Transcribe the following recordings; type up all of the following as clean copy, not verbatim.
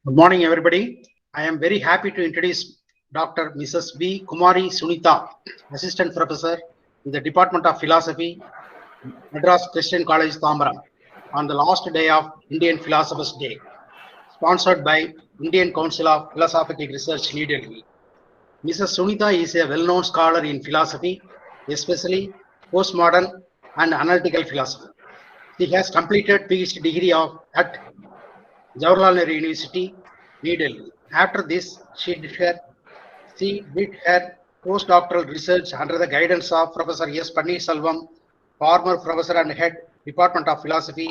Good morning, everybody. I am very happy to introduce Dr. Mrs. V. Kumari Sunitha, Assistant Professor in the Department of Philosophy, Madras Christian College, Tamara, on the last day of Indian Philosophers' Day, sponsored by Indian Council of Philosophical Research, New Delhi. Mrs. Sunitha is a well-known scholar in philosophy, especially postmodern and analytical philosophy. She has completed PhD degree at Jawaharlal Nehru University, New Delhi. After this, she did her postdoctoral research under the guidance of Professor S. Panneerselvam, former professor and head Department of Philosophy,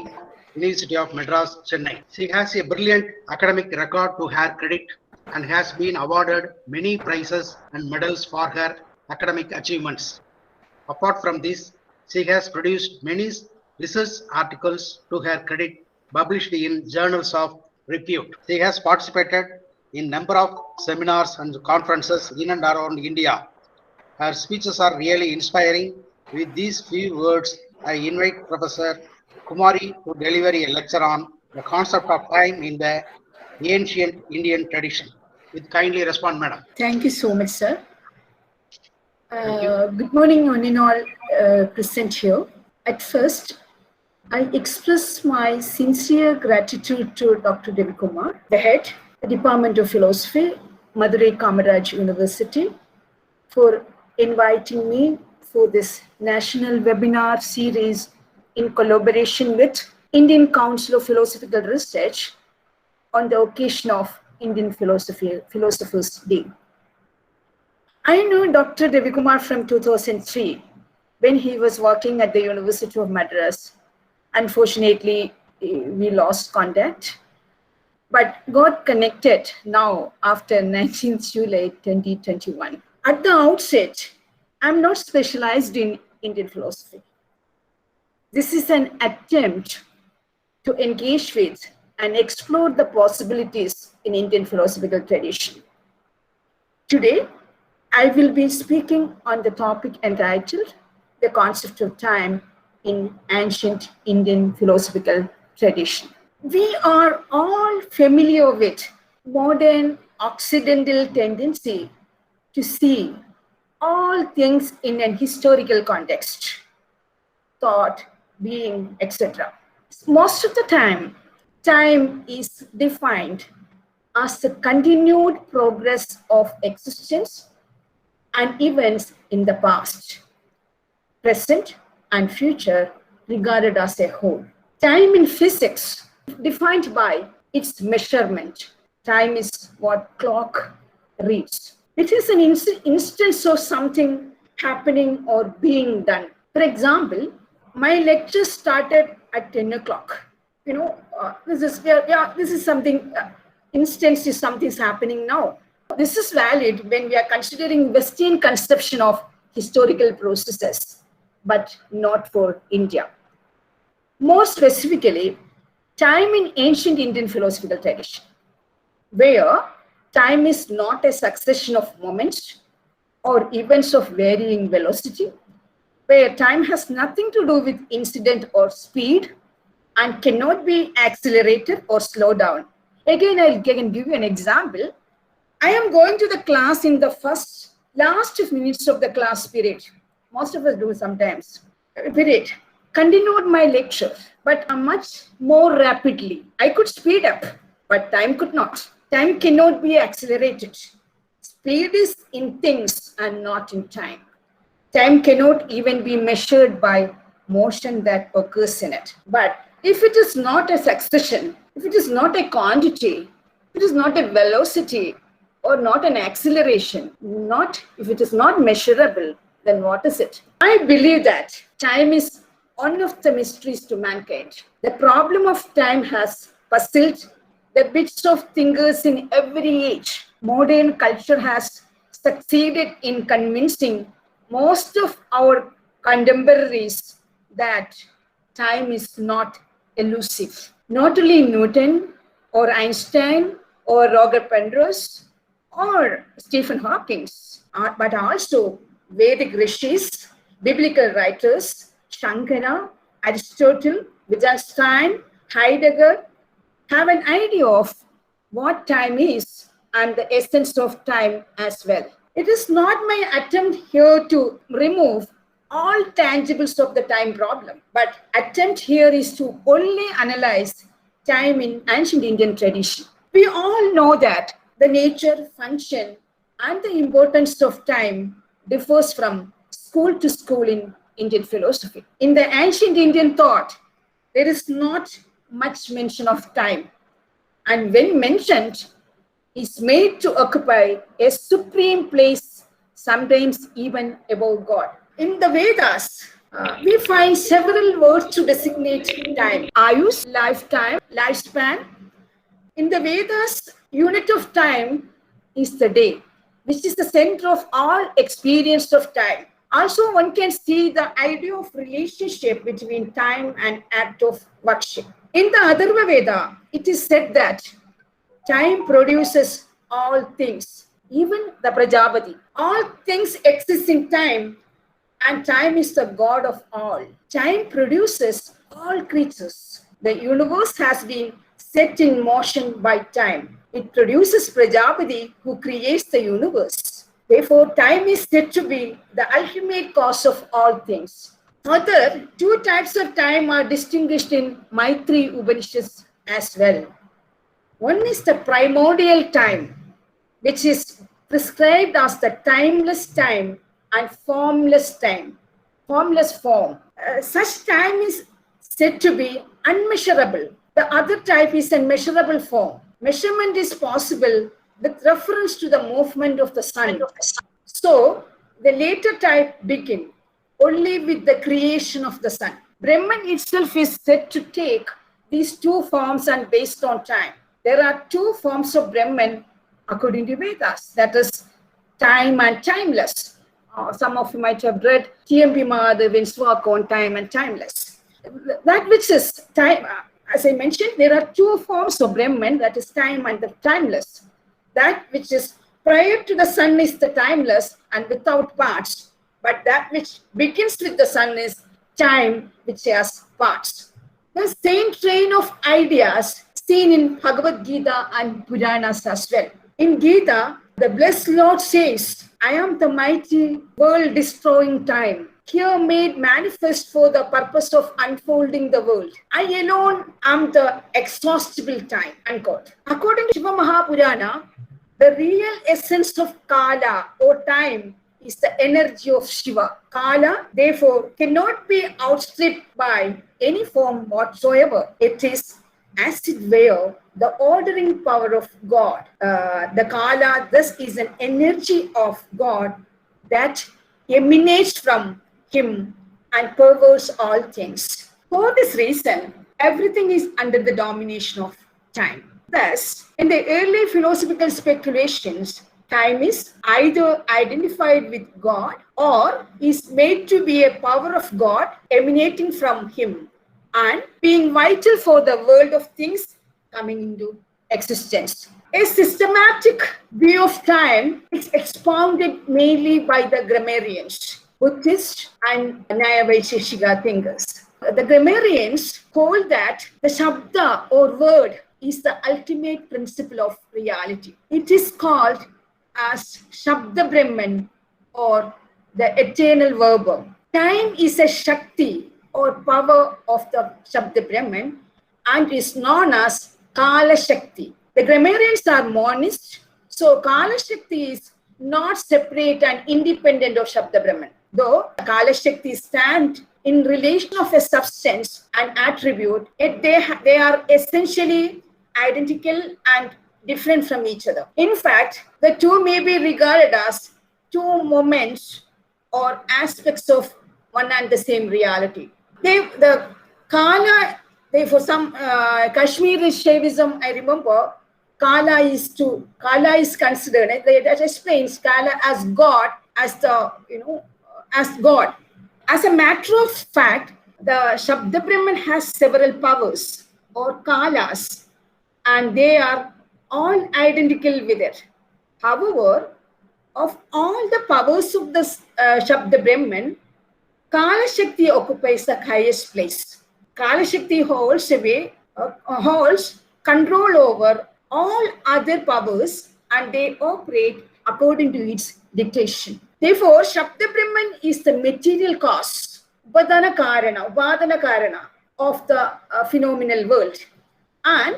University of Madras, Chennai. She has a brilliant academic record to her credit and has been awarded many prizes and medals for her academic achievements. Apart from this, she has produced many research articles to her credit published in journals of repute. She has participated in number of seminars and conferences in and around India. Her speeches are really inspiring. With these few words, I invite Professor Kumari to deliver a lecture on the concept of time in the ancient Indian tradition. With kindly respond, Madam. Thank you so much, sir. Good morning, one and all present here. At first, I express my sincere gratitude to Dr. Ravikumar, the head, the Department of Philosophy, Madurai Kamaraj University, for inviting me for this national webinar series in collaboration with Indian Council of Philosophical Research on the occasion of Indian Philosophers' Day. I know Dr. Ravikumar from 2003 when he was working at the University of Madras. Unfortunately, we lost contact, but got connected now after 19th July 2021. At the outset, I'm not specialized in Indian philosophy. This is an attempt to engage with and explore the possibilities in Indian philosophical tradition. Today, I will be speaking on the topic entitled The Concept of Time in Ancient Indian Philosophical Tradition. We are all familiar with modern Occidental tendency to see all things in an historical context, thought, being, etc. Most of the time, time is defined as the continued progress of existence and events in the past, present, and future regarded as a whole. Time in physics, defined by its measurement. Time is what clock reads. It is an instance of something happening or being done. For example, my lecture started at 10 o'clock. This is something, instance is something's happening now. This is valid when we are considering Western conception of historical processes, but not for India. More specifically, time in ancient Indian philosophical tradition, where time is not a succession of moments or events of varying velocity, where time has nothing to do with incident or speed and cannot be accelerated or slowed down. Again, I can give you an example. I am going to the class in the last minutes of the class period. Most of us do sometimes. Period. Continued my lecture, but much more rapidly. I could speed up, but time could not. Time cannot be accelerated. Speed is in things and not in time. Time cannot even be measured by motion that occurs in it. But if it is not a succession, if it is not a quantity, if it is not a velocity, or not an acceleration, if it is not measurable, then what is it? I believe that time is one of the mysteries to mankind. The problem of time has puzzled the bits of thinkers in every age. Modern culture has succeeded in convincing most of our contemporaries that time is not elusive. Not only Newton or Einstein or Roger Penrose or Stephen Hawking, but also Vedic rishis, biblical writers, Shankara, Aristotle, Wittgenstein, Heidegger have an idea of what time is and the essence of time as well. It is not my attempt here to remove all tangibles of the time problem, but attempt here is to only analyze time in ancient Indian tradition. We all know that the nature, function, and the importance of time differs from school to school in Indian philosophy. In the ancient Indian thought, there is not much mention of time, and when mentioned, is made to occupy a supreme place, sometimes even above God. In the Vedas, we find several words to designate time. Ayus, lifetime, lifespan. In the Vedas, unit of time is the day, which is the center of all experience of time. Also, one can see the idea of relationship between time and act of worship. In the Atharva Veda, it is said that time produces all things, even the Prajapati. All things exist in time, and time is the God of all. Time produces all creatures. The universe has been set in motion by time. It produces Prajapati, who creates the universe. Therefore, time is said to be the ultimate cause of all things. Further, two types of time are distinguished in Maitri Upanishads as well. One is the primordial time, which is prescribed as the timeless time and formless time, formless form. Such time is said to be unmeasurable. The other type is a measurable form. Measurement is possible with reference to the movement of the sun. So, the later type begin only with the creation of the sun. Brahman itself is said to take these two forms and based on time. There are two forms of Brahman according to Vedas, that is time and timeless. Some of you might have read T.M.P. Madhavin's work on time and timeless. That which is time, as I mentioned, there are two forms of Brahman, that is time and the timeless. That which is prior to the sun is the timeless and without parts, but that which begins with the sun is time which has parts. The same train of ideas seen in Bhagavad Gita and Puranas as well. In Gita, the blessed Lord says, I am the mighty world-destroying time, here made manifest for the purpose of unfolding the world. I alone am the exhaustible time, unquote. According to Shiva Mahapurana, the real essence of Kala or time is the energy of Shiva. Kala, therefore, cannot be outstripped by any form whatsoever. It is, as it were, the ordering power of God. The Kala, thus, is an energy of God that emanates from Him and pervades all things. For this reason, everything is under the domination of time. Thus, in the early philosophical speculations, time is either identified with God or is made to be a power of God emanating from Him and being vital for the world of things coming into existence. A systematic view of time is expounded mainly by the grammarians, Buddhist and Nyaya Vaisheshika thinkers. The grammarians hold that the Shabda or word is the ultimate principle of reality. It is called as Shabda Brahman or the eternal verbum. Time is a Shakti or power of the Shabda Brahman and is known as Kala Shakti. The grammarians are monists, so Kala Shakti is not separate and independent of Shabda Brahman. Though Kala Shakti stand in relation of a substance and attribute, yet they are essentially identical and different from each other. In fact, the two may be regarded as two moments or aspects of one and the same reality. The Kala, for some Kashmiri Shaivism, I remember, Kala is considered, that explains Kala as God, as God. As a matter of fact, the Shabda Brahman has several powers or Kalas, and they are all identical with it. However, of all the powers of the Shabda Brahman, Kala Shakti occupies the highest place. Kala Shakti holds control over all other powers and they operate according to its dictation. Therefore, Shabda Brahman is the material cause, Upadana Karana of the phenomenal world. And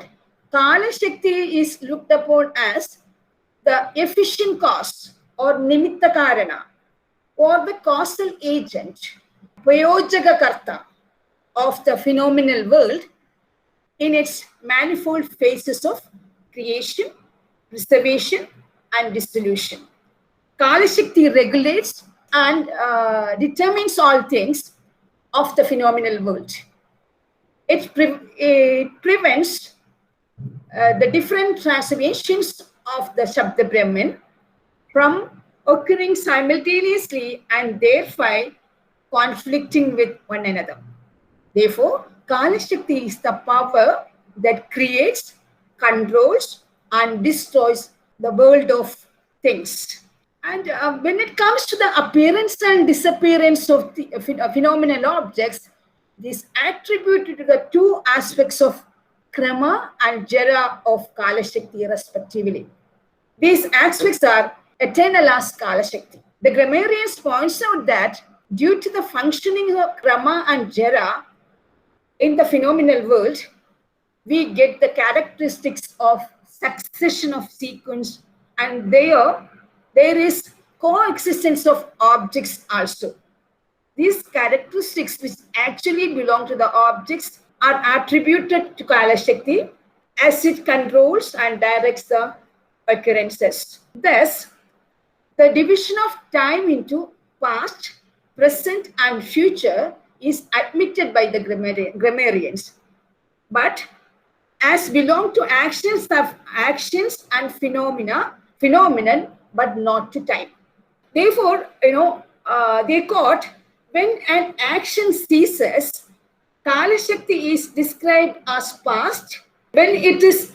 Kala Shakti is looked upon as the efficient cause or Nimitta Karana or the causal agent, Prayojaga Karta of the phenomenal world in its manifold phases of creation, preservation, and dissolution. Kala Shakti regulates and determines all things of the phenomenal world. It prevents the different transformations of the Shabda Brahman from occurring simultaneously and thereby conflicting with one another. Therefore, Kala Shakti is the power that creates, controls, and destroys the world of things. And when it comes to the appearance and disappearance of the phenomenal objects, this attributed to the two aspects of Krama and Jara of Kala Shakti respectively. These aspects are eternal as Kala Shakti. The grammarians points out that due to the functioning of Krama and Jara in the phenomenal world, we get the characteristics of succession of sequence, and there is coexistence of objects also. These characteristics which actually belong to the objects are attributed to Kala Shakti as it controls and directs the occurrences. Thus, the division of time into past, present, and future is admitted by the grammarians. But as belong to actions and phenomenon, but not to time. Therefore, they quote, when an action ceases, Kala Shakti is described as past. When it is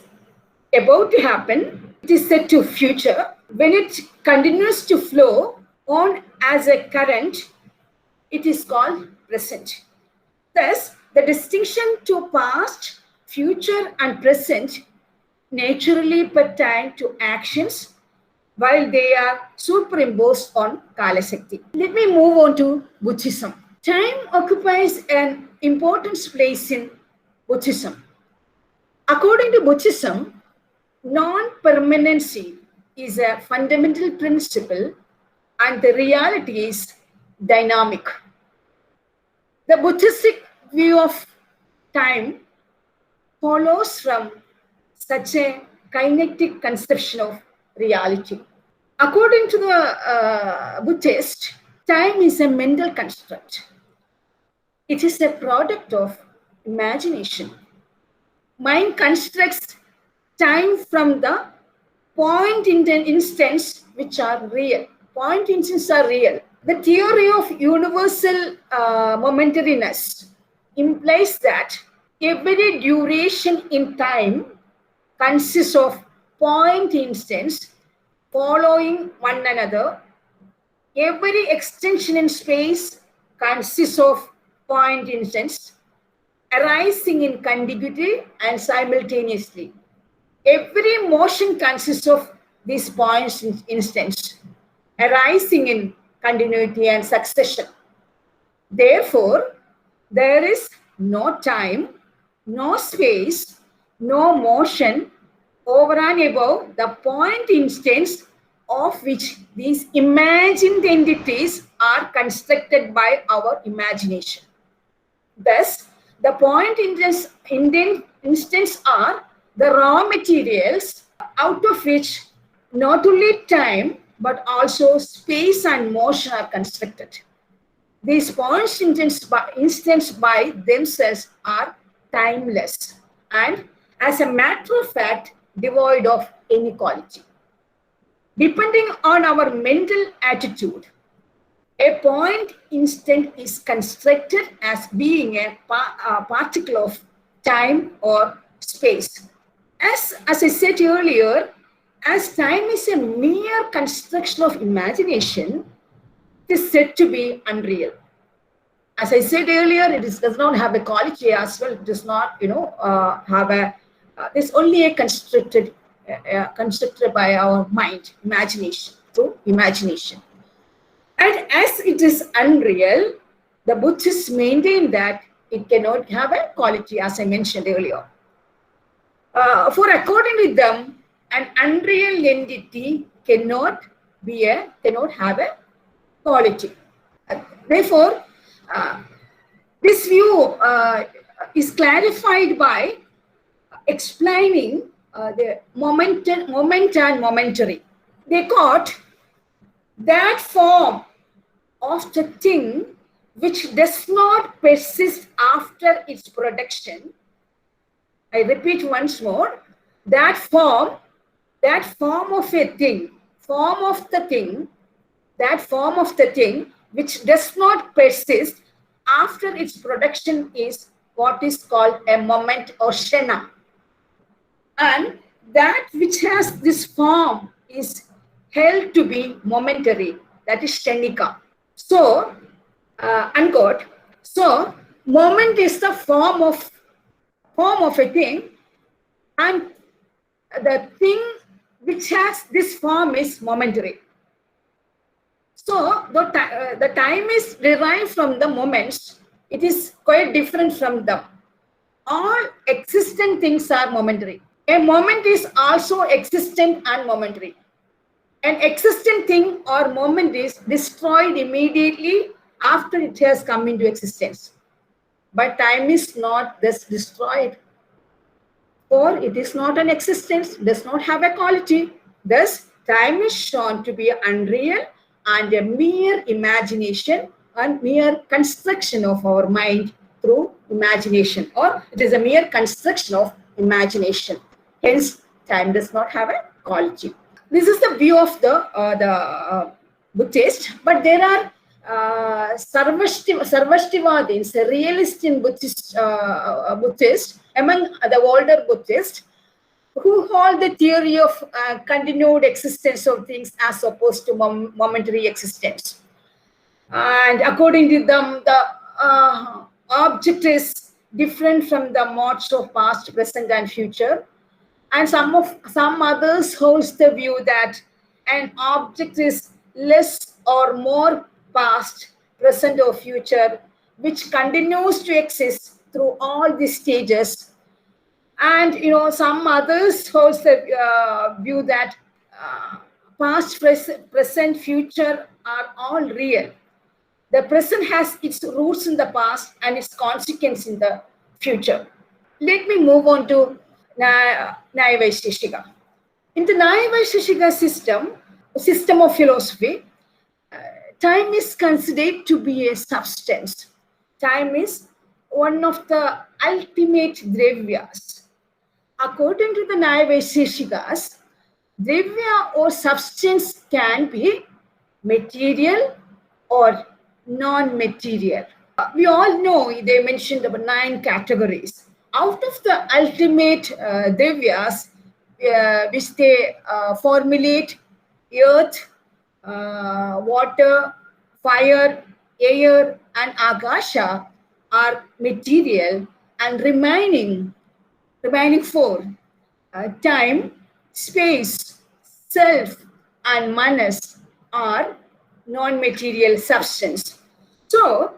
about to happen, it is said to future. When it continues to flow on as a current, it is called present. Thus, the distinction to past, future, and present naturally pertain to actions while they are superimposed on Kala Shakti. Let me move on to Buddhism. Time occupies an important place in Buddhism. According to Buddhism, non-permanency is a fundamental principle and the reality is dynamic. The Buddhistic view of time follows from such a kinetic conception of reality. According to the Buddhist, time is a mental construct. It is a product of imagination. Mind constructs time from the point instants which are real. Point instants are real. The theory of universal momentariness implies that every duration in time consists of point instants following one another. Every extension in space consists of point instants arising in contiguity and simultaneously. Every motion consists of these point instants arising in continuity and succession. Therefore, there is no time, no space, no motion over and above the point instants of which these imagined entities are constructed by our imagination. Thus, the point instants are the raw materials out of which not only time but also space and motion are constructed. These point instants by themselves are timeless and, as a matter of fact, devoid of any quality. Depending on our mental attitude, a point instant is constructed as being a particle of time or space. As I said earlier, as time is a mere construction of imagination, it is said to be unreal. As I said earlier, it does not have a quality as well. It does not, have a. It's only a constructed constructed by our mind, imagination, through imagination. And as it is unreal, the Buddhists maintain that it cannot have a quality, as I mentioned earlier. For according to them, an unreal entity cannot have a quality. Therefore, this view is clarified by explaining the moment and momentary. They quote that form of the thing which does not persist after its production. I repeat once more, that form of the thing which does not persist after its production is what is called a moment or shana. And that which has this form is held to be momentary, that is shanika. So, unquote. So, moment is the form of a thing, and the thing which has this form is momentary. So, the time is derived from the moments. It is quite different from them. All existent things are momentary. A moment is also existent and momentary. An existent thing or moment is destroyed immediately after it has come into existence. But time is not thus destroyed, or it is not an existence, does not have a quality. Thus, time is shown to be unreal and a mere imagination and mere construction of our mind through imagination, or it is a mere construction of imagination. Hence, time does not have a quality. This is the view of the Buddhist, but there are Sarvashtivadins, realist in Buddhist, among the older Buddhists, who hold the theory of continued existence of things as opposed to momentary existence. And according to them, the object is different from the modes of past, present, and future. And some others holds the view that an object is less or more past, present, or future, which continues to exist through all these stages. And some others holds the view that past, present, future are all real. The present has its roots in the past and its consequence in the future. Let me move on to Nyaya-Vaisheshika. In the Nyaya-Vaisheshika system of philosophy, time is considered to be a substance. Time is one of the ultimate dravyas. According to the Nyaya-Vaisheshikas, dravya or substance can be material or non-material. We all know they mentioned about 9 categories. Out of the ultimate dravyas, which they formulate, earth, water, fire, air, and akasha are material, and remaining 4, time, space, self, and manas are non-material substance. So,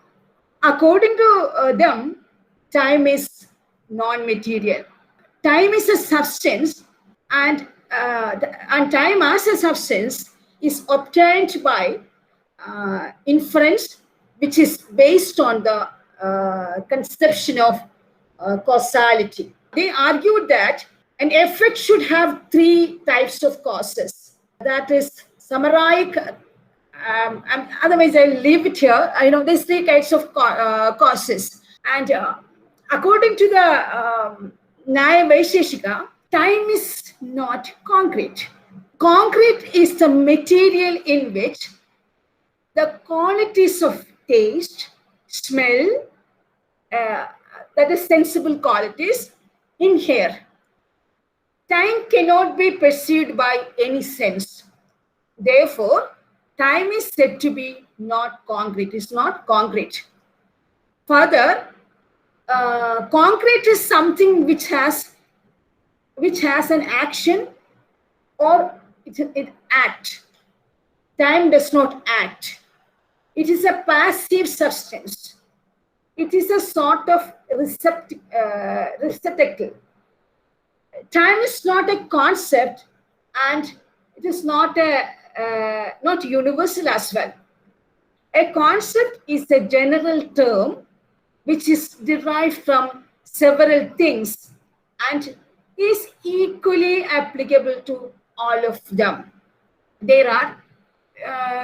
according to them, time is non-material. Time is a substance, and time as a substance is obtained by inference, which is based on the conception of causality. They argued that an effect should have 3 types of causes. That is summaric. Otherwise, I'll leave it here. There's 3 types of causes. And according to the Nyaya-Vaisheshika, time is not concrete. Concrete is the material in which the qualities of taste, smell, that is sensible qualities, inhere. Time cannot be perceived by any sense. Therefore, time is said to be not concrete. It's not concrete. Further, concrete is something which has an action or it acts. Time does not act. It is a passive substance. It is a sort of receptacle. Time is not a concept, and it is not universal as well. A concept is a general term which is derived from several things and is equally applicable to all of them. There are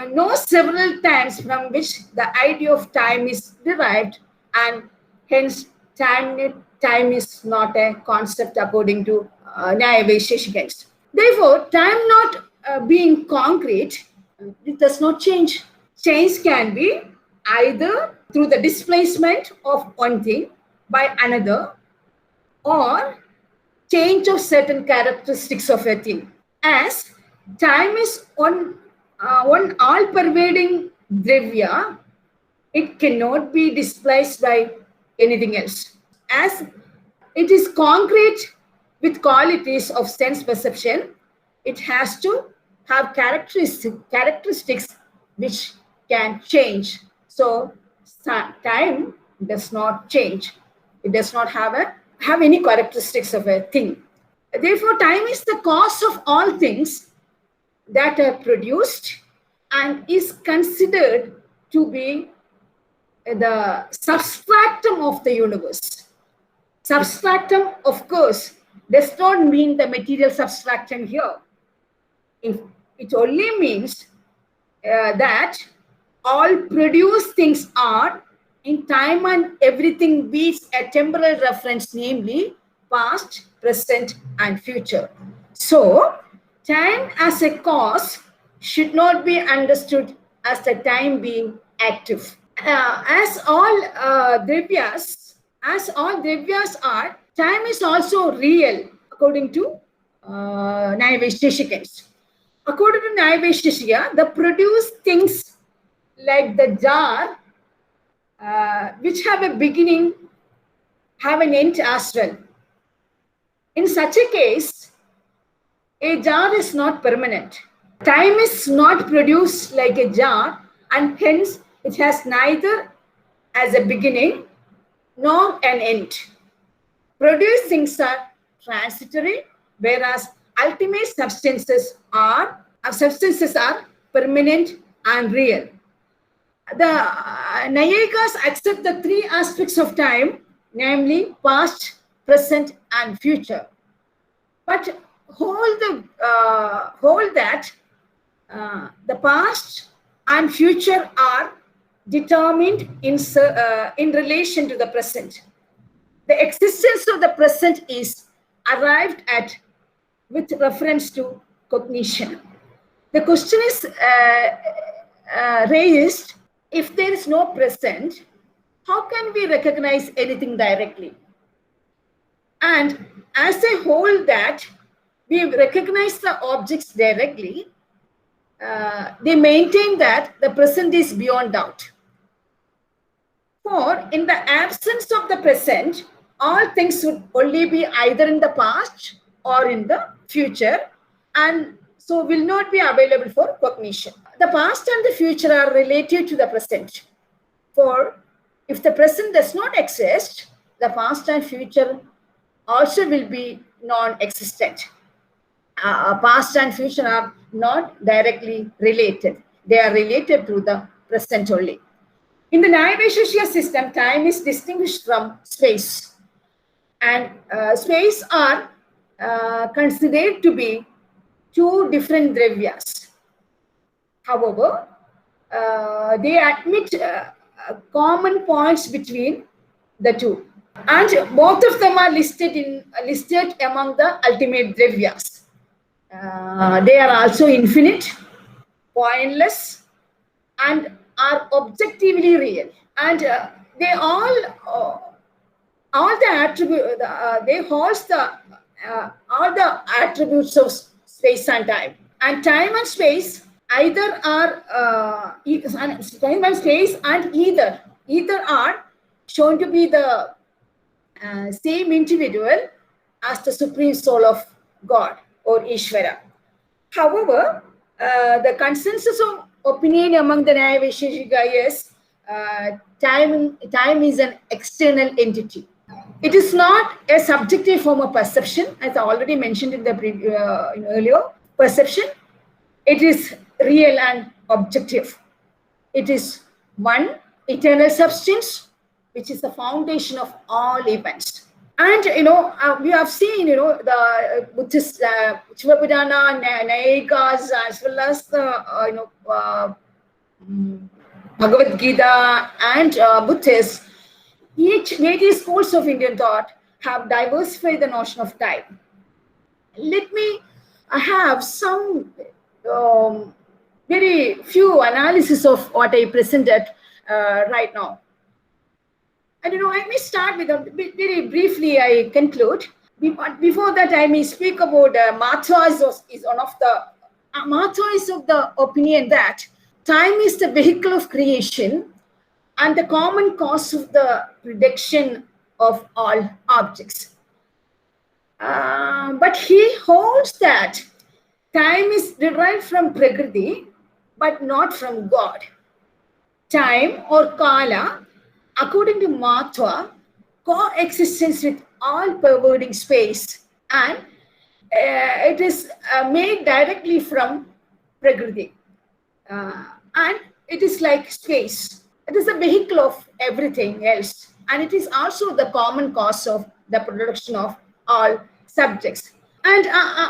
no several times from which the idea of time is derived, and hence time is not a concept according to Nyaya Vaisheshikans. Therefore, time not being concrete, it does not change. Change can be either through the displacement of one thing by another, or change of certain characteristics of a thing. As time is one all-pervading dravya, it cannot be displaced by anything else. As it is concrete with qualities of sense perception, it has to have characteristics which can change. So time does not change. It does not have any characteristics of a thing. Therefore, time is the cause of all things that are produced and is considered to be the substratum of the universe. Substratum, of course, does not mean the material substratum here. It only means that all produced things are in time, and everything beats a temporal reference, namely past, present, and future. So, time as a cause should not be understood as the time being active. As all dravyas are, time is also real according to Nyaya Vaisheshikans. According to Nyaya Vaisheshika, the produced things like the jar, which have a beginning, have an end as well. In such a case, a jar is not permanent. Time is not produced like a jar, and hence it has neither as a beginning nor an end. Produced things are transitory, whereas ultimate substances are permanent and real. The Nayayikas accept the three aspects of time, namely past, present, and future. But hold that the past and future are determined in relation to the present. The existence of the present is arrived at with reference to cognition. The question is raised: if there is no present, how can we recognize anything directly? And as a whole that we recognize the objects directly, they maintain that the present is beyond doubt. For in the absence of the present, all things would only be either in the past or in the future, and so will not be available for cognition. The past and the future are related to the present. For if the present does not exist, the past and future also will be non-existent. Past and future are not directly related. They are related to the present only. In the Nyaya Vaisheshika system, time is distinguished from space. And space are considered to be two different dravyas. However, they admit common points between the two. And both of them are listed among the ultimate dravyas. They are also infinite, pointless, and are objectively real. And they all the attributes. They host all the attributes of space and time. And time and space either are time and space and either are shown to be the same individual as the supreme soul of God or Ishvara. However, the consensus of opinion among the Nyaya Vaisheshika is time is an external entity. It is not a subjective form of perception, as I already mentioned in the earlier perception. It is real and objective. It is one eternal substance, which is the foundation of all events. And we have seen the Buddhist Shivapurana, Nayikas, as well as the Bhagavad Gita and Buddhists. Various schools of Indian thought have diversified the notion of time. Let me have some very few analysis of what I presented right now. And I may start with very briefly, I conclude. Before that, I may speak about Maha is one of the Maha is of the opinion that time is the vehicle of creation and the common cause of the production of all objects. But he holds that time is derived from Prakriti, but not from God. Time or Kala, according to Maha, coexistence with all pervading space, and it is made directly from Prakriti. And it is like space. It is a vehicle of everything else, and it is also the common cause of the production of all subjects. And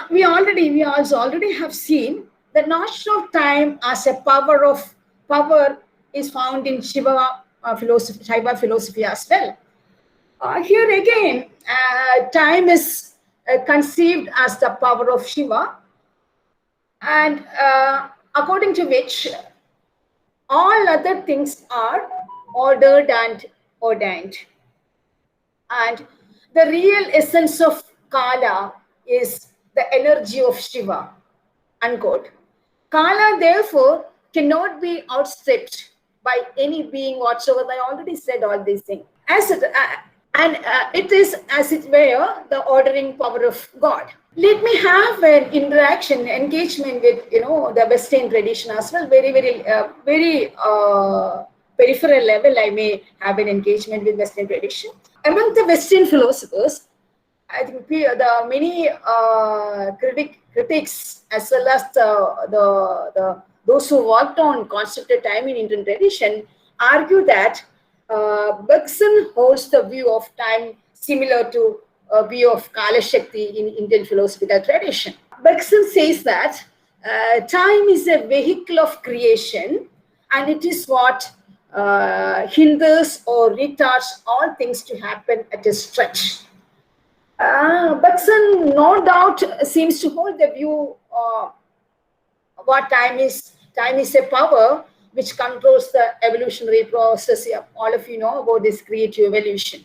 we also already have seen the notion of time as a power is found in Saiva philosophy as well. Here again, time is conceived as the power of Shiva, and according to which all other things are ordered and ordained. And the real essence of Kala is the energy of Shiva, unquote. Kala, therefore, cannot be outstripped by any being whatsoever. I already said all these things. It is, as it were, the ordering power of God. Let me have an engagement with the Western tradition as well. Very peripheral level, I may have an engagement with Western tradition. Among the Western philosophers, I think the many critics, as well as those who worked on concept of time in Indian tradition, argue that Bergson holds the view of time similar to a view of Kala Shakti in Indian philosophical tradition. Bergson says that time is a vehicle of creation, and it is what hinders or retards all things to happen at a stretch. Bergson, no doubt, seems to hold the view what time is. Time is a power which controls the evolutionary process. All of you know about this creative evolution,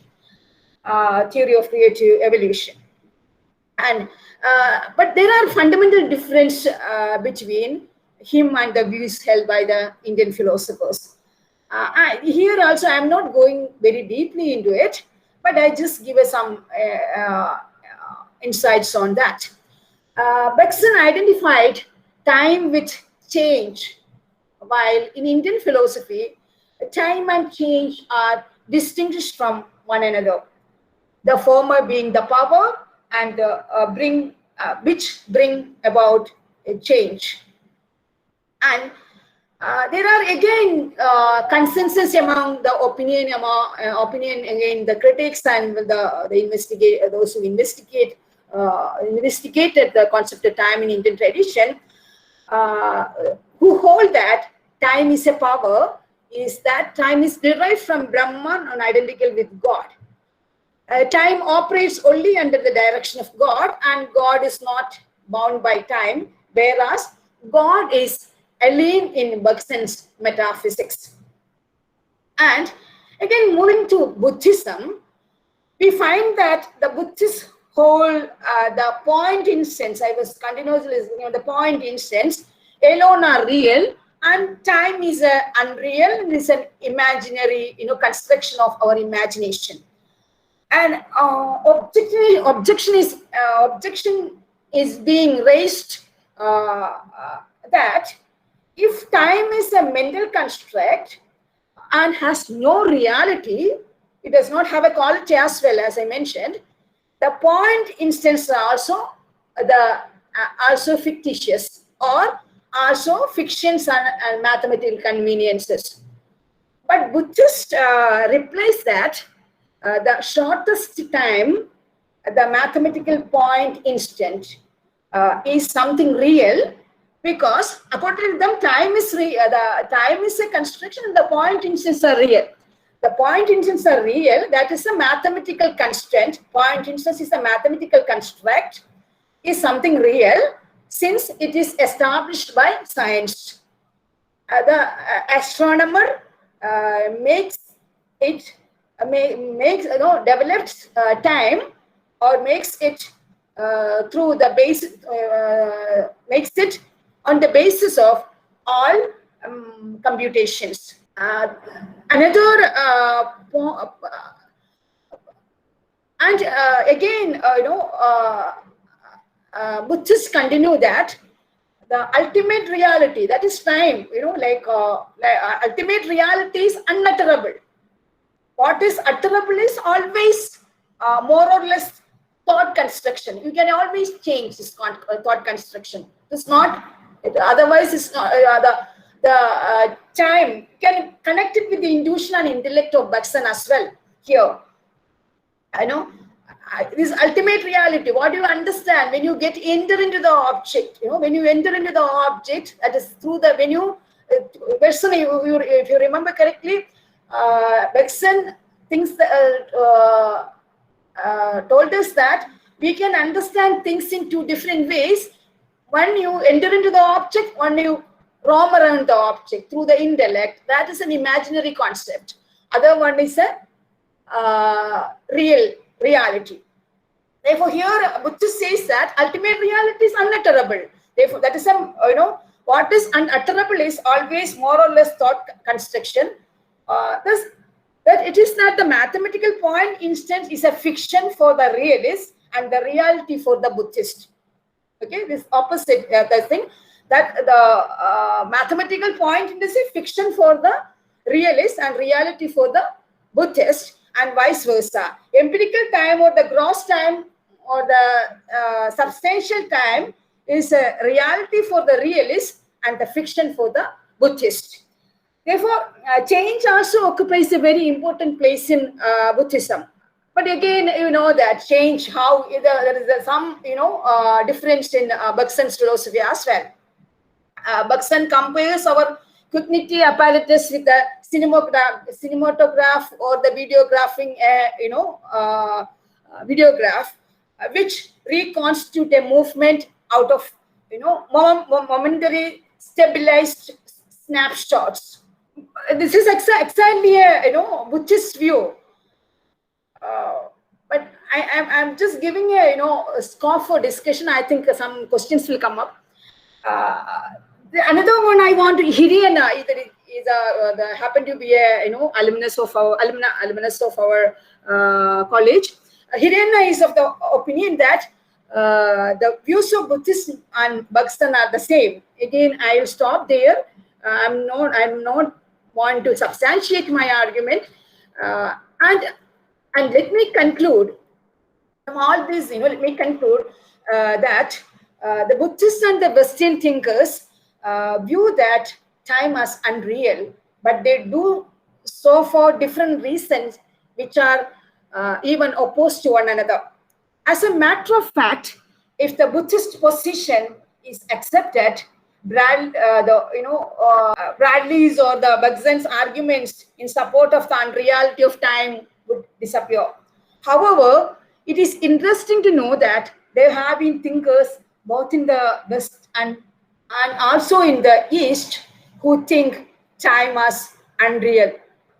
theory of creative evolution. And but there are fundamental difference between him and the views held by the Indian philosophers. Here also, I am not going very deeply into it, but I just give us some insights on that. Bergson identified time with change, while in Indian philosophy, time and change are distinguished from one another. The former being the power and which bring about a change. And there are again consensus among the opinion again the critics and those who investigated the concept of time in Indian tradition, who hold that time is a power, is that time is derived from Brahman and identical with God. Time operates only under the direction of God, and God is not bound by time, whereas God is alien in Bergson's metaphysics. And again, moving to Buddhism, we find that the Buddhists hold the point instance. I was continuously listening. The point instance alone are real, and time is unreal, and is an imaginary, construction of our imagination. And objection is being raised that if time is a mental construct and has no reality, it does not have a quality as well, as I mentioned. The point instance are also fictitious or also fictions and mathematical conveniences. But Buddhists replies that the shortest time, the mathematical point instant, is something real, because according to them, time is a construction and the point instants are real. The point instants are real, that is a mathematical constraint. Point instance is a mathematical construct, is something real, since it is established by science. The astronomer develops time, or makes it through the basis, makes it on the basis of all computations. Buddhists continue that the ultimate reality, that is time, ultimate reality is unutterable. What is utterable is always more or less thought construction. You can always change this thought construction. It's not, otherwise it's not, the time can connect it with the intuition and intellect of Bagavan as well here. This ultimate reality, what do you understand when you enter into the object? When you enter into the object, that is through the, when you, if you remember correctly, Bagavan thinks told us that we can understand things in two different ways. When you enter into the object, when you roam around the object through the intellect, that is an imaginary concept. Other one is a reality. Therefore, here Buddhist says that ultimate reality is unutterable. Therefore, that is what is unutterable is always more or less thought construction. That it is not the mathematical point instant is a fiction for the realist and the reality for the Buddhist. Okay, this opposite the thing, that the mathematical point is a fiction for the realist and reality for the Buddhist, and vice versa. Empirical time or the gross time or the substantial time is a reality for the realist and the fiction for the Buddhist. Therefore, change also occupies a very important place in Buddhism. But again, you know that change, how there is some difference in Bagavan's philosophy as well. Bagavan compares our cognitive apparatus with the cinematograph or the videographing, videograph, which reconstitute a movement out of momentary stabilized snapshots. This is exactly a Buddhist view. But I'm just giving a scope for discussion. I think some questions will come up. Another one I want to, Hiriyana happened to be a alumnus of our college. Hiriyana is of the opinion that the views of Buddhism and Bagavan are the same. Again, I will stop there. I'm not want to substantiate my argument, and let me conclude from all this. Let me conclude that the Buddhists and the Western thinkers view that time as unreal, but they do so for different reasons, which are even opposed to one another. As a matter of fact, if the Buddhist position is accepted, Bradley's or the Bagavan's arguments in support of the unreality of time would disappear. However, it is interesting to know that there have been thinkers both in the West and also in the East who think time as unreal.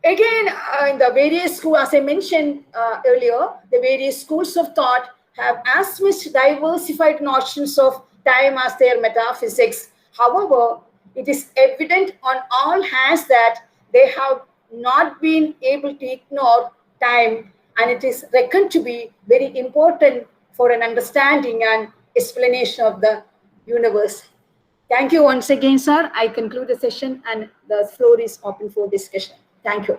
Again, in the various schools, as I mentioned earlier, the various schools of thought have as much diversified notions of time as their metaphysics. However, it is evident on all hands that they have not been able to ignore time, and it is reckoned to be very important for an understanding and explanation of the universe. Thank you once again, sir. I conclude the session and the floor is open for discussion. Thank you.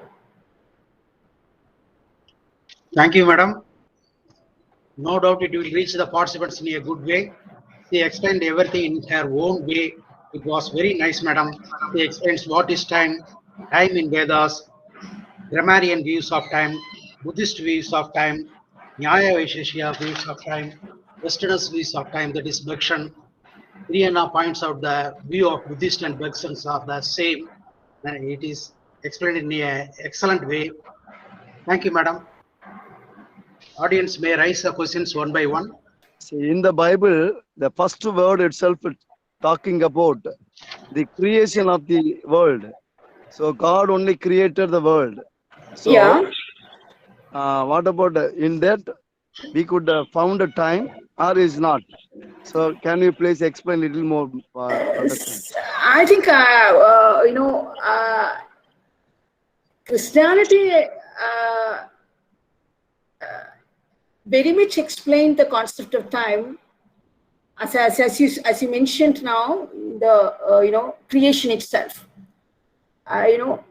Thank you, madam. No doubt it will reach the participants in a good way. She explained everything in her own way. It was very nice, madam. She explains what is time, time in Vedas, grammarian views of time, Buddhist views of time, Nyaya Vaisheshya views of time, Westerners views of time, that is Bhakshan. Priyana points out the view of Buddhist and Bhakshans are the same. And it is explained in an excellent way. Thank you, madam. Audience may raise the questions one by one. See, in the Bible, the first word itself is talking about the creation of the world. So God only created the world. So Yeah. what about in that we could found a time or is not? So can you please explain a little more? Understand? I think Christianity very much explained the concept of time, as you mentioned now, the creation itself.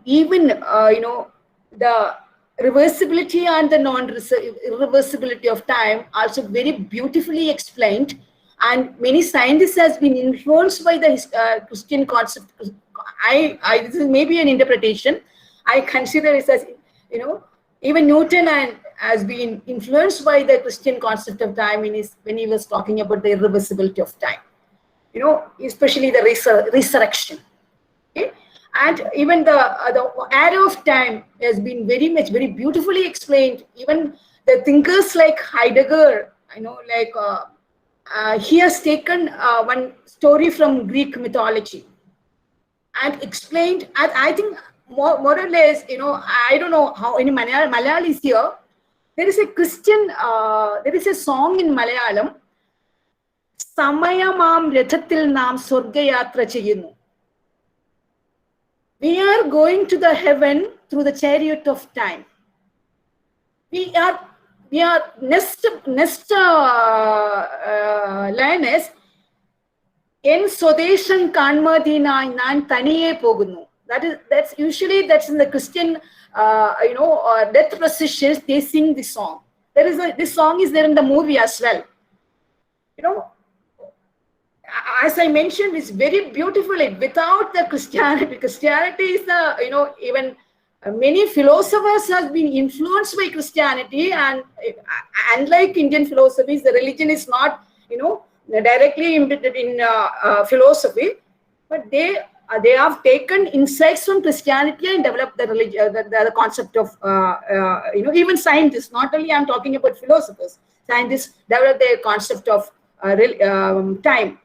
Even the reversibility and the non-irreversibility of time also very beautifully explained, and many scientists has been influenced by the Christian concept. This is maybe an interpretation. I consider it as even Newton has been influenced by the Christian concept of time when he was talking about the irreversibility of time. Especially the resurrection. Okay? And even the arrow of time has been very beautifully explained. Even the thinkers like Heidegger, he has taken one story from Greek mythology and explained, and I think more or less, I don't know how any Malayalis here, there is a Christian, there is a song in Malayalam, Samayamam Rathathil Nam Swargayatra Cheyunu. We are going to the heaven through the chariot of time. We are next line is En Sodeshan Kanmadina Nan Taniye Pogunu. That's usually in the Christian death processions, they sing this song. This song is there in the movie as well. As I mentioned, it's very beautifully without the Christianity. Christianity is even many philosophers have been influenced by Christianity, and unlike Indian philosophies, the religion is not directly embedded in philosophy, but they have taken insights from Christianity and developed the religion, the concept of even scientists. Not only I'm talking about philosophers, scientists developed the concept of time.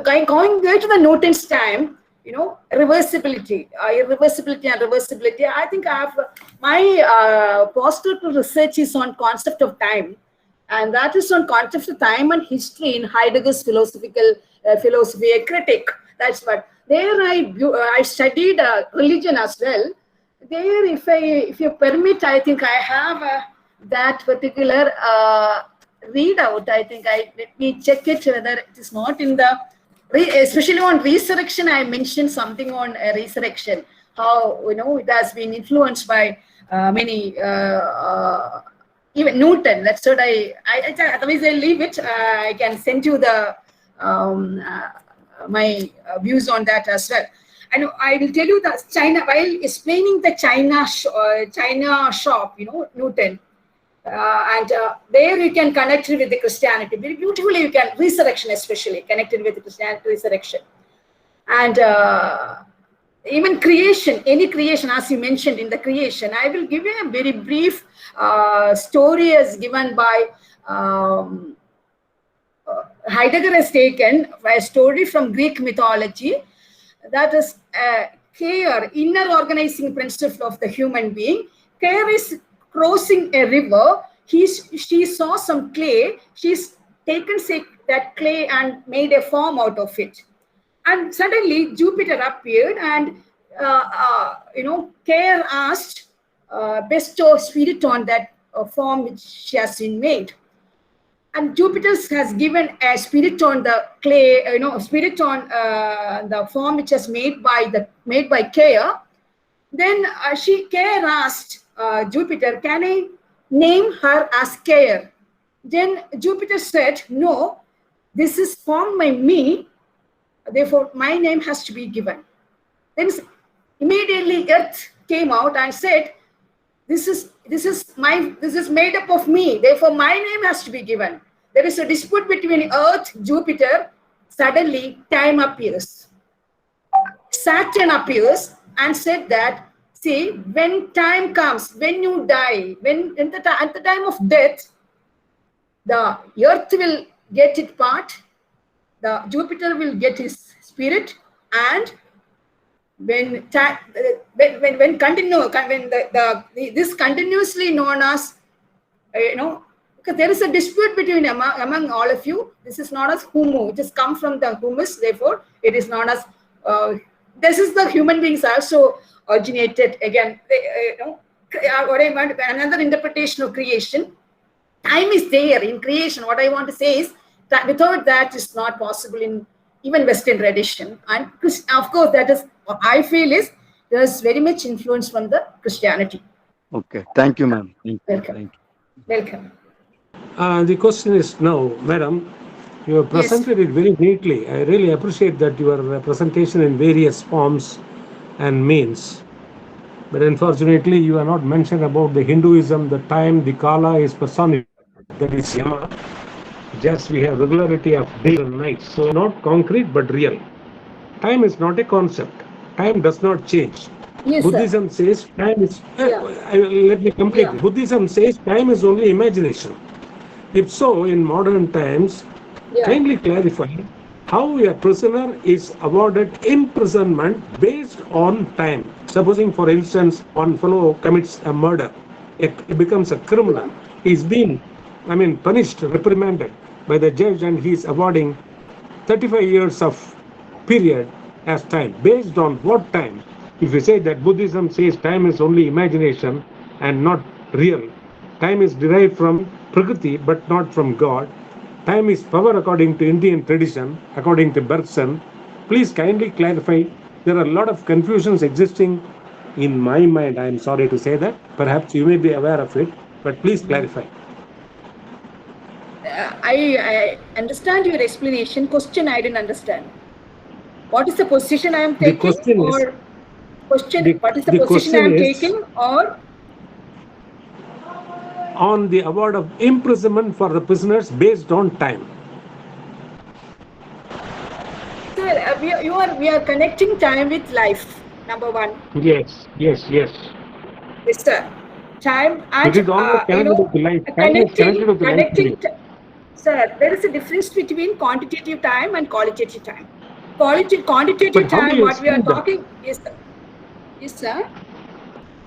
Going back to the Newton's time, irreversibility. I think I have my postdoctoral research is on concept of time, and that is on concept of time and history in Heidegger's philosophy, a critic. That's what. There I studied religion as well. There, if you permit, I think I have that particular readout. I think let me check it whether it is not in the, especially on resurrection. I mentioned something on resurrection, how it has been influenced by many, even Newton. That's what otherwise I'll leave it. I can send you the my views on that as well. And I will tell you that China, while explaining the China shop, Newton, and there you can connect it with the Christianity very beautifully. You can resurrection, especially connected with the Christianity resurrection, and even creation, any creation, as you mentioned in the creation. I will give you a very brief story as given by Heidegger has taken a story from Greek mythology, that is care, inner organizing principle of the human being. Care is crossing a river. She saw some clay. She's taken that clay and made a form out of it. And suddenly Jupiter appeared, and Care asked bestow spirit on that form which she has been made. and Jupiter has given a spirit on the clay, spirit on the form which is made by Kea. Then Kea asked Jupiter, can I name her as Kea? Then Jupiter said, no, this is formed by me, therefore my name has to be given. Then immediately Earth came out and said, this is made up of me, therefore my name has to be given. There is a dispute between Earth, Jupiter. Suddenly time appears. Saturn appears and said that, see, when time comes, when you die, at the time of death, the Earth will get its part, the Jupiter will get his spirit, and when this continuously known as, because there is a dispute between among all of you. This is known as humu. It has come from the humus. Therefore, it is known as. This is the human beings also originated again. Another interpretation of creation. Time is there in creation. What I want to say is that without that is not possible in even Western tradition. And of course, that is what I feel is there is very much influence from the Christianity. Okay, thank you, ma'am. Welcome. Welcome. The question is now, madam, you have presented it very neatly. I really appreciate that your presentation in various forms and means. But unfortunately, you are not mentioned about the Hinduism, the time, the Kala is personified. That is Yama. Just we have regularity of day and night. So not concrete, but real. Time is not a concept. Time does not change. Yes, Buddhism says time is... let me complete. Yeah. Buddhism says time is only imagination. If so, in modern times, kindly clarify how a prisoner is awarded imprisonment based on time. Supposing, for instance, one fellow commits a murder, he becomes a criminal. He's been, punished, reprimanded by the judge, and he's awarding 35 years of period as time. Based on what time? If you say that Buddhism says time is only imagination and not real, time is derived from Prakriti but not from God. Time is power according to Indian tradition, according to Bergson. Please kindly clarify. There are a lot of confusions existing in my mind. I am sorry to say that. Perhaps you may be aware of it, but please clarify. I understand your explanation. Question I didn't understand. What is the position I am taking? What is the position I am taking, or on the award of imprisonment for the prisoners based on time? Sir, we are connecting time with life. Number one. Yes. Yes, sir. Time and it is always connected with life. Time is connected with life. Sir, there is a difference between quantitative time and qualitative time. Quantitative time, what we are talking is, yes, sir.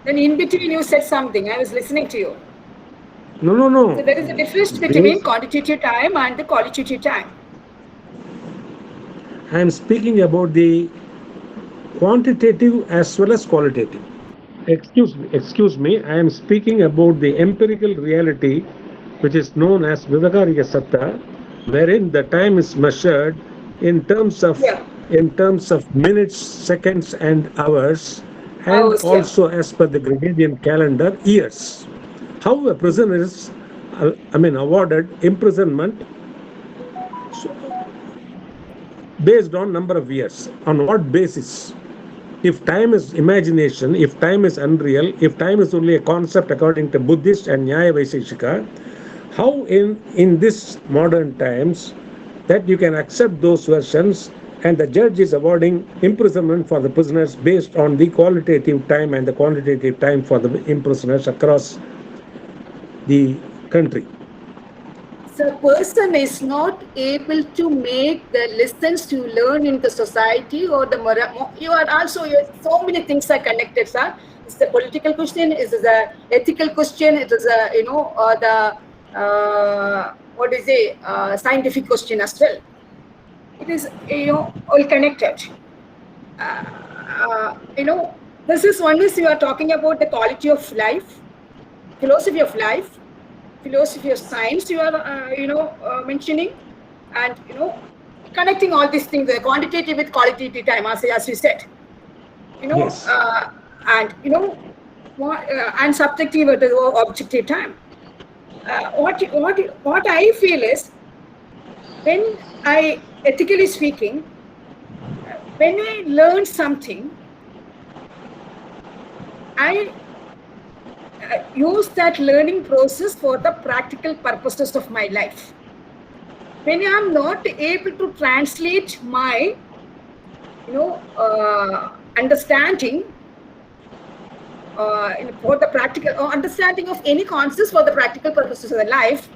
Then in between you said something. I was listening to you. No. So there is a difference between quantitative time and the qualitative time. I am speaking about the quantitative as well as qualitative. Excuse me. I am speaking about the empirical reality, which is known as Vivekananda Satta, wherein the time is measured in terms of minutes, seconds, and hours, and also as per the Gregorian calendar, years. How a prisoner is, awarded imprisonment based on number of years. On what basis? If time is imagination, if time is unreal, if time is only a concept according to Buddhist and Nyaya Vaiseshika, how in this modern times that you can accept those versions and the judge is awarding imprisonment for the prisoners based on the qualitative time and the quantitative time for the imprisoners across the country? So person is not able to make the lessons to learn in the society or the so many things are connected, sir. It's the political question, it is the ethical question, it is scientific question as well. It is all connected. This is one is you are talking about the quality of life, philosophy of life, philosophy of science you are mentioning, and connecting all these things, the quantitative with qualitative time, as you said, Yes. And and subjective with objective time. What I feel is, when I, ethically speaking, when I learn something, I use that learning process for the practical purposes of my life. When I am not able to translate my understanding for the practical understanding of any concepts for the practical purposes of the life,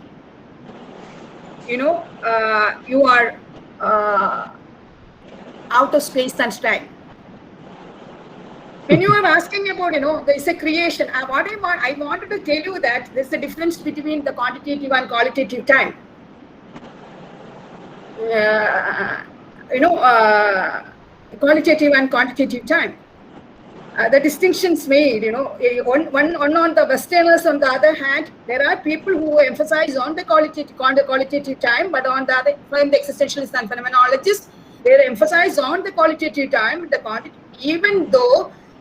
you are out of space and time. When you are asking about, there is a creation, I wanted to tell you that there is a difference between the quantitative and qualitative time. Qualitative and quantitative time. The distinctions made, one on the Westerners, on the other hand, there are people who emphasize on the qualitative time, but on the other, from the existentialists and phenomenologists, they emphasize on the qualitative time,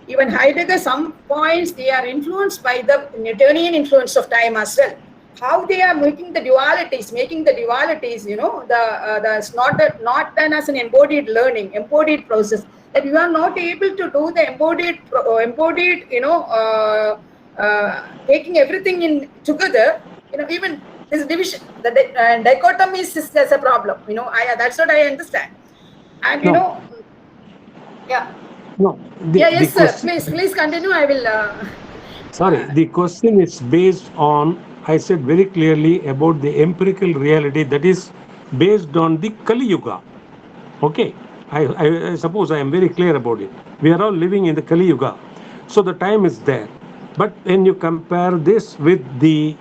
even Heidegger, some points, they are influenced by the Newtonian influence of time as well. How they are making the dualities, that's not done as an embodied learning, embodied process. That you are not able to do the embodied, taking everything in together. Even this division, the dichotomy is a problem. That's what I understand. And yeah. No. Yes, sir. Please continue. I will. Sorry, the question is based on, I said very clearly about the empirical reality that is based on the Kali Yuga. Okay, I suppose I am very clear about it. We are all living in the Kali Yuga. So the time is there. But when you compare this with the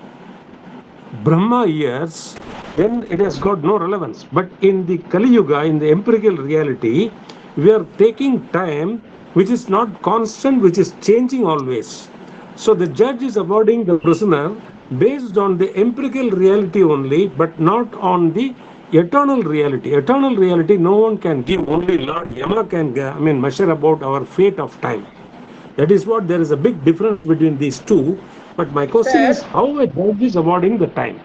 Brahma years, then it has got no relevance. But in the Kali Yuga, in the empirical reality, we are taking time which is not constant, which is changing always. So the judge is awarding the prisoner based on the empirical reality only, but not on the eternal reality. Eternal reality no one can give, only Lord Yama can measure about our fate of time. That is what, there is a big difference between these two. But my question is, how a judge is awarding the time?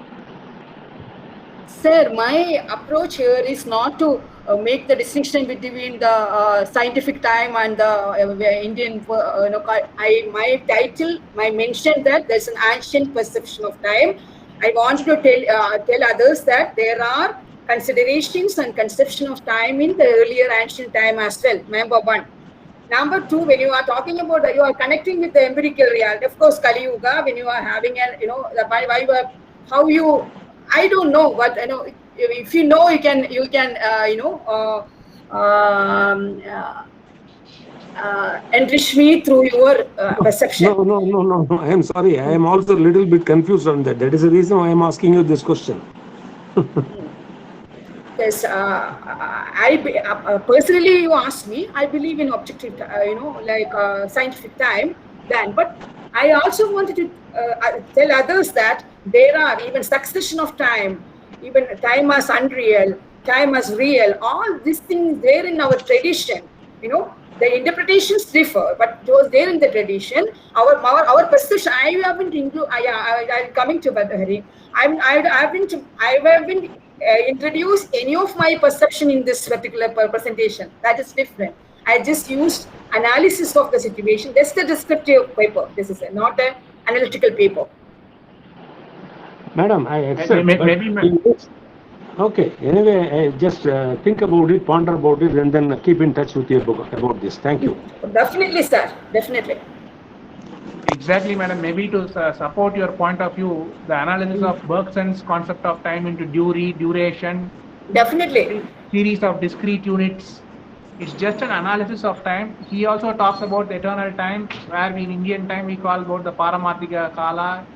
Sir, my approach here is not to make the distinction between the scientific time and the Indian. My title, my mention that there's an ancient perception of time. I want to tell others that there are considerations and conception of time in the earlier ancient time as well. Number one. Number two, when you are talking about that, you are connecting with the empirical reality. Of course, Kali Yuga, when you are having I don't know, but if you know, you can enrich me through your perception. No. I am sorry. I am also a little bit confused on that. That is the reason why I am asking you this question. Yes, personally, you ask me, I believe in objective, scientific time then, but I also wanted to tell others that there are even succession of time, even time as unreal, time as real, all these things there in our tradition. The interpretations differ, but it was there in the tradition. Our perception. I have been coming to Bharathi. I have been introduce any of my perception in this particular presentation. That is different. I just used analysis of the situation. That's the descriptive paper. This is not an analytical paper. Madam, I accept. Okay. Anyway, just think about it, ponder about it, and then keep in touch with your book about this. Thank you. Definitely, sir. Definitely. Exactly, madam. Maybe to support your point of view, the analysis of Bergson's concept of time into duration. Definitely. Series of discrete units. It's just an analysis of time. He also talks about the eternal time, where in Indian time we call about the Paramarthika Kala,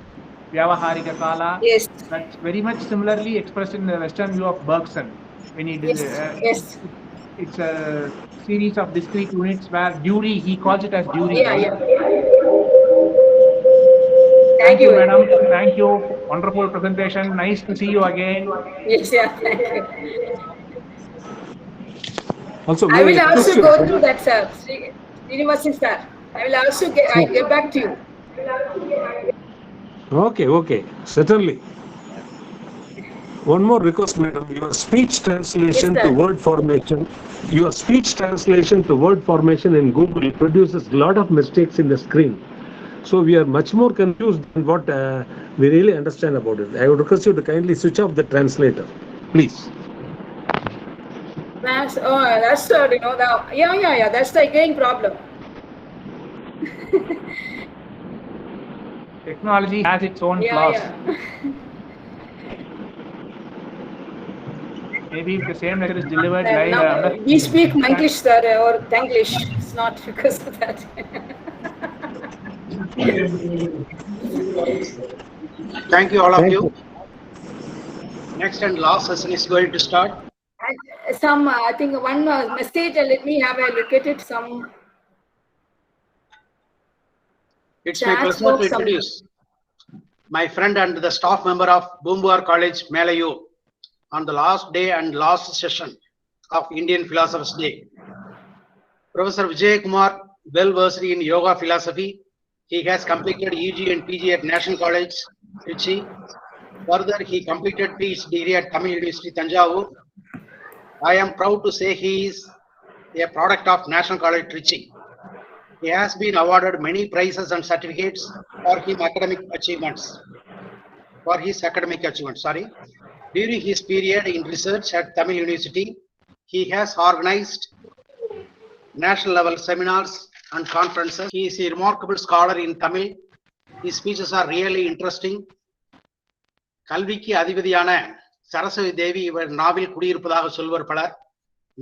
Vyavaharika Kala. Yes. That's very much similarly expressed in the Western view of Bergson. When he did, yes. It's a series of discrete units where Dury, he calls it as Dury. Yeah. Thank you, madam. Thank you. Wonderful presentation. Nice to see you again. Yes, yeah, thank you. Also, I will also go through that, sir. Srinivasi sir. I will also get back to you. Okay, certainly. One more request, madam. Your speech translation Yes, to word formation. Your speech translation to word formation in Google produces a lot of mistakes in the screen. So we are much more confused than what we really understand about it. I would request you to kindly switch off the translator, please. That's yeah. That's the again problem. Technology has its own flaws. Yeah. Maybe if the same lecture is delivered live. Now we speak English, sir, or Tanglish. It's not because of that. Thank you, all of you. Next and last session is going to start. I think one message. Let me have a look at it. It's my pleasure to introduce my friend and the staff member of Bumbuar College, Malayu, on the last day and last session of Indian Philosophers Day. Professor Vijayakumar, well versed in yoga philosophy. He has completed UG and PG at National College, Trichy. Further, he completed PhD degree at Tamil University, Tanjavur. I am proud to say he is a product of National College, Trichy. He has been awarded many prizes and certificates for his academic achievements. During his period in research at Tamil University, he has organized national level seminars and conferences. He is a remarkable scholar in Tamil. His speeches are really interesting. கல்விக்கு அதிபதியான சரஸ்வதி தேவி இவர் நாவில் குடியிருப்பதாக சொல்வர் பலர்.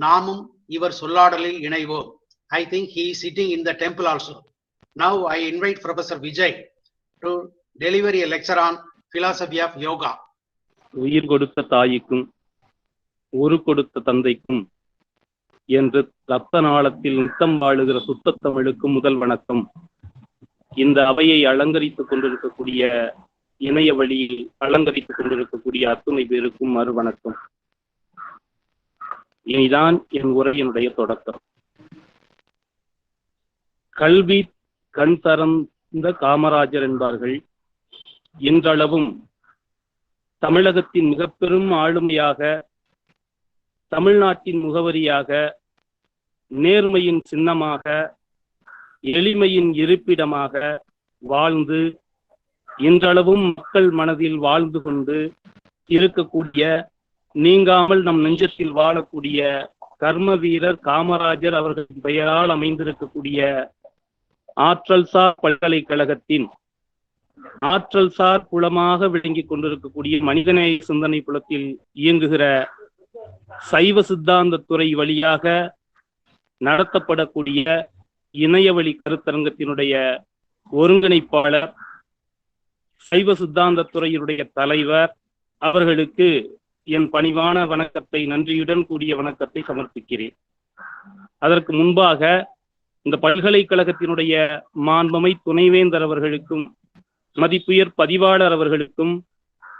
நாமும் இவர் சொல்லாடலில் இணைவோம். I think he is sitting in the temple also. Now I invite Professor Vijay to deliver a lecture on philosophy of yoga. உயிர் கொடுத்த தாய்க்கும் ஒரு கொடுத்த தந்தைக்கும் என்று ரத்த நாளத்தில் நித்தம் வாழுகிற சுத்த தமிழுக்கும் முதல் வணக்கம். இந்த அவையை அலங்கரித்துக் கொண்டிருக்கக்கூடிய இணைய வழியில் அலங்கரித்துக் கொண்டிருக்கக்கூடிய அத்துணை பேருக்கும் மறு வணக்கம். இனிதான் என் உரையினுடைய தொடக்கம். கல்வி கண் திறந்த காமராஜர் என்பார்கள். இன்றளவும் தமிழகத்தின் மிக பெரும் ஆளுமையாக, தமிழ்நாட்டின் முகவரியாக, நேர்மையின் சின்னமாக, எளிமையின் இருப்பிடமாக வாழ்ந்து இன்றளவும் மக்கள் மனதில் வாழ்ந்து கொண்டு இருக்கக்கூடிய, நீங்காமல் நம் நெஞ்சத்தில் வாழக்கூடிய கர்ம வீரர் காமராஜர் அவர்களின் பெயரால் அமைந்திருக்கக்கூடிய ஆற்றல் சார் பல்கலைக்கழகத்தின் ஆற்றல் சார் புலமாக விளங்கிக் கொண்டிருக்கக்கூடிய மனிதநேய சிந்தனை புலத்தில் இயங்குகிற சைவ சித்தாந்த துறை வழியாக நடத்தப்படக்கூடிய இணையவழி கருத்தரங்கத்தினுடைய ஒருங்கிணைப்பாளர், சைவ சித்தாந்த துறையினுடைய தலைவர் அவர்களுக்கு என் பணிவான வணக்கத்தை, நன்றியுடன் கூடிய வணக்கத்தை சமர்ப்பிக்கிறேன். அதற்கு முன்பாக இந்த பல்கலைக்கழகத்தினுடைய மாண்புமை துணைவேந்தர் அவர்களுக்கும், மதிப்புயர் பதிவாளர் அவர்களுக்கும்,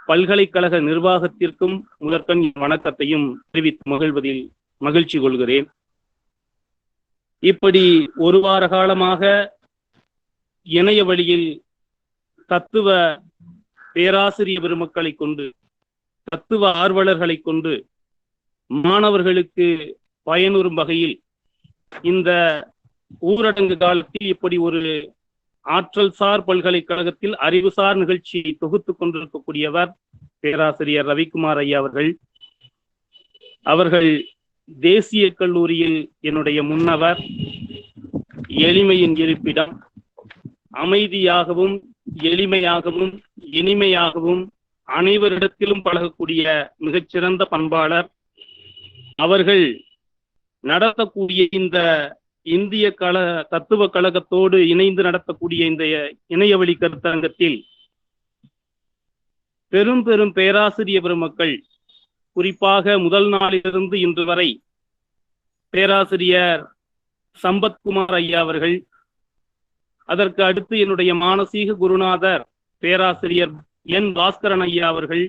பல்கலைக்கழக நிர்வாகத்திற்கும் முதற்கண் வணக்கத்தையும் தெரிவித்து மகிழ்வதில் மகிழ்ச்சி கொள்கிறேன். இப்படி ஒரு வார காலமாக இணைய வழியில் தத்துவ பேராசிரிய பெருமக்களை கொண்டு, தத்துவ ஆர்வலர்களை கொண்டு மாணவர்களுக்கு பயனுறும் வகையில் இந்த ஊரடங்கு காலத்தில் இப்படி ஒரு ஆற்றல் சார் பல்கலைக்கழகத்தில் அறிவுசார் நிகழ்ச்சியை தொகுத்து கொண்டிருக்கக்கூடியவர் பேராசிரியர் ரவிக்குமார் ஐயா அவர்கள். அவர்கள் தேசிய கல்லூரியில் என்னுடைய முன்னவர், எளிமையின் இருப்பிடம், அமைதியாகவும் எளிமையாகவும் இனிமையாகவும் அனைவரிடத்திலும் பழகக்கூடிய மிகச்சிறந்த பண்பாளர். அவர்கள் நடத்தக்கூடிய இந்த இந்திய தத்துவ கழகத்தோடு இணைந்து நடத்தக்கூடிய இந்த இணையவழி கருத்தரங்கத்தில் பெரும் பெரும் பேராசிரிய பெருமக்கள், குறிப்பாக முதல் நாளிலிருந்து இன்று வரை பேராசிரியர் சம்பத்குமார் ஐயா அவர்கள், அதற்கு அடுத்து என்னுடைய மானசீக குருநாதர் பேராசிரியர் என் பாஸ்கரன் ஐயா அவர்கள்,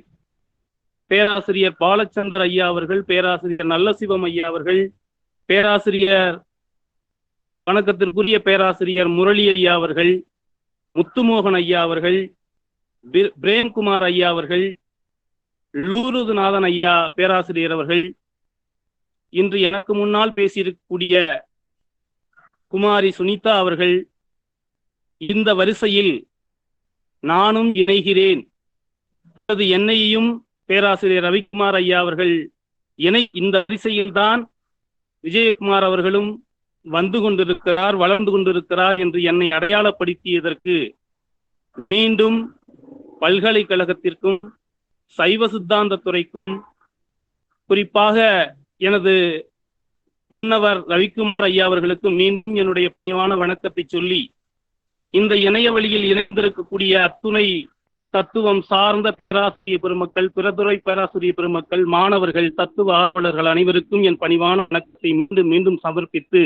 பேராசிரியர் பாலச்சந்திர ஐயா அவர்கள், பேராசிரியர் நல்லசிவம் ஐயா அவர்கள், பேராசிரியர் வணக்கத்திற்குரிய பேராசிரியர் முரளி ஐயா அவர்கள், முத்துமோகன் ஐயா அவர்கள், பிரேம்குமார் ஐயா அவர்கள், லூருதுநாதன் ஐயா பேராசிரியர் அவர்கள், இன்று எனக்கு முன்னால் பேசியிருக்கக்கூடிய குமாரி சுனிதா அவர்கள், இந்த வரிசையில் நானும் இணைகிறேன். என்னையும் பேராசிரியர் ரவிக்குமார் ஐயா அவர்கள் இந்த வரிசையில் தான் விஜயகுமார் அவர்களும் வந்து கொண்டிருக்கிறார், வளர்ந்து கொண்டிருக்கிறார் என்று என்னை அடையாளப்படுத்தியதற்கு மீண்டும் பல்கலைக்கழகத்திற்கும் சைவ சித்தாந்த துறைக்கும் குறிப்பாக எனது முன்னவர் ரவிக்குமார் ஐயா அவர்களுக்கு மீண்டும் என்னுடைய பணிவான வணக்கத்தை சொல்லி, இந்த இணைய வழியில் இணைந்திருக்கக்கூடிய அத்துணை தத்துவம் சார்ந்த பேராசிரியர் பெருமக்கள், பிறதுறை பேராசிரியர் பெருமக்கள், மாணவர்கள், தத்துவ ஆர்வலர்கள் அனைவருக்கும் என் பணிவான வணக்கத்தை மீண்டும் மீண்டும் சமர்ப்பித்து,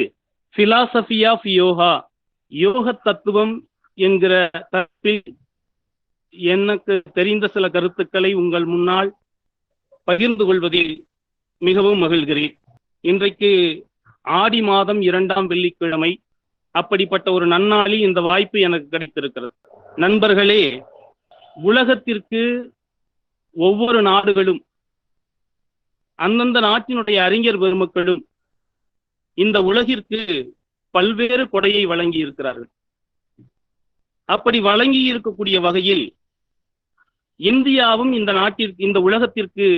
பிலாசபி ஆஃப் யோகா, யோக தத்துவம் என்கிற தலைப்பில் எனக்கு தெரிந்த சில கருத்துக்களை உங்கள் முன்னால் பகிர்ந்து கொள்வதில் மிகவும் மகிழ்கிறேன். இன்றைக்கு ஆடி மாதம் 2ஆம் வெள்ளிக்கிழமை. அப்படிப்பட்ட ஒரு நன்னாளில் இந்த வாய்ப்பு எனக்கு கிடைத்திருக்கிறது. நண்பர்களே, உலகத்திற்கு ஒவ்வொரு நாடுகளும் அந்தந்த நாட்டினுடைய அறிஞர் பெருமக்களும் இந்த உலகிற்கு பல்வேறு கொடையை வழங்கி இருக்கிறார்கள். அப்படி வழங்கி இருக்கக்கூடிய வகையில் இந்தியாவும் இந்த உலகத்திற்கு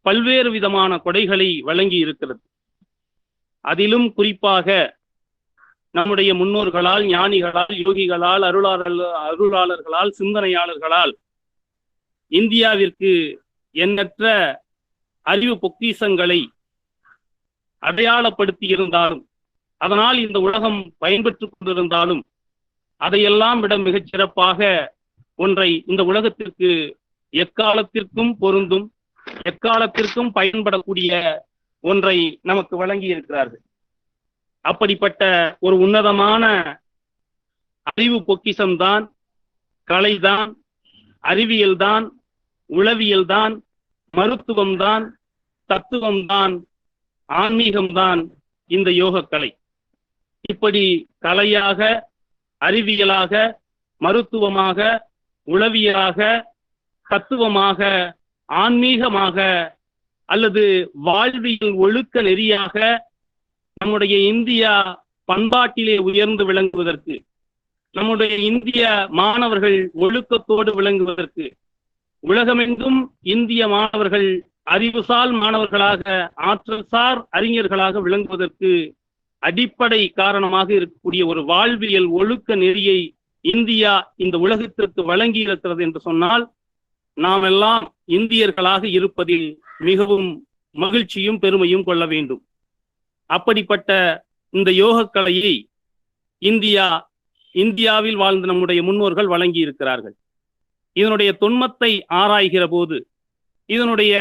பல்வேறு விதமான கொடைகளை வழங்கி இருக்கிறது. அதிலும் குறிப்பாக நம்முடைய முன்னோர்களால், ஞானிகளால், யோகிகளால், அருளாளர்களால், சிந்தனையாளர்களால் இந்தியாவிற்கு எண்ணற்ற அறிவு பொக்கிஷங்களை அடையாளப்படுத்தி இருந்தாலும், அதனால் இந்த உலகம் பயன்பெற்றுக் கொண்டிருந்தாலும், அதையெல்லாம் விட மிகச் சிறப்பாக ஒன்றை இந்த உலகத்திற்கு எக்காலத்திற்கும் பொருந்தும், எக்காலத்திற்கும் பயன்படக்கூடிய ஒன்றை நமக்கு வழங்கி இருக்கிறார்கள். அப்படிப்பட்ட ஒரு உன்னதமான அறிவு பொக்கிஷம்தான், கலைதான், அறிவியல்தான், உளவியல்தான், மருத்துவம்தான், தத்துவம்தான், ஆன்மீகம்தான் இந்த யோகக்கலை. இப்படி கலையாக, அறிவியலாக, மருத்துவமாக, உளவியலாக, தத்துவமாக, ஆன்மீகமாக அல்லது வாழ்வியல் ஒழுக்க நெறியாக நம்முடைய இந்தியா பண்பாட்டிலே உயர்ந்து விளங்குவதற்கு, நம்முடைய இந்திய மாணவர்கள் ஒழுக்கத்தோடு விளங்குவதற்கு, உலகமெங்கும் இந்திய மாணவர்கள் அறிவுசால் மாணவர்களாக, ஆற்றல்சார் அறிஞர்களாக விளங்குவதற்கு அடிப்படை காரணமாக இருக்கக்கூடிய ஒரு வாழ்வியல் ஒழுக்க நெறியை இந்தியா இந்த உலகத்திற்கு வழங்கி இருக்கிறது என்று சொன்னால், நாம் எல்லாம் இந்தியர்களாக இருப்பதில் மிகவும் மகிழ்ச்சியும் பெருமையும் கொள்ள வேண்டும். அப்படிப்பட்ட இந்த யோகக்கலையை இந்தியாவில் வாழ்ந்த நம்முடைய முன்னோர்கள் வழங்கி இருக்கிறார்கள். இதனுடைய தொன்மத்தை ஆராய்கிற போது, இதனுடைய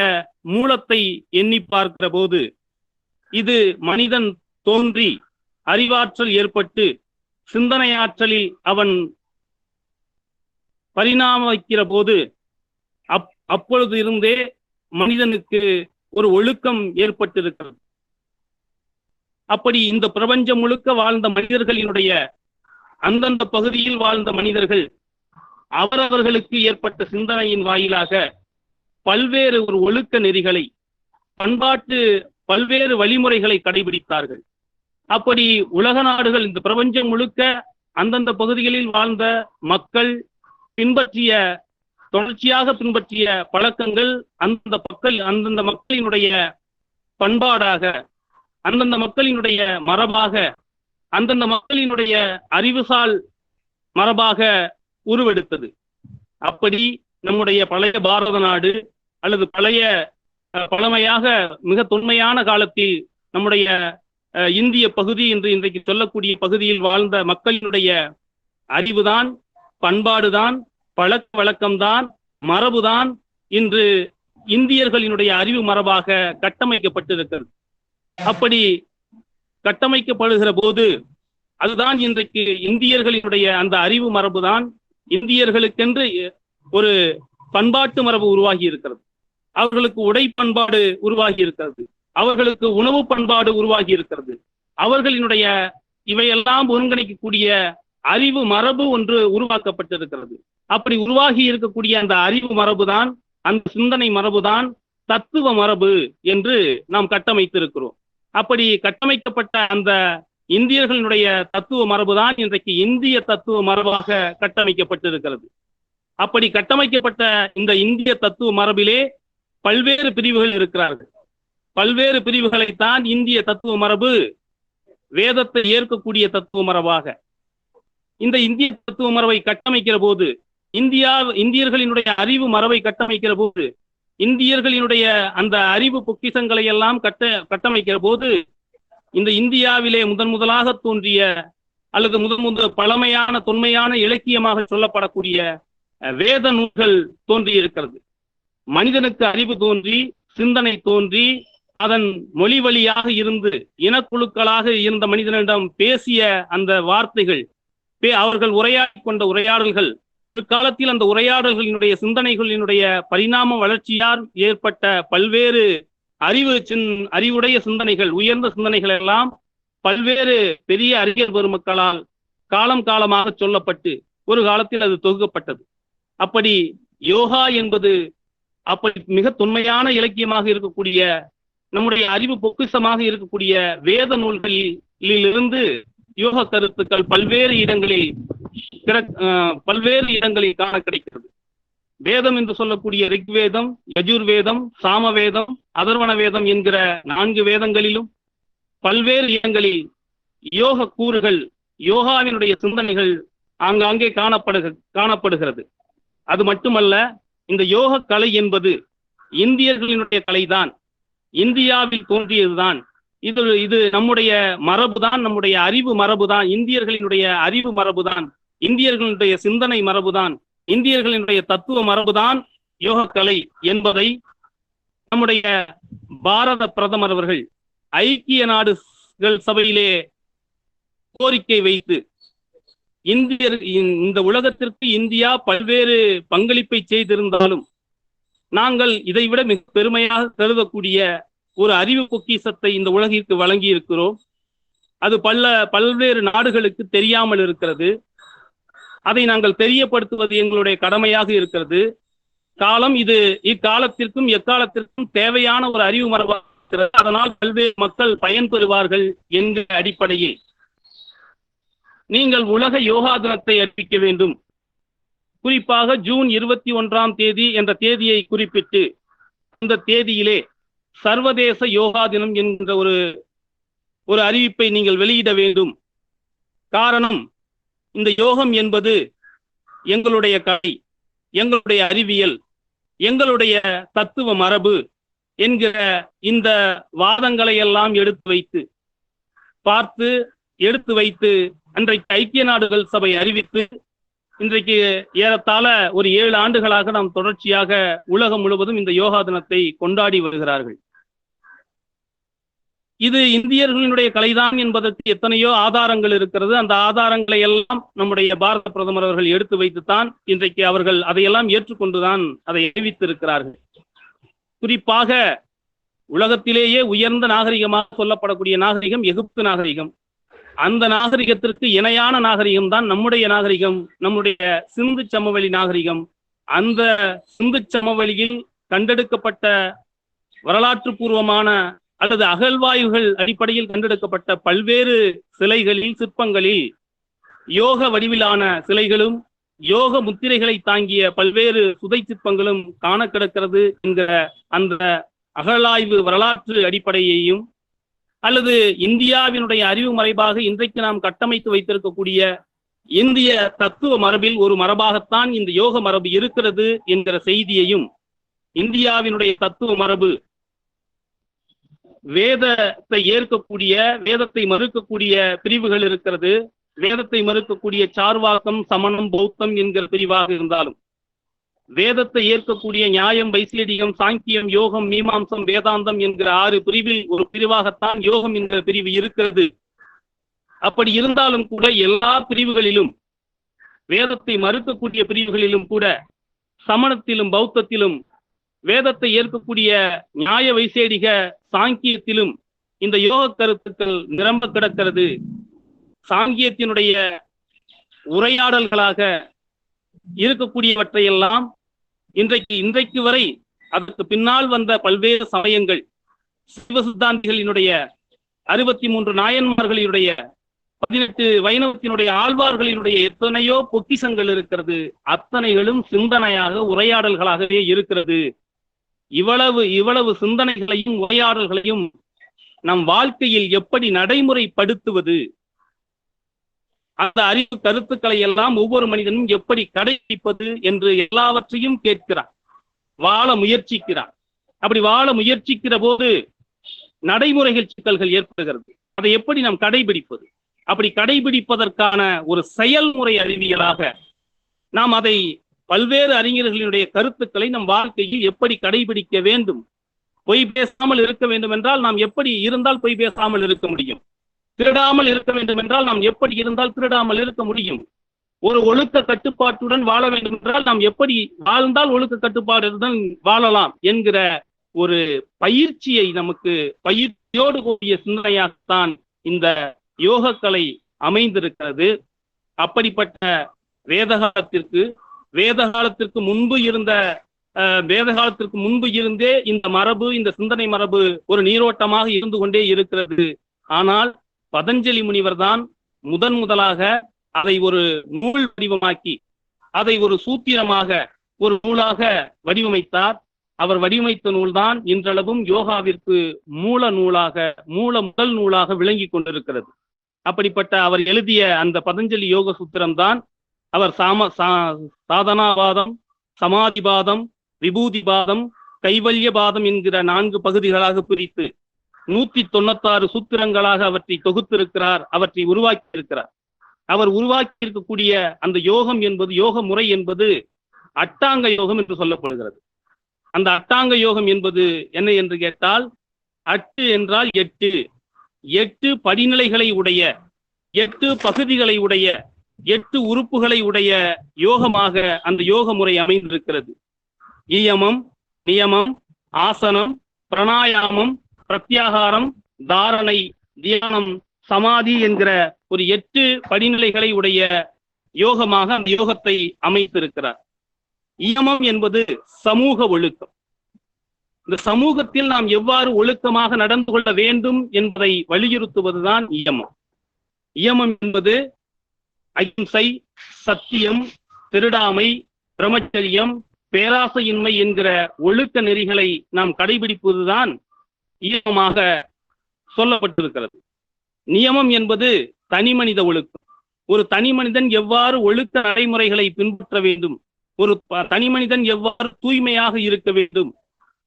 மூலத்தை எண்ணி பார்க்கிற போது, இது மனிதன் தோன்றி அறிவாற்றல் ஏற்பட்டு சிந்தனையாற்றலில் அவன் பரிணாமிக்கிற போது அப்பொழுது இருந்தே மனிதனுக்கு ஒரு ஒழுக்கம் ஏற்பட்டிருக்கிறது. அப்படி இந்த பிரபஞ்சம் முழுக்க வாழ்ந்த மனிதர்களினுடைய அந்தந்த பகுதியில் வாழ்ந்த மனிதர்கள் அவரவர்களுக்கு ஏற்பட்ட சிந்தனையின் வாயிலாக பல்வேறு ஒரு ஒழுக்க நெறிகளை, பண்பாட்டு பல்வேறு வழிமுறைகளை கடைபிடித்தார்கள். அப்படி உலக நாடுகள், இந்த பிரபஞ்சம் முழுக்க அந்தந்த பகுதிகளில் வாழ்ந்த மக்கள் தொடர்ச்சியாக பின்பற்றிய பழக்கங்கள் அந்தந்த மக்களினுடைய பண்பாடாக, அந்தந்த மக்களினுடைய மரபாக, அந்தந்த மக்களினுடைய அறிவுசால் மரபாக உருவெடுத்தது. அப்படி நம்முடைய பழைய பாரத நாடு அல்லது பழமையாக மிக தொன்மையான காலத்தில் நம்முடைய இந்திய பகுதி என்று இன்றைக்கு சொல்லக்கூடிய பகுதியில் வாழ்ந்த மக்களினுடைய அறிவுதான், பண்பாடுதான், பழக்க வழக்கம்தான், மரபுதான் இன்று இந்தியர்களினுடைய அறிவு மரபாக கட்டமைக்கப்பட்டிருக்கிறது. அப்படி கட்டமைக்கப்படுகிற போது அதுதான் இன்றைக்கு இந்தியர்களினுடைய அந்த அறிவு மரபுதான் இந்தியர்களுக்கென்று ஒரு பண்பாட்டு மரபு உருவாகி இருக்கிறது. அவர்களுக்கு உடை பண்பாடு உருவாகி இருக்கிறது. அவர்களுக்கு உணவு பண்பாடு உருவாகி இருக்கிறது. அவர்களினுடைய இவையெல்லாம் ஒருங்கிணைக்கக்கூடிய அறிவு மரபு ஒன்று உருவாக்கப்பட்டிருக்கிறது. அப்படி உருவாகி இருக்கக்கூடிய அந்த அறிவு மரபுதான், அந்த சிந்தனை மரபுதான் தத்துவ மரபு என்று நாம் கட்டமைத்திருக்கிறோம். அப்படி கட்டமைக்கப்பட்ட அந்த இந்தியர்களுடைய தத்துவ மரபுதான் இன்றைக்கு இந்திய தத்துவ மரபாக கட்டமைக்கப்பட்டிருக்கிறது. அப்படி கட்டமைக்கப்பட்ட இந்த இந்திய தத்துவ மரபிலே பல்வேறு பிரிவுகள் இருக்கிறார்கள். பல்வேறு பிரிவுகளைத்தான் இந்திய தத்துவ மரபு வேதத்தை ஏற்கக்கூடிய தத்துவ மரபாக இந்த இந்திய தத்துவ மரபை கட்டமைக்கிற போது, இந்தியர்களினுடைய அறிவு மரபை கட்டமைக்கிற போது, இந்தியர்களினுடைய அந்த அறிவு பொக்கிஷங்களை எல்லாம் கட்டமைக்கிற போது, இந்த இந்தியாவிலே முதலாக தோன்றிய அல்லது முதல் பழமையான தொன்மையான இலக்கியமாக சொல்லப்படக்கூடிய வேத நூல்கள் தோன்றி இருக்கிறது. மனிதனுக்கு அறிவு தோன்றி, சிந்தனை தோன்றி, அதன் மொழி வழியாக இருந்து இனக்குழுக்களாக இருந்த மனிதனிடம் பேசிய அந்த வார்த்தைகள், அவர்கள் உரையாடி கொண்ட உரையாடல்கள், பிற்காலத்தில் அந்த உரையாடல்களினுடைய சிந்தனைகளினுடைய பரிணாம வளர்ச்சியால் ஏற்பட்ட பல்வேறு அறிவுடைய சிந்தனைகள், உயர்ந்த சிந்தனைகள் எல்லாம் பல்வேறு பெரிய அறிஞர் பெருமக்களால் காலம் காலமாக சொல்லப்பட்டு ஒரு காலத்தில் அது தொகுக்கப்பட்டது. அப்படி யோகா என்பது அப்படி மிக தொன்மையான இலக்கியமாக இருக்கக்கூடிய, நம்முடைய அறிவு பொக்கிஷமாக இருக்கக்கூடிய வேத நூல்களிலிருந்து யோக கருத்துக்கள் பல்வேறு இடங்களில் காண கிடைக்கிறது. வேதம் என்று சொல்லக்கூடிய ரிக்வேதம், யஜுர்வேதம், சாமவேதம், அதர்வண வேதம் என்கிற 4 வேதங்களிலும் பல்வேறு இடங்களில் யோக கூறுகள், யோகாவினுடைய சிந்தனைகள் ஆங்காங்கே காணப்படுகிறது. அது மட்டுமல்ல, இந்த யோக கலை என்பது இந்தியர்களினுடைய கலைதான், இந்தியாவில் தோன்றியதுதான். இது நம்முடைய மரபுதான், நம்முடைய அறிவு மரபுதான், இந்தியர்களினுடைய அறிவு மரபுதான், இந்தியர்களுடைய சிந்தனை மரபுதான், இந்தியர்களினுடைய தத்துவ மரபுதான் யோக கலை என்பதை நம்முடைய பாரத பிரதமர் அவர்கள் ஐக்கிய நாடுகள் சபையிலே கோரிக்கை வைத்து, இந்த உலகத்திற்கு இந்தியா பல்வேறு பங்களிப்பை செய்திருந்தாலும் நாங்கள் இதைவிட மிக பெருமையாக கருதக்கூடிய ஒரு அறிவு பொக்கிஷத்தை இந்த உலகிற்கு வழங்கி இருக்கிறோம். அது பல்வேறு நாடுகளுக்கு தெரியாமல் இருக்கிறது. அதை நாங்கள் தெரியப்படுத்துவது எங்களுடைய கடமையாக இருக்கிறது. இது இக்காலத்திற்கும் எக்காலத்திற்கும் தேவையான ஒரு அறிவு மரபாக இருக்கிறது. அதனால் பல்வேறு மக்கள் பயன்பெறுவார்கள் என்ற அடிப்படையில் நீங்கள் உலக யோகா தினத்தை அறிவிக்க வேண்டும். குறிப்பாக ஜூன் 21ஆம் தேதி என்ற தேதியை குறிப்பிட்டு அந்த தேதியிலே சர்வதேச யோகா தினம் என்கிற ஒரு அறிவிப்பை நீங்கள் வெளியிட வேண்டும். காரணம், இந்த யோகம் என்பது எங்களுடைய கலை, எங்களுடைய அறிவியல், எங்களுடைய தத்துவ மரபு என்கிற இந்த வாதங்களை எல்லாம் எடுத்து வைத்து அன்றைக்கு ஐக்கிய நாடுகள் சபை அறிவித்து இன்றைக்கு ஏறத்தாழ ஒரு 7 ஆண்டுகளாக நாம் தொடர்ச்சியாக உலகம் முழுவதும் இந்த யோகா தினத்தை கொண்டாடி வருகிறார்கள். இது இந்தியர்களினுடைய கலைதான் என்பதற்கு எத்தனையோ ஆதாரங்கள் இருக்கிறது. அந்த ஆதாரங்களை எல்லாம் நம்முடைய பாரத பிரதமர் அவர்கள் எடுத்து வைத்துத்தான் இன்றைக்கு அவர்கள் அதையெல்லாம் ஏற்றுக்கொண்டுதான் அதை அறிவித்திருக்கிறார்கள். குறிப்பாக உலகத்திலேயே உயர்ந்த நாகரிகமாக சொல்லப்படக்கூடிய நாகரிகம் எகிப்து நாகரிகம். அந்த நாகரிகத்திற்கு இணையான நாகரிகம் தான் நம்முடைய நாகரிகம், நம்முடைய சிந்து சமவெளி நாகரிகம். அந்த சிந்து சமவெளியில் கண்டெடுக்கப்பட்ட வரலாற்று பூர்வமான அல்லது அகழ்வாய்வுகள் அடிப்படையில் கண்டெடுக்கப்பட்ட பல்வேறு சிலைகளில், சிற்பங்களில் யோக வடிவிலான சிலைகளும் யோக முத்திரைகளை தாங்கிய பல்வேறு சுதை சிற்பங்களும் காண கிடக்கிறது என்கிற அந்த அகழாய்வு வரலாற்று அடிப்படையையும், அல்லது இந்தியாவினுடைய அறிவு மரபாக இன்றைக்கு நாம் கட்டமைத்து வைத்திருக்கக்கூடிய இந்திய தத்துவ மரபில் ஒரு மரபாகத்தான் இந்த யோக மரபு இருக்கிறது என்கிற செய்தியையும், இந்தியாவினுடைய தத்துவ மரபு வேதத்தை ஏற்கக்கூடிய, வேதத்தை மறுக்கக்கூடிய பிரிவுகள் இருக்கிறது. வேதத்தை மறுக்கக்கூடிய சார்வாக்கம், சமணம், பௌத்தம் என்கிற பிரிவாக இருந்தாலும், வேதத்தை ஏற்கக்கூடிய நியாயம், வைசேடிகம், சாங்கியம், யோகம், மீமாம்சம், வேதாந்தம் என்கிற 6 பிரிவில் ஒரு பிரிவாகத்தான் யோகம் என்கிற பிரிவு இருக்கிறது. அப்படி இருந்தாலும் கூட எல்லா பிரிவுகளிலும், வேதத்தை மறுக்கக்கூடிய பிரிவுகளிலும் கூட சமணத்திலும் பௌத்தத்திலும், வேதத்தை ஏற்கக்கூடிய நியாய வைசேடிக சாங்கியத்திலும் இந்த யோக கருத்துக்கள் நிரம்ப கிடக்கிறது. சாங்கியத்தினுடைய உரையாடல்களாக இருக்கக்கூடியவற்றையெல்லாம் இன்றைக்கு வரை அதற்கு பின்னால் வந்த பல்வேறு சமயங்கள், சைவ சித்தாந்திகளினுடைய 63 நாயன்மார்களினுடைய 18 வைணவத்தினுடைய ஆழ்வார்களினுடைய எத்தனையோ பொக்கிஷங்கள் இருக்கிறது. அத்தனைகளும் சிந்தனையாக உரையாடல்களாகவே இருக்கிறது. இவ்வளவு சிந்தனைகளையும் உரையாடல்களையும் நம் வாழ்க்கையில் எப்படி நடைமுறைப்படுத்துவது, அந்த அறிவு கருத்துக்களை எல்லாம் ஒவ்வொரு மனிதனும் எப்படி கடைபிடிப்பது என்று எல்லாவற்றையும் கேட்கிறார், வாழ முயற்சிக்கிறார். அப்படி வாழ முயற்சிக்கிற போது நடைமுறைகள் சிக்கல்கள் ஏற்படுகிறது. அதை எப்படி நாம் கடைபிடிப்பது? அப்படி கடைபிடிப்பதற்கான ஒரு செயல்முறை அறிவியலாக நாம் அதை பல்வேறு அறிஞர்களினுடைய கருத்துக்களை நம் வாழ்க்கையில் எப்படி கடைபிடிக்க வேண்டும். பொய் பேசாமல் இருக்க வேண்டும் என்றால் நாம் எப்படி இருந்தால் பொய் பேசாமல் இருக்க முடியும்? திருடாமல் இருக்க வேண்டும் என்றால் நாம் எப்படி இருந்தால் திருடாமல் இருக்க முடியும்? ஒரு ஒழுக்க கட்டுப்பாட்டுடன் வாழ வேண்டும் என்றால் நாம் எப்படி வாழ்ந்தால் ஒழுக்க கட்டுப்பாடுடன் வாழலாம் என்கிற ஒரு பயிற்சியை நமக்கு பயிற்சியோடு கூடிய சிந்தனையாகத்தான் இந்த யோகக்கலை அமைந்திருக்கிறது. அப்படிப்பட்ட வேத காலத்திற்கு முன்பு இருந்தே இந்த மரபு, இந்த சிந்தனை மரபு ஒரு நீரோட்டமாக இருந்து கொண்டே இருக்கிறது. ஆனால் பதஞ்சலி முனிவர் தான் முதலாக அதை ஒரு நூல் வடிவமாக்கி, அதை ஒரு சூத்திரமாக ஒரு நூலாக வடிவமைத்தார். அவர் வடிவமைத்த நூல்தான் இன்றளவும் யோகாவிற்கு முதல் நூலாக விளங்கி கொண்டிருக்கிறது. அப்படிப்பட்ட அவர் எழுதிய அந்த பதஞ்சலி யோக சூத்திரம் தான் அவர் சாதனாபாதம், சமாதிபாதம், விபூதிபாதம், கைவல்யபாதம் என்கிற 4 பகுதிகளாக பிரித்து 196 சூத்திரங்களாக அவற்றை தொகுத்திருக்கிறார், அவற்றை உருவாக்கி இருக்கிறார். அவர் உருவாக்கி இருக்கக்கூடிய அந்த யோகம் என்பது, யோக முறை என்பது அட்டாங்க யோகம் என்று சொல்லப்படுகிறது. அந்த அட்டாங்க யோகம் என்பது என்ன என்று கேட்டால், அட்டு என்றால் 8 படிநிலைகளை உடைய, 8 பகுதிகளை உடைய, 8 உறுப்புகளை உடைய யோகமாக அந்த யோக முறை அமைந்திருக்கிறது. இயமம், நியமம், ஆசனம், பிராணாயாமம், பிரத்யாகாரம், தாரணை, தியானம், சமாதி என்கிற ஒரு 8 படிநிலைகளை உடைய யோகமாக அந்த யோகத்தை அமைத்திருக்கிறார். இயமம் என்பது சமூக ஒழுக்கம். இந்த சமூகத்தில் நாம் எவ்வாறு ஒழுக்கமாக நடந்து கொள்ள வேண்டும் என்பதை வலியுறுத்துவதுதான் இயமம். இயமம் என்பது அகிம்சை, சத்தியம், திருடாமை, பிரம்மச்சரியம், பேராசையின்மை என்கிற ஒழுக்க நெறிகளை நாம் கடைபிடிப்பதுதான் இயமமாக சொல்லப்பட்டிருக்கிறது. நியமம் என்பது தனி மனித ஒழுக்கம். ஒரு தனி மனிதன் எவ்வாறு ஒழுக்க நடைமுறைகளை பின்பற்ற வேண்டும், ஒரு தனி மனிதன் எவ்வாறு தூய்மையாக இருக்க வேண்டும்,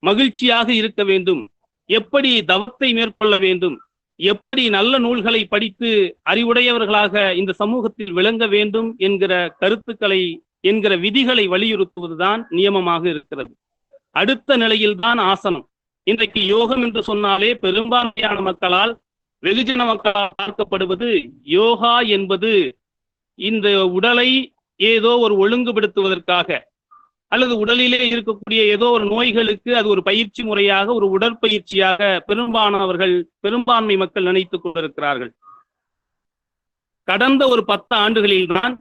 மகிழ்ச்சியாக இருக்க வேண்டும், எப்படி தவத்தை மேற்கொள்ள வேண்டும், எப்படி நல்ல நூல்களை படித்து அறிவுடையவர்களாக இந்த சமூகத்தில் விளங்க வேண்டும் என்கிற கருத்துக்களை, என்கிற விதிகளை வலியுறுத்துவதுதான் நியமமாக இருக்கிறது. அடுத்த நிலையில்தான் ஆசனம். இன்றைக்கு யோகம் என்று சொன்னாலே பெரும்பான்மையான மக்களால், வெகுஜன மக்களால் பார்க்கப்படுவது யோகா என்பது இந்த உடலை ஏதோ ஒரு ஒழுங்குபடுத்துவதற்காக, அல்லது உடலிலே இருக்கக்கூடிய ஏதோ ஒரு நோய்களுக்கு அது ஒரு பயிற்சி முறையாக, ஒரு உடற்பயிற்சியாக பெரும்பான்மை மக்கள் நினைத்துக் கொண்டிருக்கிறார்கள். கடந்த ஒரு 10 ஆண்டுகளில்தான்,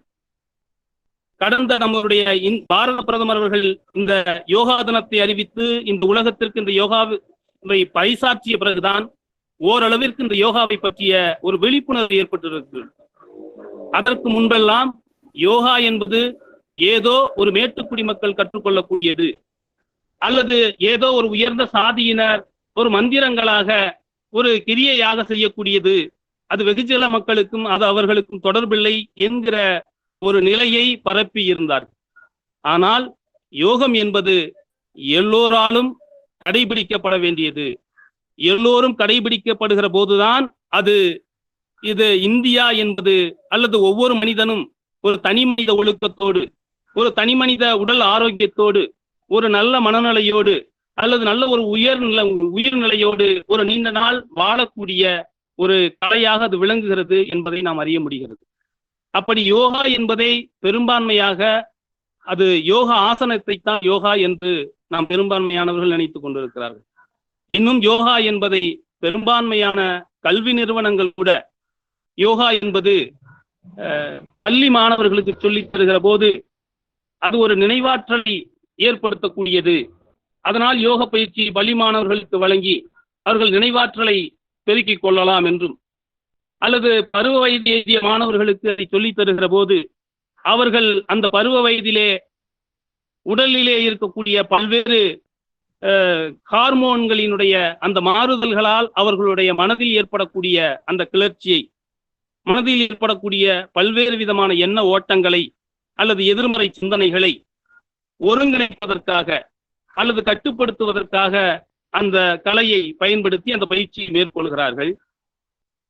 கடந்த நம்முடைய பாரத பிரதமர் அவர்கள் இந்த யோகா தினத்தை அறிவித்து இந்த உலகத்திற்கு இந்த யோகாவை பறைசாற்றிய பிறகுதான் ஓரளவிற்கு இந்த யோகாவை பற்றிய ஒரு விழிப்புணர்வு ஏற்பட்டிருக்கிறது. அதற்கு முன்பெல்லாம் யோகா என்பது ஏதோ ஒரு மேட்டுக்குடி மக்கள் கற்றுக்கொள்ளக்கூடியது, அல்லது ஏதோ ஒரு உயர்ந்த சாதியினர் ஒரு மந்திரங்களாக ஒரு கிரியையாக செய்யக்கூடியது, அது வெகுஜன மக்களுக்கும் அது அவர்களுக்கும் தொடர்பில்லை என்கிற ஒரு நிலையை பரப்பி இருந்தார். ஆனால் யோகம் என்பது எல்லோராலும் கடைபிடிக்கப்பட வேண்டியது. எல்லோரும் கடைபிடிக்கப்படுகிற போதுதான் இது இந்தியா என்பது, அல்லது ஒவ்வொரு மனிதனும் ஒரு தனி மனித ஒழுக்கத்தோடு, ஒரு தனி மனித உடல் ஆரோக்கியத்தோடு, ஒரு நல்ல மனநிலையோடு, அல்லது நல்ல ஒரு உயிர்நிலையோடு ஒரு நீண்ட நாள் வாழக்கூடிய ஒரு கலையாக அது விளங்குகிறது என்பதை நாம் அறிய முடிகிறது. அப்படி யோகா என்பதை பெரும்பான்மையாக அது யோகா ஆசனத்தை தான் யோகா என்று நாம் பெரும்பான்மையானவர்கள் நினைத்துக் கொண்டிருக்கிறார்கள். இன்னும் யோகா என்பதை பெரும்பான்மையான கல்வி நிறுவனங்கள் கூட யோகா என்பது பள்ளி மாணவர்களுக்கு சொல்லித் தருகிற போது அது ஒரு நினைவாற்றலை ஏற்படுத்தக்கூடியது, அதனால் யோக பயிற்சி பள்ளி மாணவர்களுக்கு வழங்கி அவர்கள் நினைவாற்றலை பெருக்கிக் கொள்ளலாம் என்றும், அல்லது பருவ வயது எய்திய மாணவர்களுக்கு அதை சொல்லித் தருகிற போது அவர்கள் அந்த பருவ வயதிலே உடலிலே இருக்கக்கூடிய பல்வேறு ஹார்மோன்களினுடைய அந்த மாறுதல்களால் அவர்களுடைய மனதில் ஏற்படக்கூடிய அந்த கிளர்ச்சியை, மனதில் ஏற்படக்கூடிய பல்வேறு விதமான எண்ண ஓட்டங்களை அல்லது எதிர்மறை சிந்தனைகளை ஒருங்கிணைப்பதற்காக அல்லது கட்டுப்படுத்துவதற்காக அந்த கலையை பயன்படுத்தி அந்த பயிற்சியை மேற்கொள்கிறார்கள்.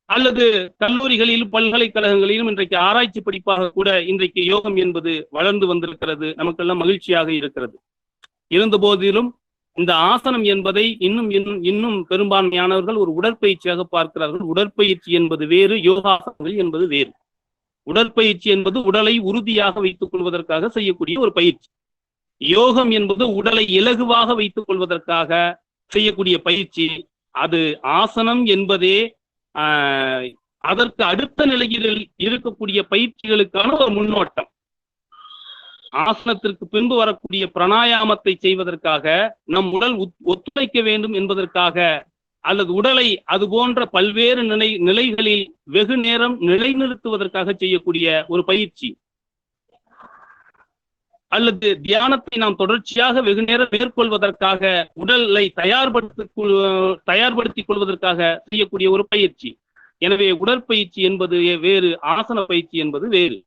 அல்லது கல்லூரிகளிலும் பல்கலைக்கழகங்களிலும் இன்றைக்கு ஆராய்ச்சி படிப்பாக கூட இன்றைக்கு யோகம் என்பது வளர்ந்து வந்திருக்கிறது. நமக்கெல்லாம் மகிழ்ச்சியாக இருக்கிறது. இருந்த போதிலும் இந்த ஆசனம் என்பதை இன்னும் பெரும்பான்மையானவர்கள் ஒரு உடற்பயிற்சியாக பார்க்கிறார்கள். உடற்பயிற்சி என்பது வேறு, யோகாசனங்கள் என்பது வேறு. உடற்பயிற்சி என்பது உடலை உறுதியாக வைத்துக் கொள்வதற்காக செய்யக்கூடிய ஒரு பயிற்சி. யோகம் என்பது உடலை இலகுவாக வைத்துக் கொள்வதற்காக செய்யக்கூடிய பயிற்சி. அது ஆசனம் என்பதே அதற்கு அடுத்த நிலையில் இருக்கக்கூடிய பயிற்சிகளுக்கான ஒரு முன்னோட்டம். ஆசனத்திற்கு பின்பு வரக்கூடிய பிராணாயாமத்தை செய்வதற்காக நம் உடல் ஒத்துழைக்க வேண்டும் என்பதற்காக, அல்லது உடலை அது போன்ற பல்வேறு நிலைகளில் வெகு நேரம் நிலைநிறுத்துவதற்காக செய்யக்கூடிய ஒரு பயிற்சி, அல்லது தியானத்தை நாம் தொடர்ச்சியாக வெகு நேரம் மேற்கொள்வதற்காக உடலை தயார்படுத்திக் கொள்வதற்காக செய்யக்கூடிய ஒரு பயிற்சி. எனவே உடற்பயிற்சி என்பது வேறு, ஆசன பயிற்சி என்பது வேறு.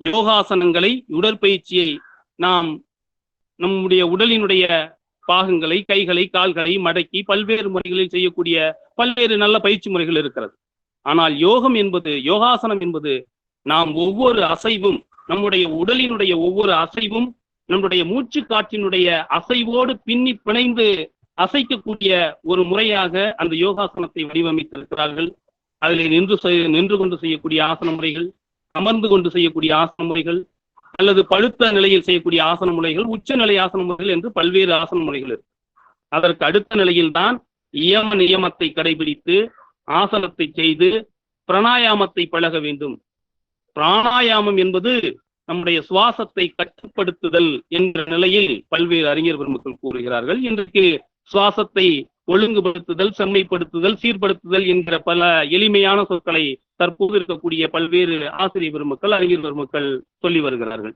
யோகாசனங்களை, உடற்பயிற்சியை நாம் நம்முடைய உடலினுடைய பாகங்களை, கைகளை, கால்களை மடக்கி பல்வேறு முறைகளில் செய்யக்கூடிய பல்வேறு நல்ல பயிற்சி முறைகள் இருக்கிறது. ஆனால் யோகம் என்பது, யோகாசனம் என்பது நாம் ஒவ்வொரு அசைவும், நம்முடைய உடலினுடைய ஒவ்வொரு அசைவும் நம்முடைய மூச்சு காற்றினுடைய அசைவோடு பின்னி பிணைந்து அசைக்கக்கூடிய ஒரு முறையாக அந்த யோகாசனத்தை வடிவமைத்திருக்கிறார்கள். அதில் நின்று கொண்டு செய்யக்கூடிய ஆசன முறைகள், அமர்ந்து கொண்டு செய்யக்கூடிய ஆசன முறைகள், அல்லது பழுத்த நிலையில் செய்யக்கூடிய ஆசன முறைகள், உச்சநிலை ஆசன முறைகள் என்று பல்வேறு ஆசன முறைகள் இருக்கு. அதற்கு அடுத்த நிலையில் தான் நியமத்தை கடைபிடித்து ஆசனத்தை செய்து பிராணாயாமத்தை பழக வேண்டும். பிராணாயாமம் என்பது நம்முடைய சுவாசத்தை கட்டுப்படுத்துதல் என்ற நிலையில் பல்வேறு அறிஞர் பெருமக்கள் கூறுகிறார்கள். இன்றைக்கு சுவாசத்தை ஒழுங்குபடுத்துதல், செம்மைப்படுத்துதல், சீர்படுத்துதல் என்கிற பல எளிமையான சொற்களை தற்போது இருக்கக்கூடிய பல்வேறு ஆசிரியர் பெருமக்கள், அறிஞர் பெருமக்கள் சொல்லி வருகிறார்கள்.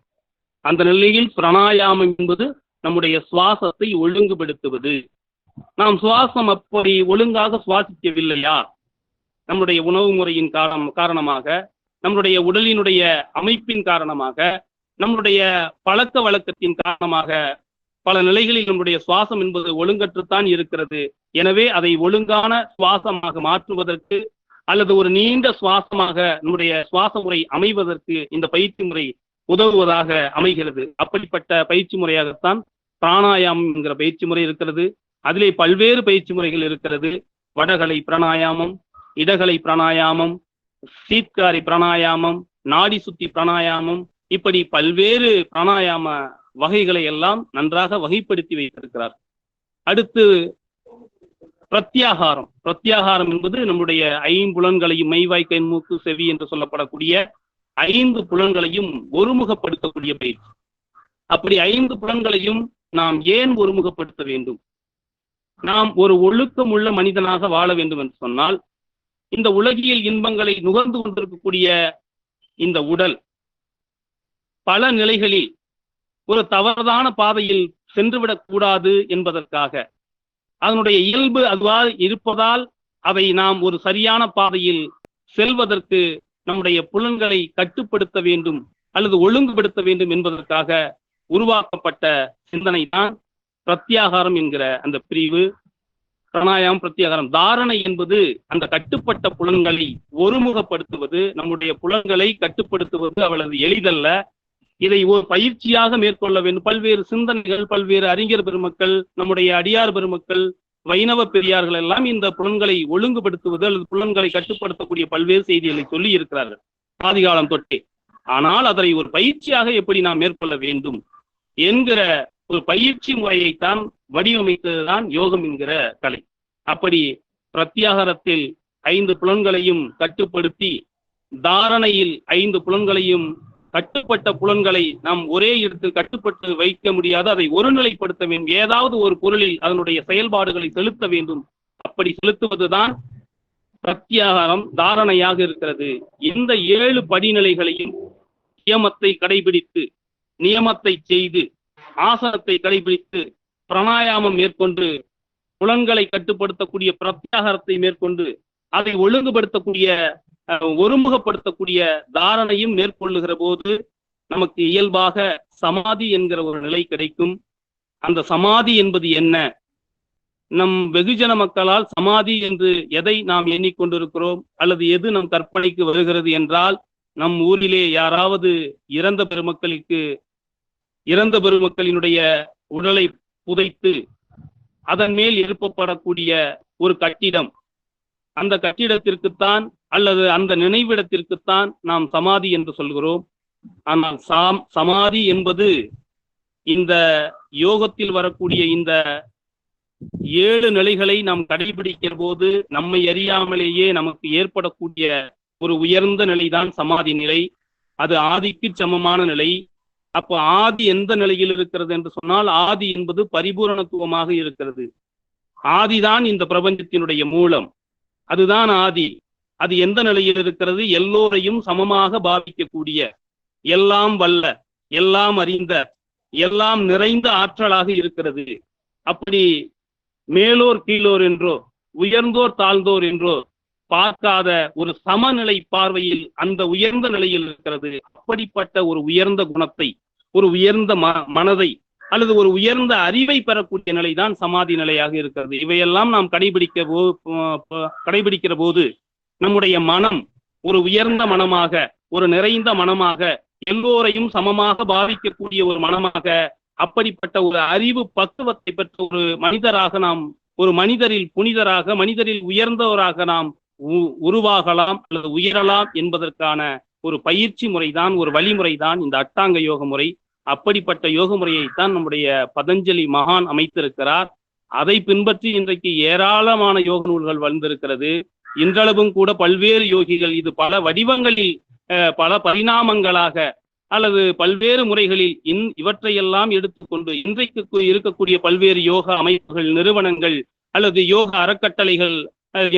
அந்த நிலையில் பிராணாயாமம் என்பது நம்முடைய சுவாசத்தை ஒழுங்குபடுத்துவது. நாம் சுவாசம் அப்படி ஒழுங்காக சுவாசிக்கவில்லையா, நம்முடைய உணவு முறையின் காரணமாக, நம்முடைய உடலினுடைய அமைப்பின் காரணமாக, நம்முடைய பழக்க வழக்கத்தின் காரணமாக பல நிலைகளில் நம்முடைய சுவாசம் என்பது ஒழுங்கற்றுத்தான் இருக்கிறது. எனவே அதை ஒழுங்கான சுவாசமாக மாற்றுவதற்கு அல்லது ஒரு நீண்ட சுவாசமாக நம்முடைய சுவாச முறை அமைவதற்கு இந்த பயிற்சி முறை உதவுவதாக அமைகிறது. அப்படிப்பட்ட பயிற்சி முறையாகத்தான் பிராணாயாமம் என்கிற பயிற்சி முறை இருக்கிறது. அதிலே பல்வேறு பயிற்சி முறைகள் இருக்கிறது. வடகலை பிராணாயாமம், இடகலை பிராணாயாமம், சீத்காரி பிராணாயாமம், நாடி சுத்தி பிராணாயாமம், இப்படி பல்வேறு பிராணாயாம வகைகளை எல்லாம் நன்றாக வகைப்படுத்தி வைத்திருக்கிறார். அடுத்து பிரத்யாகாரம். பிரத்யாகாரம் என்பது நம்முடைய ஐம்புலன்களையும், மெய்வாய், கண், மூக்கு, செவி என்று சொல்லப்படக்கூடிய 5 புலன்களையும் ஒருமுகப்படுத்தக்கூடிய பயிற்சி. அப்படி 5 புலன்களையும் நாம் ஏன் ஒருமுகப்படுத்த வேண்டும்? நாம் ஒரு ஒழுக்கம் உள்ள மனிதனாக வாழ வேண்டும் என்று சொன்னால், இந்த உலகியல் இன்பங்களை நுகர்ந்து கொண்டிருக்கக்கூடிய இந்த உடல் பல நிலைகளில் ஒரு தவறான பாதையில் சென்றுவிடக் கூடாது என்பதற்காக, அதனுடைய இயல்பு அதுவாக இருப்பதால் அதை நாம் ஒரு சரியான பாதையில் செல்வதற்கு நம்முடைய புலன்களை கட்டுப்படுத்த வேண்டும் அல்லது ஒழுங்குபடுத்த வேண்டும் என்பதற்காக உருவாக்கப்பட்ட சிந்தனை தான் பிரத்யாகாரம் என்கிற அந்த பிரிவு. பிராணாயாமம், பிரத்யாகாரம். தாரணை என்பது அந்த கட்டுப்பட்ட புலன்களை ஒருமுகப்படுத்துவது. நம்முடைய புலன்களை கட்டுப்படுத்துவது அவ்வளவு எளிதல்ல. இதை ஒரு பயிற்சியாக மேற்கொள்ள வேண்டும். பல்வேறு சிந்தனைகள், பல்வேறு அறிஞர் பெருமக்கள், நம்முடைய அடியார் பெருமக்கள், வைணவ பெரியார்கள் எல்லாம் இந்த புலன்களை ஒழுங்குபடுத்துவது அல்லது புலன்களை கட்டுப்படுத்தக்கூடிய பல்வேறு செய்திகளை சொல்லி இருக்கிறார்கள் ஆதிகாலம் தொட்டே. ஆனால் அதனை ஒரு பயிற்சியாக எப்படி நாம் மேற்கொள்ள வேண்டும்? என்கிற ஒரு பயிற்சி முறையைத்தான் வடிவமைத்ததுதான் யோகம் என்கிற கலை. அப்படி பிரத்யாகாரத்தில் 5 புலன்களையும் கட்டுப்படுத்தி, தாரணையில் 5 புலன்களையும், கட்டுப்பட்ட புலன்களை நாம் ஒரே இடத்தில் கட்டுப்பட்டு வைக்க முடியாது, அதை ஒருநிலைப்படுத்த வேண்டும். ஏதாவது ஒரு பொருளில் அதனுடைய செயல்பாடுகளை செலுத்த வேண்டும். அப்படி செலுத்துவதுதான் பிரத்யாகாரம், தாரணையாக இருக்கிறது. இந்த 7 படிநிலைகளையும் நியமத்தை கடைபிடித்து, நியமத்தை செய்து, ஆசனத்தை கடைபிடித்து, பிராணாயாமம் மேற்கொண்டு, புலன்களை கட்டுப்படுத்தக்கூடிய பிரத்யாகாரத்தை மேற்கொண்டு, அதை ஒழுங்குபடுத்தக்கூடிய, ஒருமுகப்படுத்தக்கூடிய தாரணையும் மேற்கொள்ளுகிற போது நமக்கு இயல்பாக சமாதி என்கிற ஒரு நிலை கிடைக்கும். அந்த சமாதி என்பது என்ன? நம் வெகுஜன மக்களால் சமாதி என்று எதை நாம் எண்ணிக்கொண்டிருக்கிறோம், அல்லது எது நம் கற்பனைக்கு வருகிறது என்றால், நம் ஊரிலே யாராவது இறந்த பெருமக்களினுடைய உடலை புதைத்து அதன் மேல் எழுப்பப்படக்கூடிய ஒரு கட்டிடம், அந்த கட்டிடத்திற்குத்தான் அல்லது அந்த நினைவிடத்திற்குத்தான் நாம் சமாதி என்று சொல்கிறோம். ஆனால் சமாதி என்பது இந்த யோகத்தில் வரக்கூடிய இந்த 7 நிலைகளை நாம் கடைபிடிக்கிற போது நம்மை அறியாமலேயே நமக்கு ஏற்படக்கூடிய ஒரு உயர்ந்த நிலைதான் சமாதி நிலை. அது ஆதிக்கு சமமான நிலை. அப்போ ஆதி எந்த நிலையில் இருக்கிறது என்று சொன்னால், ஆதி என்பது பரிபூரணத்துவமாக இருக்கிறது. ஆதிதான் இந்த பிரபஞ்சத்தினுடைய மூலம், அதுதான் ஆதி. அது எந்த நிலையில் இருக்கிறது? எல்லோரையும் சமமாக பாவிக்கக்கூடிய, எல்லாம் வல்ல, எல்லாம் அறிந்த, எல்லாம் நிறைந்த ஆற்றலாக இருக்கிறது. அப்படி மேலோர் கீழோர் என்றோ, உயர்ந்தோர் தாழ்ந்தோர் என்றோ பார்க்காத ஒரு சமநிலை பார்வையில் அந்த உயர்ந்த நிலையில் இருக்கிறது. அப்படிப்பட்ட ஒரு உயர்ந்த குணத்தை, ஒரு உயர்ந்த மனதை அல்லது ஒரு உயர்ந்த அறிவை பெறக்கூடிய நிலைதான் சமாதி நிலையாக இருக்கிறது. இவையெல்லாம் நாம் கடைபிடிக்கிற போது நம்முடைய மனம் ஒரு உயர்ந்த மனமாக, ஒரு நிறைந்த மனமாக, எல்லோரையும் சமமாக பாவிக்கக்கூடிய ஒரு மனமாக, அப்படிப்பட்ட ஒரு அறிவு பக்குவத்தை பெற்ற ஒரு மனிதராக நாம், ஒரு மனிதரில் புனிதராக, மனிதரில் உயர்ந்தவராக நாம் உருவாகலாம் அல்லது உயரலாம் என்பதற்கான ஒரு பயிற்சி முறைதான், ஒரு வழிமுறைதான் இந்த அட்டாங்க யோக முறை. அப்படிப்பட்ட யோக முறையைத்தான் நம்முடைய பதஞ்சலி மகான் அமைத்திருக்கிறார். அதை பின்பற்றி இன்றைக்கு ஏராளமான யோக நூல்கள் வந்திருக்கிறது. இன்றளவும் கூட பல்வேறு யோகிகள் இது பல வடிவங்களில், பல பரிணாமங்களாக அல்லது பல்வேறு முறைகளில் இவற்றையெல்லாம் எடுத்துக்கொண்டு இன்றைக்கு இருக்கக்கூடிய பல்வேறு யோக அமைப்புகள், நிறுவனங்கள் அல்லது யோக அறக்கட்டளைகள்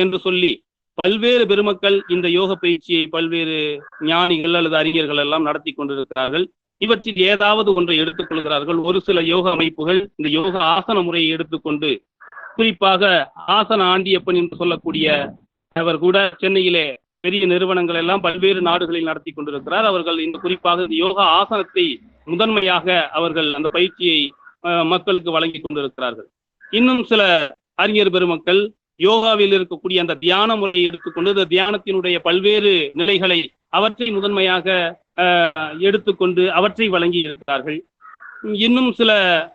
என்று சொல்லி பல்வேறு பெருமக்கள் இந்த யோக பயிற்சியை பல்வேறு ஞானிகள் அல்லது அறிஞர்கள் எல்லாம் நடத்தி கொண்டிருக்கிறார்கள். இவற்றில் ஏதாவது ஒன்றை எடுத்துக்கொள்கிறார்கள். ஒரு சில யோக அமைப்புகள் இந்த யோக ஆசன முறையை எடுத்துக்கொண்டு, குறிப்பாக ஆசன ஆண்டியப்பன் என்று சொல்லக்கூடிய அவர் கூட சென்னையிலே பெரிய நிறுவனங்கள் எல்லாம் பல்வேறு நாடுகளில் நடத்தி கொண்டிருக்கிறார். அவர்கள் இந்த குறிப்பாக இந்த யோகா ஆசனத்தை முதன்மையாக அவர்கள் அந்த பயிற்சியை மக்களுக்கு வழங்கி கொண்டிருக்கிறார்கள். இன்னும் சில அறிஞர் பெருமக்கள் யோகாவில் இருக்கக்கூடிய அந்த தியான முறையை எடுத்துக்கொண்டு இந்த தியானத்தினுடைய பல்வேறு நிலைகளை அவற்றை முதன்மையாக எடுத்துக்கொண்டு அவற்றை வழங்கி இருக்கிறார்கள். இன்னும் சில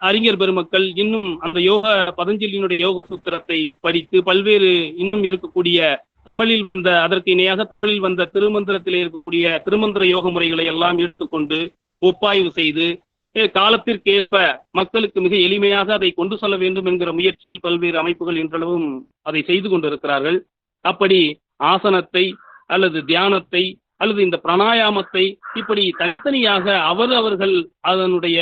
அறிஞர் பெருமக்கள் இன்னும் அந்த யோக பதஞ்சலியினுடைய யோக சூத்திரத்தை படித்து பல்வேறு இன்னும் இருக்கக்கூடிய தமிழில் வந்த, அதற்கு இணையாக தமிழில் வந்த திருமந்திரத்தில் இருக்கக்கூடிய திருமந்திர யோக முறைகளை எல்லாம் எடுத்துக்கொண்டு ஒப்பாய்வு செய்து காலத்திற்கேற்ப மக்களுக்கு மிக எளிமையாக அதை கொண்டு செல்ல வேண்டும் என்கிற முயற்சி பல்வேறு அமைப்புகள் இன்றளவும் அதை செய்து கொண்டிருக்கிறார்கள். அப்படி ஆசனத்தை அல்லது தியானத்தை அல்லது இந்த பிராணாயாமத்தை இப்படி தனித்தனியாக அவர்கள் அதனுடைய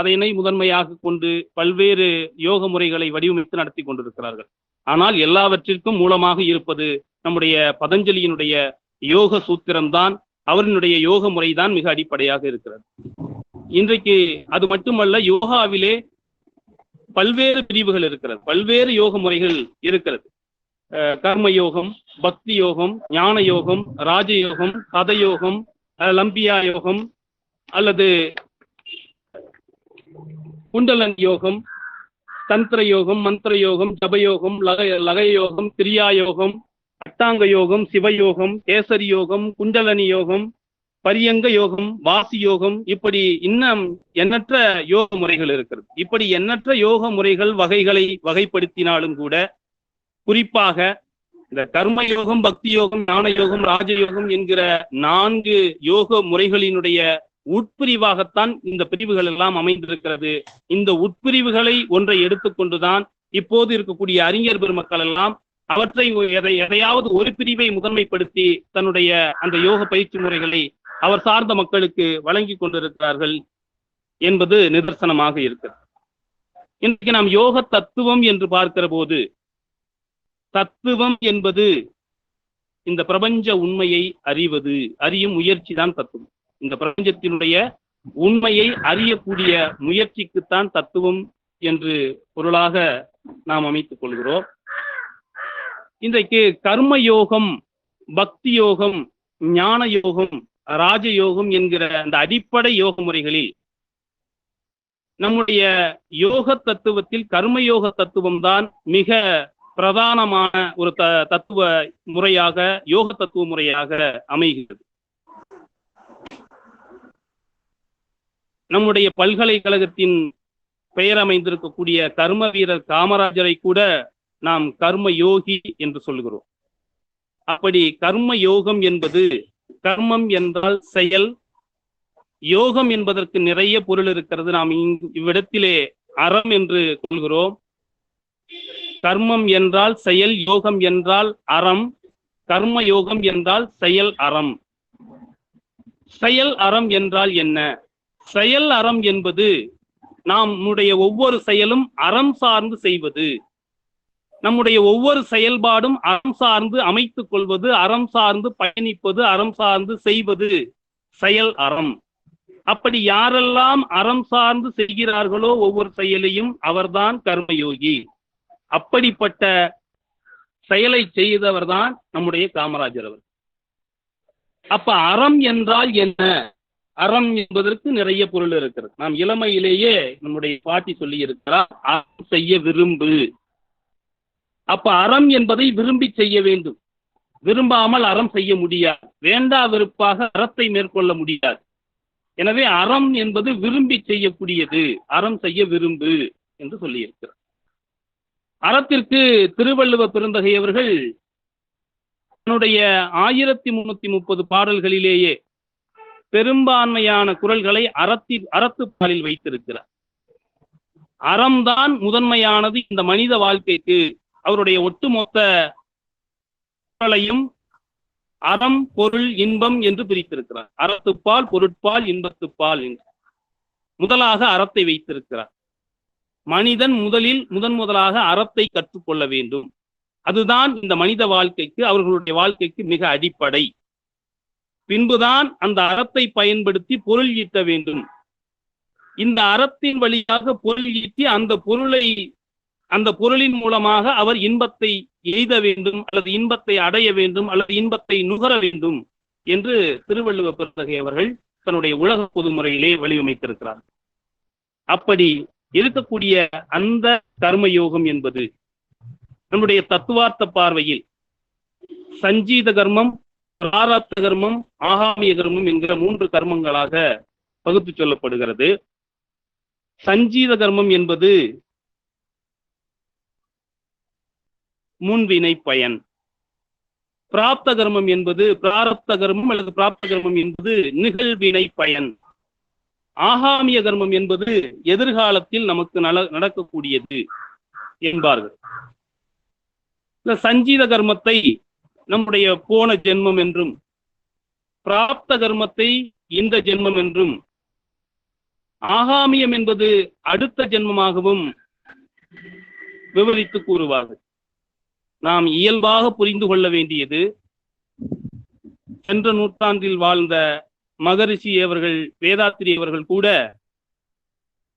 அதனை முதன்மையாக கொண்டு பல்வேறு யோக முறைகளை வடிவமைத்து நடத்தி கொண்டிருக்கிறார்கள். ஆனால் எல்லாவற்றிற்கும் மூலமாக இருப்பது நம்முடைய பதஞ்சலியினுடைய யோக சூத்திரம்தான், அவரினுடைய யோக முறைதான் மிக அடிப்படையாக இருக்கிறது. இன்றைக்கு அது மட்டுமல்ல, யோகாவிலே பல்வேறு பிரிவுகள் இருக்கிறது, பல்வேறு யோக முறைகள் இருக்கிறது. கர்ம யோகம், பக்தி யோகம், ஞான யோகம், ராஜயோகம், கதயோகம், லம்பியா யோகம் அல்லது குண்டலன் யோகம், தந்திர யோகம், மந்திர யோகம், ஜபயோகம், லகயோகம், கிரியா யோகம், அட்டாங்க யோகம், சிவயோகம், கேசரி யோகம், குண்டலனி யோகம், பரியங்க யோகம், வாசி யோகம், இப்படி இன்னும் எண்ணற்ற யோக முறைகள் இருக்கிறது. இப்படி எண்ணற்ற யோக முறைகள் வகைகளை வகைப்படுத்தினாலும் கூட குறிப்பாக இந்த கர்ம யோகம், பக்தி யோகம், ஞான யோகம், ராஜயோகம் என்கிற 4 யோக முறைகளினுடைய உட்பிரிவாகத்தான் இந்த பிரிவுகள் எல்லாம் அமைந்திருக்கிறது. இந்த உட்பிரிவுகளை ஒன்றை எடுத்துக்கொண்டுதான் இப்போது இருக்கக்கூடிய அறிஞர் பெருமக்கள் எல்லாம் அவற்றை எதையாவது ஒரு பிரிவை முதன்மைப்படுத்தி தன்னுடைய அந்த யோக பயிற்சி முறைகளை அவர் சார்ந்த மக்களுக்கு வழங்கி கொண்டிருக்கிறார்கள் என்பது நிதர்சனமாக இருக்கிறது. இன்றைக்கு நாம் யோக தத்துவம் என்று பார்க்கிற போது, தத்துவம் என்பது இந்த பிரபஞ்ச உண்மையை அறியும் முயற்சி தான் தத்துவம். இந்த பிரபஞ்சத்தினுடைய உண்மையை அறியக்கூடிய முயற்சிக்குத்தான் தத்துவம் என்று பொருளாக நாம் அமைத்துக் கொள்கிறோம். இன்றைக்கு கர்ம யோகம், பக்தி யோகம், ஞான யோகம், ராஜயோகம் என்கிற அந்த அடிப்படை யோக முறைகளில் நம்முடைய யோக தத்துவத்தில் கர்மயோக தத்துவம் தான் மிக பிரதானமான ஒரு தத்துவ முறையாக, யோக தத்துவ முறையாக அமைகிறது. நம்முடைய பல்கலைக்கழகத்தின் பெயர் அமைந்திருக்கக்கூடிய கர்ம வீரர் காமராஜரை கூட நாம் கர்ம யோகி என்று சொல்கிறோம். அப்படி கர்ம யோகம் என்பது, கர்மம் என்றால் செயல், யோகம் என்பதற்கு நிறைய பொருள் இருக்கிறது. நாம் இவ்விடத்திலே அறம் என்று கொள்கிறோம். கர்மம் என்றால் செயல், யோகம் என்றால் அறம், கர்ம யோகம் என்றால் செயல் அறம். செயல் அறம் என்றால் என்ன? செயல் அறம் என்பது நம்முடைய ஒவ்வொரு செயலும் அறம் சார்ந்து செய்வது, நம்முடைய ஒவ்வொரு செயல்பாடும் அறம் சார்ந்து அமைத்துக் கொள்வது, அறம் சார்ந்து பயணிப்பது, அறம் சார்ந்து செய்வது செயல் அறம். அப்படி யாரெல்லாம் அறம் சார்ந்து செய்கிறார்களோ ஒவ்வொரு செயலையும் அவர்தான் கர்மயோகி. அப்படிப்பட்ட செயலை செய்தவர்தான் நம்முடைய காமராஜர் அவர். அப்ப அறம் என்றால் என்ன? அறம் என்பதற்கு நிறைய பொருள் இருக்கிறது. நாம் இளமையிலேயே நம்முடைய பாட்டி சொல்லி இருக்கிறார், அறம் செய்ய விரும்பு. அப்ப அறம் என்பதை விரும்பி செய்ய வேண்டும். விரும்பாமல் அறம் செய்ய முடியாது. வேண்டா வெறுப்பாக அறத்தை மேற்கொள்ள முடியாது. எனவே அறம் என்பது விரும்பி செய்யக்கூடியது. அறம் செய்ய விரும்பு என்று சொல்லி இருக்கிறார். அறத்திற்கு திருவள்ளுவ பெருந்தகை அவர்கள் தன்னுடைய 1330 பாடல்களிலேயே பெரும்பான்மையான குறள்களை அறத்துப்பாலில் வைத்திருக்கிறார். அறம்தான் முதன்மையானது இந்த மனித வாழ்க்கைக்கு. அவருடைய ஒட்டுமொத்த குறளையும் அறம், பொருள், இன்பம் என்று பிரித்திருக்கிறார். அறத்துப்பால், பொருட்பால், இன்பத்துப்பால் என்று முதலாக அறத்தை வைத்திருக்கிறார். மனிதன் முதலாக அறத்தை கற்றுக்கொள்ள வேண்டும். அதுதான் இந்த மனித வாழ்க்கைக்கு, அவர்களுடைய வாழ்க்கைக்கு மிக அடிப்படை. பின்புதான் அந்த அறத்தை பயன்படுத்தி பொருள் ஈட்ட வேண்டும். இந்த அறத்தின் வழியாக பொருள் ஈட்டி அந்த பொருளின் மூலமாக அவர் இன்பத்தை எய்த வேண்டும், அல்லது இன்பத்தை அடைய வேண்டும், அல்லது இன்பத்தை நுகர வேண்டும் என்று திருவள்ளுவ பெருந்தகை அவர்கள் தன்னுடைய உலக பொதுமுறையிலே வடிவமைத்திருக்கிறார். அப்படி இருக்கக்கூடிய அந்த கர்மயோகம் என்பது நம்முடைய தத்துவார்த்த பார்வையில் சஞ்சீத கர்மம், பிராரப்த கர்மம், ஆகாமிய கர்மம் என்கிற 3 கர்மங்களாக பகுத்து சொல்லப்படுகிறது. சஞ்சீத கர்மம் என்பது முன்வினை பயன். பிராப்த கர்மம் என்பது பிராரப்த கர்மம் அல்லது பிராப்த கர்மம் என்பது நிகழ்வினை பயன். ஆகாமிய கர்மம் என்பது எதிர்காலத்தில் நமக்கு நடக்கக்கூடியது என்பார்கள். இந்த சஞ்சீத கர்மத்தை நம்முடைய போன ஜென்மம் என்றும், பிராப்த கர்மத்தை இந்த ஜென்மம் என்றும், ஆகாமியம் என்பது அடுத்த ஜென்மமாகவும் விவரித்து கூறுவார்கள். நாம் இயல்பாக புரிந்து கொள்ள வேண்டியது, சென்ற நூற்றாண்டில் வாழ்ந்த மகரிஷி அவர்கள், வேதாத்திரி அவர்கள் கூட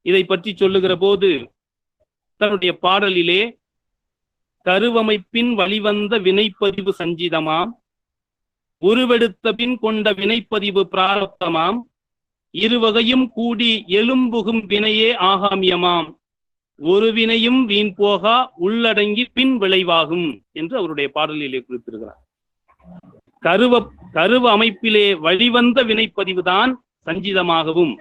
இதை பற்றி சொல்லுகிற போது தன்னுடைய பாடலிலே, கருவமைப்பின் வழிவந்த வினைப்பதிவு சஞ்சீதமாம், உருவெடுத்த பின் கொண்ட வினைப்பதிவு பிராரப்தமாம், இருவகையும் கூடி எழும்புகும் வினையே ஆகாமியமாம், ஒரு வினையும் வீண் போகா உள்ளடங்கி பின் விளைவாகும் என்று அவருடைய பாடலிலே குறிப்பிடுகிறார். கருவ அமைப்பிலே வழிவந்த வினைப்பதிவுதான் சஞ்சீதமாகவும்,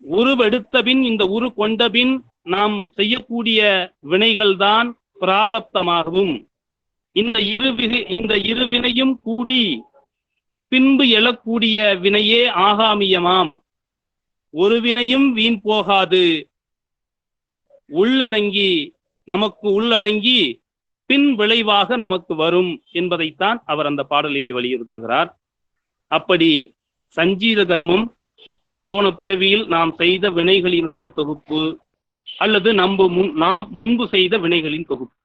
உருவெடுத்த பின், இந்த உரு கொண்ட பின் நாம் செய்யக்கூடிய வினைகள் தான் பிராரப்தமாகவும், இந்த இரு வினையும் கூடி பின்பு எழக்கூடிய வினையே ஆகாமியமாம் ஒரு வினையும் வீண் போகாது, உள்ளடங்கி நமக்கு உள்ளடங்கி பின் விளைவாக நமக்கு வரும் என்பதைத்தான் அவர் அந்த பாடலில் வலியுறுத்துகிறார். அப்படி சஞ்சீத கர்மம் போன பிறவியில் நாம் செய்த வினைகளின் தொகுப்பு அல்லது நாம் முன்பு செய்த வினைகளின் தொகுப்பு.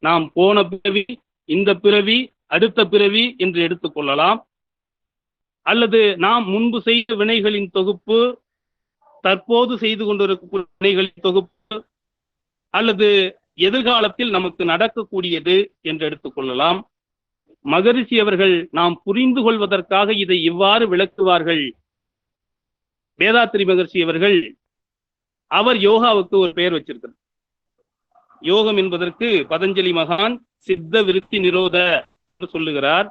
நாம் போன பிறவி, இந்த பிறவி, அடுத்த பிறவி என்று எடுத்துக்கொள்ளலாம். அல்லது நாம் முன்பு செய்த வினைகளின் தொகுப்பு, தற்போது செய்து கொண்டிருக்கும் வினைகளின் தொகுப்பு, அல்லது எதிர்காலத்தில் நமக்கு நடக்கக்கூடியது என்று எடுத்துக்கொள்ளலாம். மகரிஷி அவர்கள் நாம் புரிந்து கொள்வதற்காக இதை இவ்வாறு விளக்குவார்கள். வேதாத்திரி மகரிஷி அவர்கள் அவர் யோகாவுக்கு ஒரு பெயர் வச்சிருக்கிறார். யோகம் என்பதற்கு பதஞ்சலி மகான் சித்த விருத்தி நிரோத என்று சொல்லுகிறார்.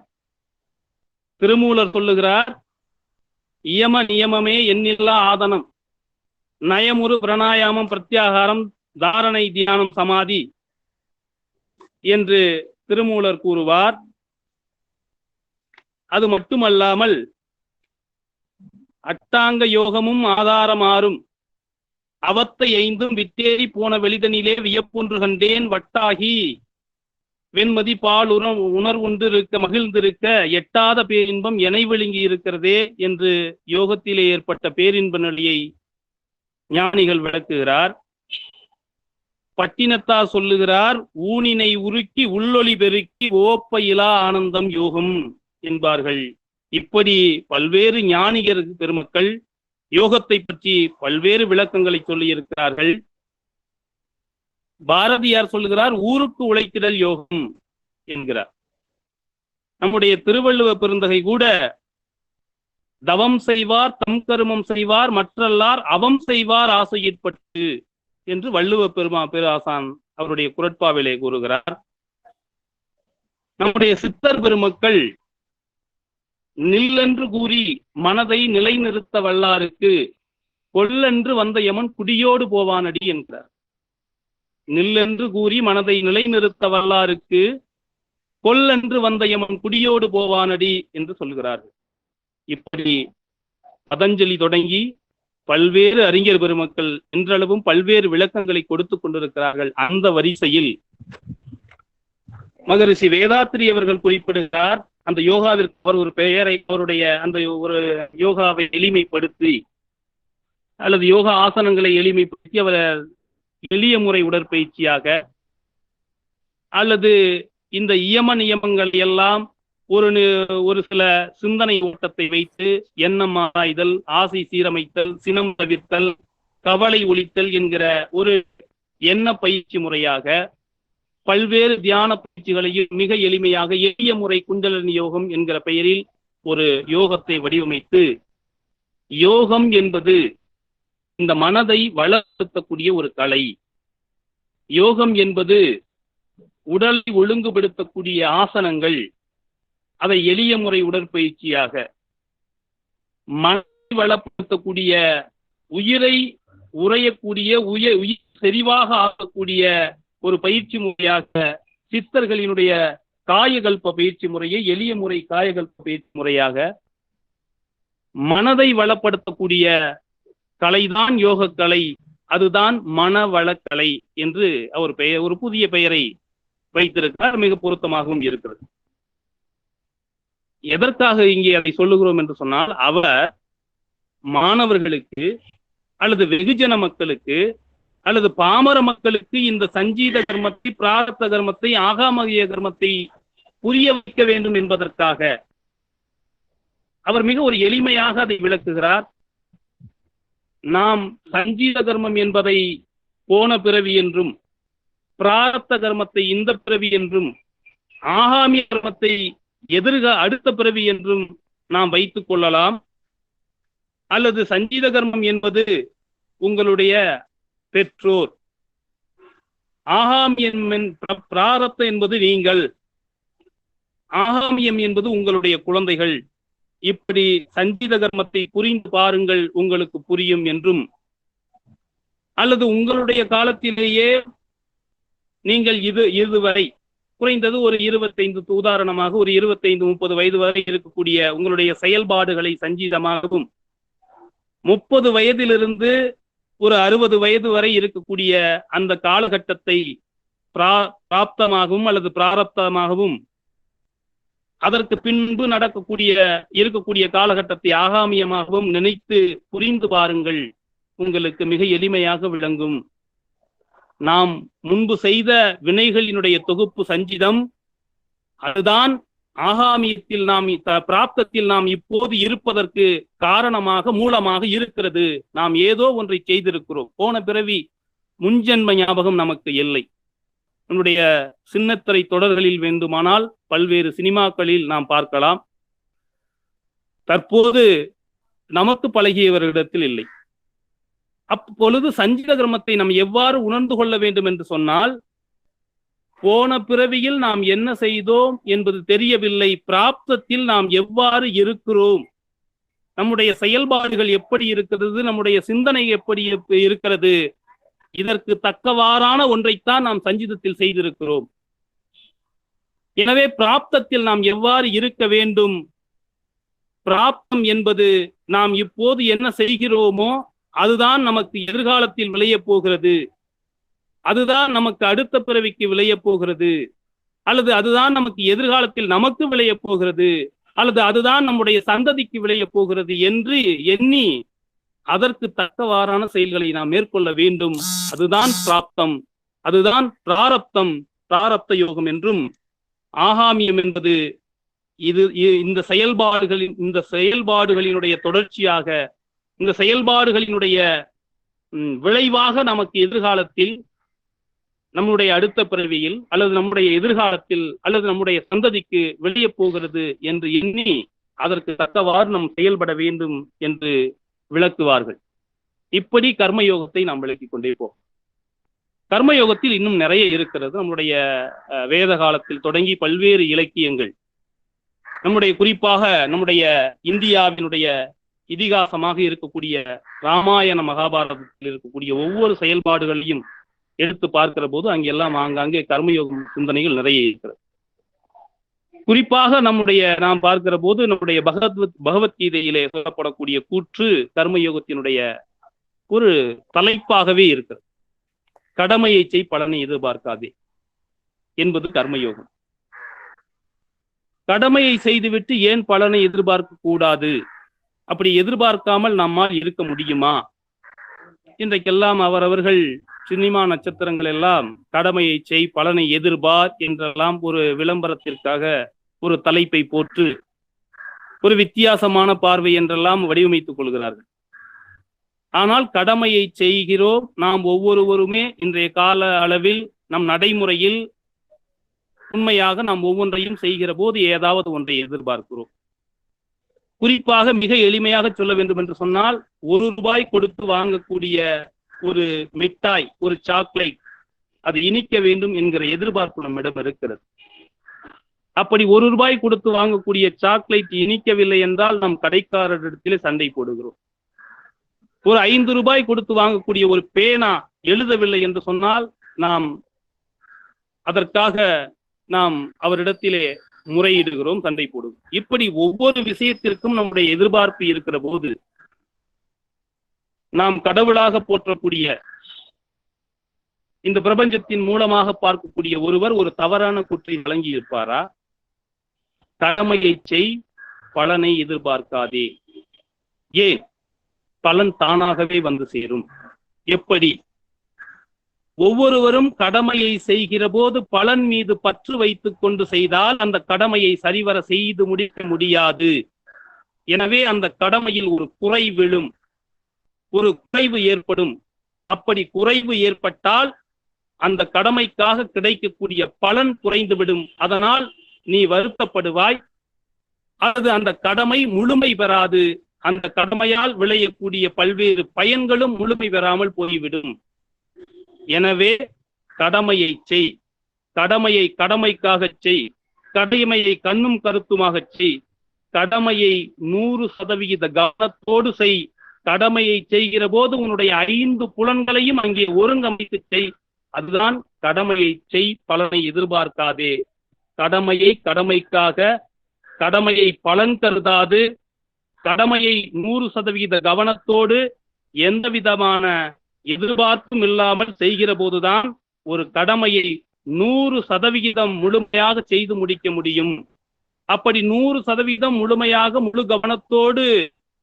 திருமூலர் சொல்லுகிறார், இயம நியமமே எண்ணில்லா ஆதனம், நயமுறு பிரணாயாமம் பிரத்யாகாரம் தாரணை தியானம் சமாதி என்று திருமூலர் கூறுவார். அது மட்டுமல்லாமல் அட்டாங்க யோகமும் ஆதாரமாறும் அவத்தை ஐந்தும் வித்தேறி போன வெளிதனிலே வியப்பொன்று கண்டேன் வட்டாகி வெண்மதி பால் உணர்வுண்டிருக்க மகிழ்ந்திருக்க எட்டாத பேரின்பம் எனை விழுங்கி இருக்கிறதே என்று யோகத்திலே ஏற்பட்ட பேரின்ப நிலையை ஞானிகள் விளக்குகிறார். பட்டினத்தார் சொல்லுகிறார், ஊனினை உருக்கி உள்ளொளி பெருக்கி ஓப்ப இலா ஆனந்தம் யோகம் என்பார்கள். இப்படி பல்வேறு ஞானிகர் பெருமக்கள் யோகத்தை பற்றி பல்வேறு விளக்கங்களை சொல்லி இருக்கிறார்கள். பாரதியார் சொல்லுகிறார், ஊருக்கு உழைத்திடல் யோகம் என்கிறார். நம்முடைய திருவள்ளுவ பெருந்தகை கூட தவம் செய்வார் தம் கருமம் செய்வார் மற்றல்லார் அவம் செய்வார் ஆசையிற்பட்டு என்று வள்ளுவ பேராசான் அவருடைய குரட்பாவிலே கூறுகிறார். நம்முடைய சித்தர் பெருமக்கள் நில்லென்று கூறி மனதை நிலைநிறுத்த வல்லாருக்கு கொல்லென்று வந்த யமன் குடியோடு போவானடி என்கிறார். நில்லென்று கூறி மனதை நிலைநிறுத்த வல்லாருக்கு கொல்லென்று வந்த யமன் குடியோடு போவானடி என்று சொல்கிறார்கள். இப்படி பதஞ்சலி தொடங்கி பல்வேறு அறிஞர் பெருமக்கள் என்றளவும் பல்வேறு விளக்கங்களை கொடுத்து கொண்டிருக்கிறார்கள். அந்த வரிசையில் மகரிஷி வேதாத்திரி அவர்கள் குறிப்பிடுகிறார், அந்த யோகாவிற்கு அவர் ஒரு பெயரை, அவருடைய அந்த ஒரு யோகாவை எளிமைப்படுத்தி அல்லது யோகா ஆசனங்களை எளிமைப்படுத்தி அவர் எளிய முறை உடற்பயிற்சியாக அல்லது இந்த இயம நியமங்கள் எல்லாம் ஒரு சில சிந்தனை ஓட்டத்தை வைத்து எண்ணம் ஆராய்தல், ஆசை சீரமைத்தல், சினம் தவிர்த்தல், கவலை ஒழித்தல் என்கிற ஒரு எண்ண பயிற்சி முறையாக பல்வேறு தியான பயிற்சிகளையும் மிக எளிமையாக எளிய முறை குண்டலினி யோகம் என்கிற பெயரில் ஒரு யோகத்தை வடிவமைத்து, யோகம் என்பது இந்த மனதை வளர்த்தக்கூடிய ஒரு கலை. யோகம் என்பது உடலை ஒழுங்குபடுத்தக்கூடிய ஆசனங்கள், அதை எளிய முறை உடற்பயிற்சியாக, மனதை வளப்படுத்தக்கூடிய உயிரை உறையக்கூடிய உயிர் செறிவாக ஆகக்கூடிய ஒரு பயிற்சி முறையாக சித்தர்களினுடைய காயகல்ப பயிற்சி முறையை எளிய முறை காயகல்ப பயிற்சி முறையாக, மனதை வளப்படுத்தக்கூடிய கலைதான் யோக கலை, அதுதான் மனவளக்கலை என்று அவர் ஒரு புதிய பெயரை வைத்திருக்கிறார். மிக பொருத்தமாகவும் இருக்கிறது. எதற்காக இங்கே அதை சொல்லுகிறோம் என்று சொன்னால், அவர் மாணவர்களுக்கு அல்லது வெகுஜன மக்களுக்கு அல்லது பாமர மக்களுக்கு இந்த சஞ்சீத கர்மத்தை, பிராரத்த கர்மத்தை, ஆகாமகிய கர்மத்தை புரிய வைக்க வேண்டும் என்பதற்காக அவர் மிக ஒரு எளிமையாக அதை விளக்குகிறார். நாம் சஞ்சீத கர்மம் என்பதை போன பிறவி என்றும், பிராரத்த கர்மத்தை இந்த பிறவி என்றும், ஆகாமிய கர்மத்தை அடுத்த பிறவி என்றும் நாம் வைத்துக் கொள்ளலாம். அல்லது சஞ்சீத கர்மம் என்பது உங்களுடைய பெற்றோர், ஆகாமியம் பிராரத்த என்பது நீங்கள், ஆகாமியம் என்பது உங்களுடைய குழந்தைகள். இப்படி சஞ்சீத கர்மத்தை புரிந்து பாருங்கள், உங்களுக்கு புரியும் என்றும், அல்லது உங்களுடைய காலத்திலேயே நீங்கள் இதுவரை குறைந்தது ஒரு 25, உதாரணமாக ஒரு 25-30 வயது வரை இருக்கக்கூடிய உங்களுடைய செயல்பாடுகளை சஞ்சீதமாகவும், 30 வயதிலிருந்து ஒரு 60 வயது வரை இருக்கக்கூடிய அந்த காலகட்டத்தை பிராப்தமாகவும் அல்லது பிராரப்தமாகவும், அதற்கு பின்பு இருக்கக்கூடிய காலகட்டத்தை ஆகாமியமாகவும் நினைத்து புரிந்து பாருங்கள். உங்களுக்கு மிக எளிமையாக விளங்கும். நாம் முன்பு செய்த வினைகளினுடைய தொகுப்பு சஞ்சிதம், அதுதான் ஆகாமியத்தில் பிராப்தத்தில் நாம் இப்போது இருப்பதற்கு காரணமாக மூலமாக இருக்கிறது. நாம் ஏதோ ஒன்றை செய்திருக்கிறோம். போன பிறவி முன்ஜென்ம ஞாபகம் நமக்கு இல்லை. நம்முடைய சின்னத்திரை தொடர்களில் வேண்டுமானால் பல்வேறு சினிமாக்களில் நாம் பார்க்கலாம். தற்போது நமக்கு பழகியவர்களிடத்தில் இல்லை. அப்பொழுது சஞ்சித கிரமத்தை நாம் எவ்வாறு உணர்ந்து கொள்ள வேண்டும் என்று சொன்னால், போன பிறவியில் நாம் என்ன செய்தோம் என்பது தெரியவில்லை. பிராப்தத்தில் நாம் எவ்வாறு இருக்கிறோம், நம்முடைய செயல்பாடுகள் எப்படி இருக்கிறது, நம்முடைய சிந்தனை எப்படி இருக்கிறது, இதற்கு தக்கவாறான ஒன்றைத்தான் நாம் சஞ்சிதத்தில் செய்திருக்கிறோம். எனவே பிராப்தத்தில் நாம் எவ்வாறு இருக்க வேண்டும், பிராப்தம் என்பது நாம் இப்போது என்ன செய்கிறோமோ அதுதான் நமக்கு எதிர்காலத்தில் விளைய போகிறது, அதுதான் நமக்கு அடுத்த பிறவிக்கு விளைய போகிறது, அல்லது அதுதான் நமக்கு எதிர்காலத்தில் நமக்கு விளைய போகிறது, அல்லது அதுதான் நம்முடைய சந்ததிக்கு விளைய போகிறது என்று எண்ணி அதற்கு தக்கவாறான செயல்களை நாம் மேற்கொள்ள வேண்டும். அதுதான் பிராப்தம், அதுதான் பிராரப்தம், பிராரப்த யோகம் என்றும். ஆகாமியம் என்பது இந்த செயல்பாடுகளினுடைய தொடர்ச்சியாக, இந்த செயல்பாடுகளினுடைய விளைவாக நமக்கு எதிர்காலத்தில், நம்முடைய அடுத்த பிறவியில், அல்லது நம்முடைய எதிர்காலத்தில், அல்லது நம்முடைய சந்ததிக்கு வெளியே போகிறது என்று எண்ணி அதற்கு தக்கவாறு நாம் செயல்பட வேண்டும் என்று விளக்குவார்கள். இப்படி கர்மயோகத்தை நாம் விளக்கிக் கொண்டே போவோம். கர்மயோகத்தில் இன்னும் நிறைய இருக்கிறது. நம்முடைய வேத காலத்தில் தொடங்கி பல்வேறு இலக்கியங்கள், குறிப்பாக நம்முடைய இந்தியாவினுடைய இதிகாசமாக இருக்கக்கூடிய ராமாயண மகாபாரதத்தில் இருக்கக்கூடிய ஒவ்வொரு செயல்பாடுகளையும் எடுத்து பார்க்கிற போது அங்கெல்லாம் ஆங்காங்கே கர்மயோகம் சிந்தனைகள் நிறைய இருக்கிறது. குறிப்பாக நாம் பார்க்கிற போது நம்முடைய பகவத்கீதையிலே சொல்லப்படக்கூடிய கூற்று கர்மயோகத்தினுடைய ஒரு தலைப்பாகவே இருக்கிறது. கடமையை செய், பலனை எதிர்பார்க்காதே என்பது கர்மயோகம். கடமையை செய்துவிட்டு ஏன் பலனை எதிர்பார்க்க கூடாது, அப்படி எதிர்பார்க்காமல் நம்மால் இருக்க முடியுமா? இன்றைக்கெல்லாம் அவரவர்கள் சினிமா நட்சத்திரங்கள் எல்லாம் கடமையை செய், பலனை எதிர்பார் என்றெல்லாம் ஒரு விளம்பரத்திற்காக ஒரு தலைப்பை போட்டு ஒரு வித்தியாசமான பார்வை என்றெல்லாம் வடிவமைத்துக் கொள்கிறார்கள். ஆனால் கடமையை செய்கிறோம் நாம் ஒவ்வொருவருமே. இன்றைய கால அளவில் நம் நடைமுறையில் உண்மையாக நாம் ஒவ்வொன்றையும் செய்கிற போது ஏதாவது ஒன்றை எதிர்பார்க்கிறோம். குறிப்பாக மிக எளிமையாக சொல்ல வேண்டும் என்று சொன்னால், ₹1 கொடுத்து வாங்கக்கூடிய ஒரு மிட்டாய், ஒரு சாக்லேட், அது இனிக்க வேண்டும் என்கிற எதிர்பார்ப்பு நம்மிடம் இருக்கிறது. அப்படி ₹1 கொடுத்து வாங்கக்கூடிய சாக்லேட் இனிக்கவில்லை என்றால் நம் கடைக்காரரிடத்திலே சண்டை போடுகிறோம். ஒரு ₹5 கொடுத்து வாங்கக்கூடிய ஒரு பேனா எழுதவில்லை என்று சொன்னால் அதற்காக நாம் அவரிடத்திலே முறையிடுகிறோம், சண்டை போடுகிறோம். இப்படி ஒவ்வொரு விஷயத்திற்கும் நம்முடைய எதிர்பார்ப்பு இருக்கிற போது நாம் கடவுளாக போற்றக்கூடிய, இந்த பிரபஞ்சத்தின் மூலமாக பார்க்கக்கூடிய ஒருவர் ஒரு தவறான கூற்றை வழங்கி இருப்பாரா? கடமையை செய், பலனை எதிர்பார்க்காதே. ஏன்? பலன் தானாகவே வந்து சேரும். எப்படி? ஒவ்வொருவரும் கடமையை செய்கிற போது பலன் மீது பற்று வைத்துக் கொண்டு செய்தால் அந்த கடமையை சரிவர செய்து முடிக்க முடியாது. எனவே அந்த கடமையில் ஒரு குறை விழும், ஒரு குறைவு ஏற்படும். அப்படி குறைவு ஏற்பட்டால் அந்த கடமைக்காக கிடைக்கக்கூடிய பலன் குறைந்துவிடும். அதனால் நீ வருத்தப்படுவாய். அது அந்த கடமை முழுமை பெறாது. அந்த கடமையால் விளையக்கூடிய பல்வேறு பயன்களும் முழுமை பெறாமல் போய்விடும். எனவே கடமையை செய், கடமையை கடமைக்காக செய், கடமையை கண்ணும் கருத்துமாக செய், கடமையை 100% கவனத்தோடு செய். கடமையை செய்கிற போது உன்னுடைய 5 புலன்களையும் அங்கே ஒருங்கமைத்து செய். அதுதான் கடமையை செய், பலனை எதிர்பார்க்காதே. கடமையை கடமைக்காக, கடமையை பலன் கருதாது, கடமையை 100% கவனத்தோடு எந்த விதமான எதிர்பார்ப்பும் இல்லாமல் செய்கிற போதுதான் ஒரு கடமையை 100% முழுமையாக செய்து முடிக்க முடியும். அப்படி 100% முழுமையாக முழு கவனத்தோடு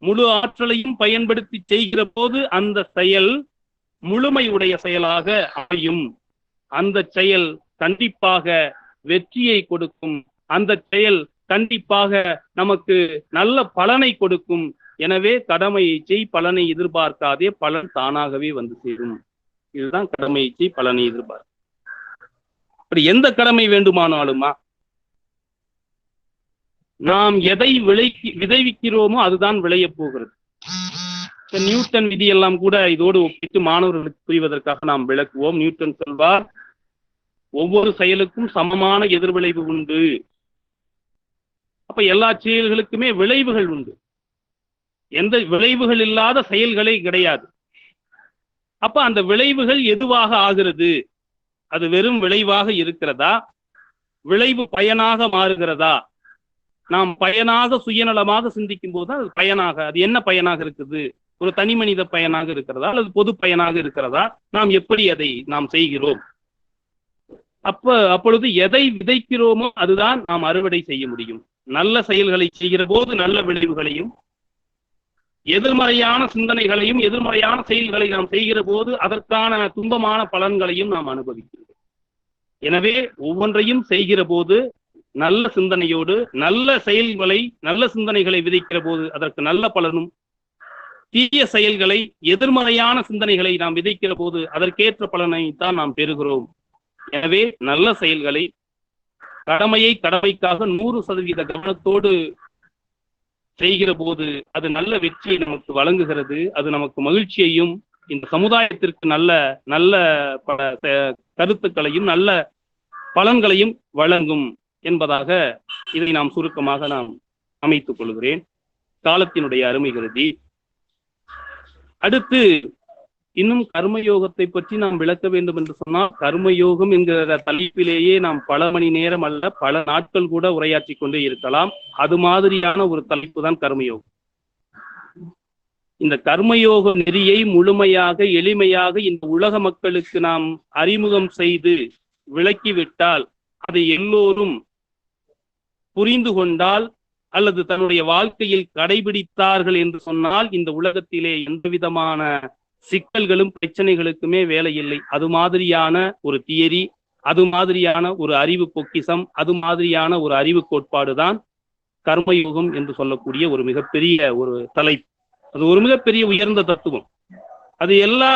முழு ஆற்றலையும் பயன்படுத்தி செய்கிற போது அந்த செயல் முழுமையுடைய செயலாக அமையும். அந்த செயல் கண்டிப்பாக வெற்றியை கொடுக்கும். அந்த செயல் கண்டிப்பாக நமக்கு நல்ல பலனை கொடுக்கும். எனவே கடமையை செய், பலனை எதிர்பார்க்காதே, பலன் தானாகவே வந்து சேரும். இதுதான் கடமையை செய், பலனை எதிர்பார்க்க. அப்படி எந்த கடமை வேண்டுமானாலுமா நாம் எதை விளைவிக்கிறோமோ அதுதான் விளைய போகிறது. நியூட்டன் விதியெல்லாம் கூட இதோடு ஒப்பிட்டு மாணவர்களுக்கு புரிவதற்காக நாம் விளக்குவோம். நியூட்டன் சொல்வார், ஒவ்வொரு செயலுக்கும் சமமான எதிர்விளைவு உண்டு. அப்ப எல்லா செயல்களுக்குமே விளைவுகள் உண்டு. எந்த விளைவுகள் இல்லாத செயல்களே கிடையாது. அப்ப அந்த விளைவுகள் எதுவாக ஆகிறது? அது வெறும் விளைவாக இருக்கிறதா, விளைவு பயனாக மாறுகிறதா? நாம் பயனாக சுயநலமாக சிந்திக்கும் போது அது பயனாக, அது என்ன பயனாக இருக்குது? ஒரு தனி மனித பயனாக இருக்கிறதா அல்லது பொது பயனாக இருக்கிறதா? நாம் எப்படி அதை நாம் செய்கிறோம்? அப்பொழுது எதை விதைக்கிறோமோ அதுதான் நாம் அறுவடை செய்ய முடியும். நல்ல செயல்களை செய்கிற போது நல்ல விளைவுகளையும், எதிர்மறையான சிந்தனைகளையும் எதிர்மறையான செயல்களை நாம் செய்கிற போது அதற்கான துன்பமான பலன்களையும் நாம் அனுபவிக்கிறோம். எனவே ஒவ்வொன்றையும் செய்கிற போது நல்ல சிந்தனையோடு நல்ல செயல்களை நல்ல சிந்தனைகளை விதைக்கிற போது அதற்கு நல்ல பலனும், தீய செயல்களை எதிர்மறையான சிந்தனைகளை நாம் விதைக்கிற போது அதற்கேற்ற பலனை தான் நாம் பெறுகிறோம். எனவே நல்ல செயல்களை கடமையை கடமைக்காக 100% கவனத்தோடு செய்கிற போது அது நல்ல வெற்றியை நமக்கு வழங்குகிறது. அது நமக்கு மகிழ்ச்சியையும் இந்த சமுதாயத்திற்கு நல்ல நல்ல கருத்துக்களையும் நல்ல பலன்களையும் வழங்கும் என்பதாக இதை நாம் சுருக்கமாக நாம் அமைத்துக் கொள்கிறேன். காலத்தினுடைய அருமை கருதி அடுத்து இன்னும் கர்மயோகத்தை பற்றி நாம் விளக்க வேண்டும் என்று சொன்னால், கர்மயோகம் என்கிற தலைப்பிலேயே நாம் பல மணி நேரம் அல்ல பல நாட்கள் கூட உரையாற்றி கொண்டே இருக்கலாம். அது மாதிரியான ஒரு தலைப்பு தான் கர்மயோகம். இந்த கர்மயோக நெறியை முழுமையாக எளிமையாக இந்த உலக மக்களுக்கு நாம் அறிமுகம் செய்து விளக்கிவிட்டால், அதை எல்லோரும் புரிந்து கொண்டால் அல்லது தன்னுடைய வாழ்க்கையில் கடைபிடித்தார்கள் என்று சொன்னால், இந்த உலகத்திலே எந்த விதமான சிக்கல்களும் பிரச்சனைகளுக்குமே வேலை இல்லை. அது மாதிரியான ஒரு தியரி, அது மாதிரியான ஒரு அறிவு பொக்கிசம், அது மாதிரியான ஒரு அறிவு கோட்பாடு தான் கர்மயோகம் என்று சொல்லக்கூடிய ஒரு மிகப்பெரிய ஒரு தலைப்பு. அது ஒரு மிகப்பெரிய உயர்ந்த தத்துவம். அது எல்லா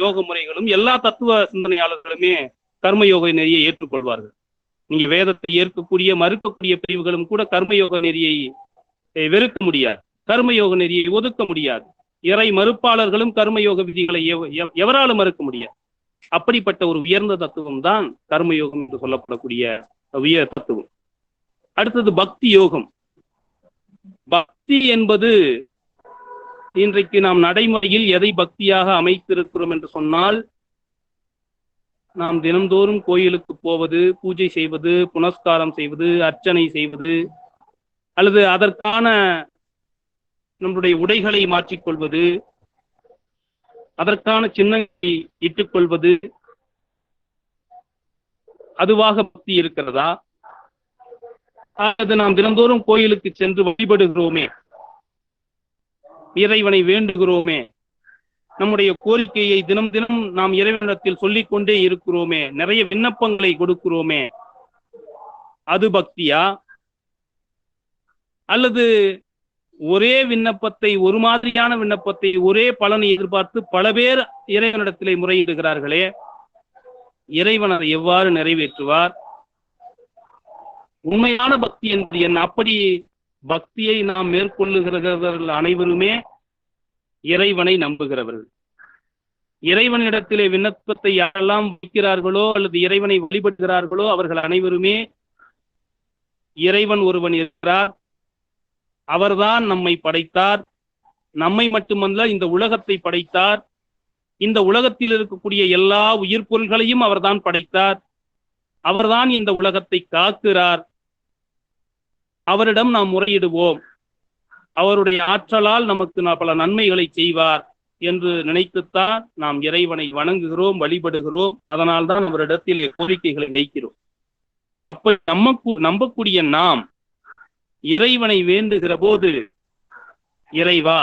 யோக முறைகளும் எல்லா தத்துவ சிந்தனையாளர்களுமே கர்மயோக நெறியை ஏற்றுக்கொள்வார்கள். நீங்க வேதத்தை ஏற்கக்கூடிய மறுக்கக்கூடிய பிரிவுகளும் கூட கர்மயோக நெறியை வெறுக்க முடியாது, கர்மயோக நெறியை ஒதுக்க முடியாது. இறை மறுப்பாளர்களும் கர்மயோக விதிகளை எவராலும் மறுக்க முடியாது. அப்படிப்பட்ட ஒரு உயர்ந்த தத்துவம் தான் கர்மயோகம் என்று சொல்லப்படக்கூடிய உயர் தத்துவம். அடுத்தது பக்தி யோகம். பக்தி என்பது இன்றைக்கு நாம் நடைமுறையில் எதை பக்தியாக அமைத்திருக்கிறோம் என்று சொன்னால், நாம் தினந்தோறும் கோயிலுக்கு போவது, பூஜை செய்வது, புனஸ்காரம் செய்வது, அர்ச்சனை செய்வது, அல்லது அதற்கான நம்முடைய உடைகளை மாற்றிக்கொள்வது, அதற்கான சின்னங்களை இட்டுக் கொள்வது, அதுவாக பக்தி இருக்கிறதா? அது நாம் தினந்தோறும் கோயிலுக்கு சென்று வழிபடுகிறோமே, இறைவனை வேண்டுகிறோமே, நம்முடைய கோரிக்கையை தினம் தினம் நாம் இறைவனிடத்தில் சொல்லிக் கொண்டே இருக்கிறோமே, நிறைய விண்ணப்பங்களை கொடுக்கிறோமே, அது பக்தியா? அல்லது ஒரே விண்ணப்பத்தை, ஒரு மாதிரியான விண்ணப்பத்தை, ஒரே பலனை எதிர்பார்த்து பல பேர் இறைவனிடத்திலே முறையிடுகிறார்களே, இறைவன் அதை எவ்வாறு நிறைவேற்றுவார்? உண்மையான பக்தி என்பது என்ன? அப்படி பக்தியை நாம் மேற்கொள்ளுகிறவர்கள் அனைவருமே இறைவனை நம்புகிறவர்கள். இறைவனிடத்திலே விண்ணப்பத்தை யாரெல்லாம் வைக்கிறார்களோ அல்லது இறைவனை வழிபடுகிறார்களோ அவர்கள் அனைவருமே இறைவன் ஒருவன் இருக்கிறார், அவர்தான் நம்மை படைத்தார், நம்மை மட்டுமல்ல இந்த உலகத்தை படைத்தார், இந்த உலகத்தில் இருக்கக்கூடிய எல்லா உயிர் பொருள்களையும் அவர்தான் படைத்தார், அவர்தான் இந்த உலகத்தை காக்கிறார், அவரிடம் நாம் முறையிடுவோம். அவருடைய ஆற்றலால் நமக்கு பல நன்மைகளை செய்வார் என்று நினைத்துத்தான் நாம் இறைவனை வணங்குகிறோம், வழிபடுகிறோம். அதனால்தான் அவரிடத்தில் கோரிக்கைகளை வைக்கிறோம். அப்ப நம்பக்கூடிய நாம் இறைவனை வேண்டுகிற போது, இறைவா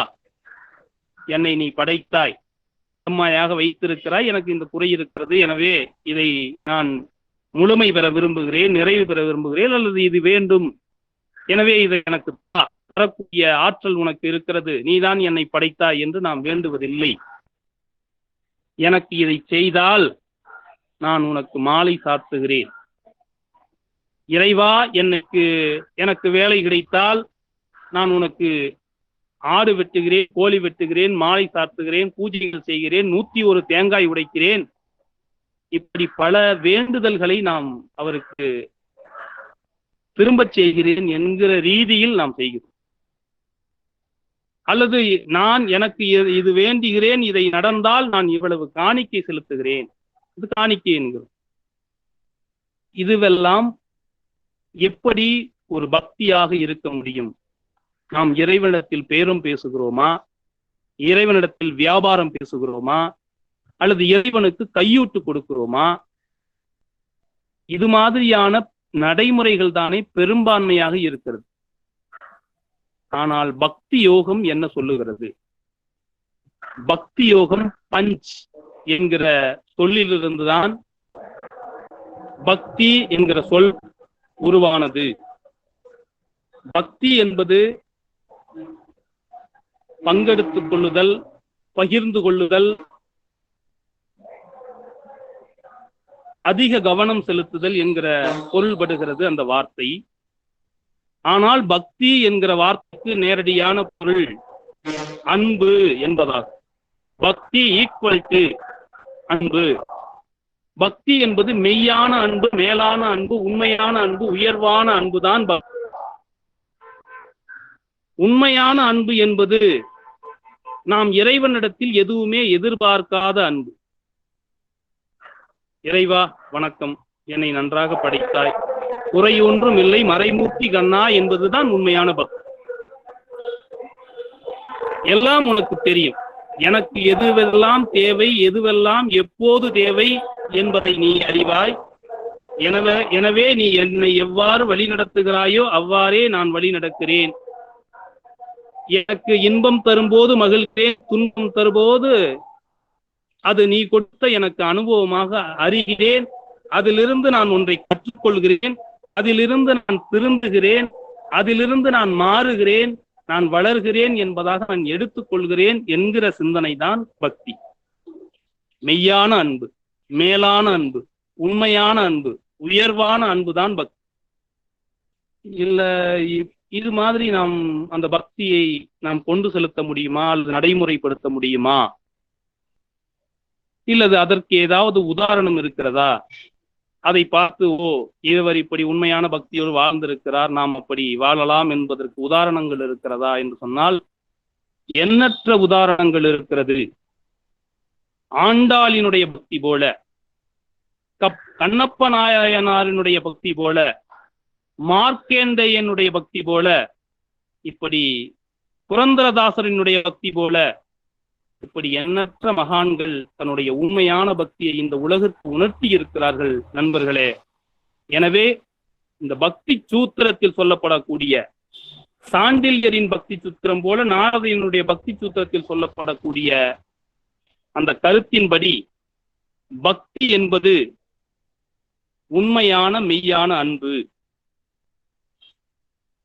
என்னை நீ படைத்தாய், அம்மாயாக வைத்திருக்கிறாய், எனக்கு இந்த குறை இருக்கிறது, எனவே இதை நான் முழுமை பெற விரும்புகிறேன், நிறைவு பெற விரும்புகிறேன், அல்லது இது வேண்டும், எனவே இதை எனக்கு தரக்கூடிய ஆற்றல் உனக்கு இருக்கிறது, நீதான் என்னை படைத்தாய் என்று நாம் வேண்டுவதில்லை. எனக்கு இதை செய்தால் நான் உனக்கு மாலை சாத்துகிறேன். இறைவா எனக்கு வேலை கிடைத்தால் நான் உனக்கு ஆடு வெட்டுகிறேன், கோழி வெட்டுகிறேன், மாலை சாத்துகிறேன், பூஜைகள் செய்கிறேன், 101 தேங்காய் உடைக்கிறேன். இப்படி பல வேண்டுதல்களை நாம் அவருக்கு திரும்பச் செய்கிறேன் என்கிற ரீதியில் நாம் செய்கிறோம். அல்லது எனக்கு இது வேண்டுகிறேன், இதை நடந்தால் நான் இவ்வளவு காணிக்கை செலுத்துகிறேன், இது காணிக்கை என்கிறோம். இதுவெல்லாம் எப்படி ஒரு பக்தியாக இருக்க முடியும்? நாம் இறைவனிடத்தில் பேரம் பேசுகிறோமா, இறைவனிடத்தில் வியாபாரம் பேசுகிறோமா, அல்லது இறைவனுக்கு கையூட்டு கொடுக்கிறோமா? இது மாதிரியான நடைமுறைகள் தானே பெரும்பான்மையாக இருக்கிறது. ஆனால் பக்தி யோகம் என்ன சொல்லுகிறது? பக்தி யோகம் பஞ்ச் என்கிற சொல்லிலிருந்துதான் பக்தி என்கிற சொல் உருவானது. பக்தி என்பது பங்கெடுத்துக் கொள்ளுதல், பகிர்ந்து கொள்ளுதல், அதிக கவனம் செலுத்துதல் என்கிற பொருள்படுகிறது அந்த வார்த்தை. ஆனால் பக்தி என்கிற வார்த்தைக்கு நேரடியான பொருள் அன்பு என்பதாகும். பக்தி ஈக்குவல் டு அன்பு. பக்தி என்பது மெய்யான அன்பு, மேலான அன்பு, உண்மையான அன்பு, உயர்வான அன்புதான் பக்தி. உண்மையான அன்பு என்பது நாம் இறைவனிடத்தில் எதுவுமே எதிர்பார்க்காத அன்பு. இறைவா வணக்கம், என்னை நன்றாக படைத்தாய், குறையொன்றும் இல்லை, மறைமூர்த்தி கண்ணா என்பதுதான் உண்மையான பக்தி. எல்லாம் உனக்கு தெரியும், எனக்கு எதுவெல்லாம் தேவை, எதுவெல்லாம் எப்போது தேவை என்பதை நீ அறிவாய். எனவே நீ என்னை எவ்வாறு வழி நடத்துகிறாயோ அவ்வாறே நான் வழி நடக்கிறேன். எனக்கு இன்பம் தரும்போது மகிழ்கிறேன், துன்பம் தரும்போது அது நீ கொடுத்த எனக்கு அனுபவமாக அறிகிறேன். அதிலிருந்து நான் ஒன்றை கற்றுக்கொள்கிறேன், அதிலிருந்து நான் திருந்துகிறேன், அதிலிருந்து நான் மாறுகிறேன், நான் வளர்கிறேன் என்பதாக நான் எடுத்துக்கொள்கிறேன் என்கிற சிந்தனை தான் பக்தி. மெய்யான அன்பு, மேலான அன்பு, உண்மையான அன்பு, உயர்வான அன்புதான் பக்தி. இல்ல இது மாதிரி நாம் அந்த பக்தியை நாம் கொண்டு செலுத்த முடியுமா, அல்லது நடைமுறைப்படுத்த முடியுமா, இல்லது அதற்கு ஏதாவது உதாரணம் இருக்கிறதா? அதை பார்த்து இவர் இப்படி உண்மையான பக்தியோடு வாழ்ந்திருக்கிறார், நாம் அப்படி வாழலாம் என்பதற்கு உதாரணங்கள் இருக்கிறதா என்று சொன்னால் எண்ணற்ற உதாரணங்கள் இருக்கிறது. ஆண்டாளினுடைய பக்தி போல, கண்ணப்ப நாயனாரினுடைய பக்தி போல, மார்க்கேண்டையனுடைய பக்தி போல, இப்படி புரந்தரதாசரினுடைய பக்தி போல, இப்படி எண்ணற்ற மகான்கள் தன்னுடைய உண்மையான பக்தியை இந்த உலகிற்கு உணர்த்தி இருக்கிறார்கள் நண்பர்களே. எனவே இந்த பக்தி சூத்திரத்தில் சொல்லப்படக்கூடிய சாண்டில்யரின் பக்தி சூத்திரம் போல நாரதனுடைய பக்தி சூத்திரத்தில் சொல்லப்படக்கூடிய அந்த கருத்தின்படி பக்தி என்பது உண்மையான மெய்யான அன்பு.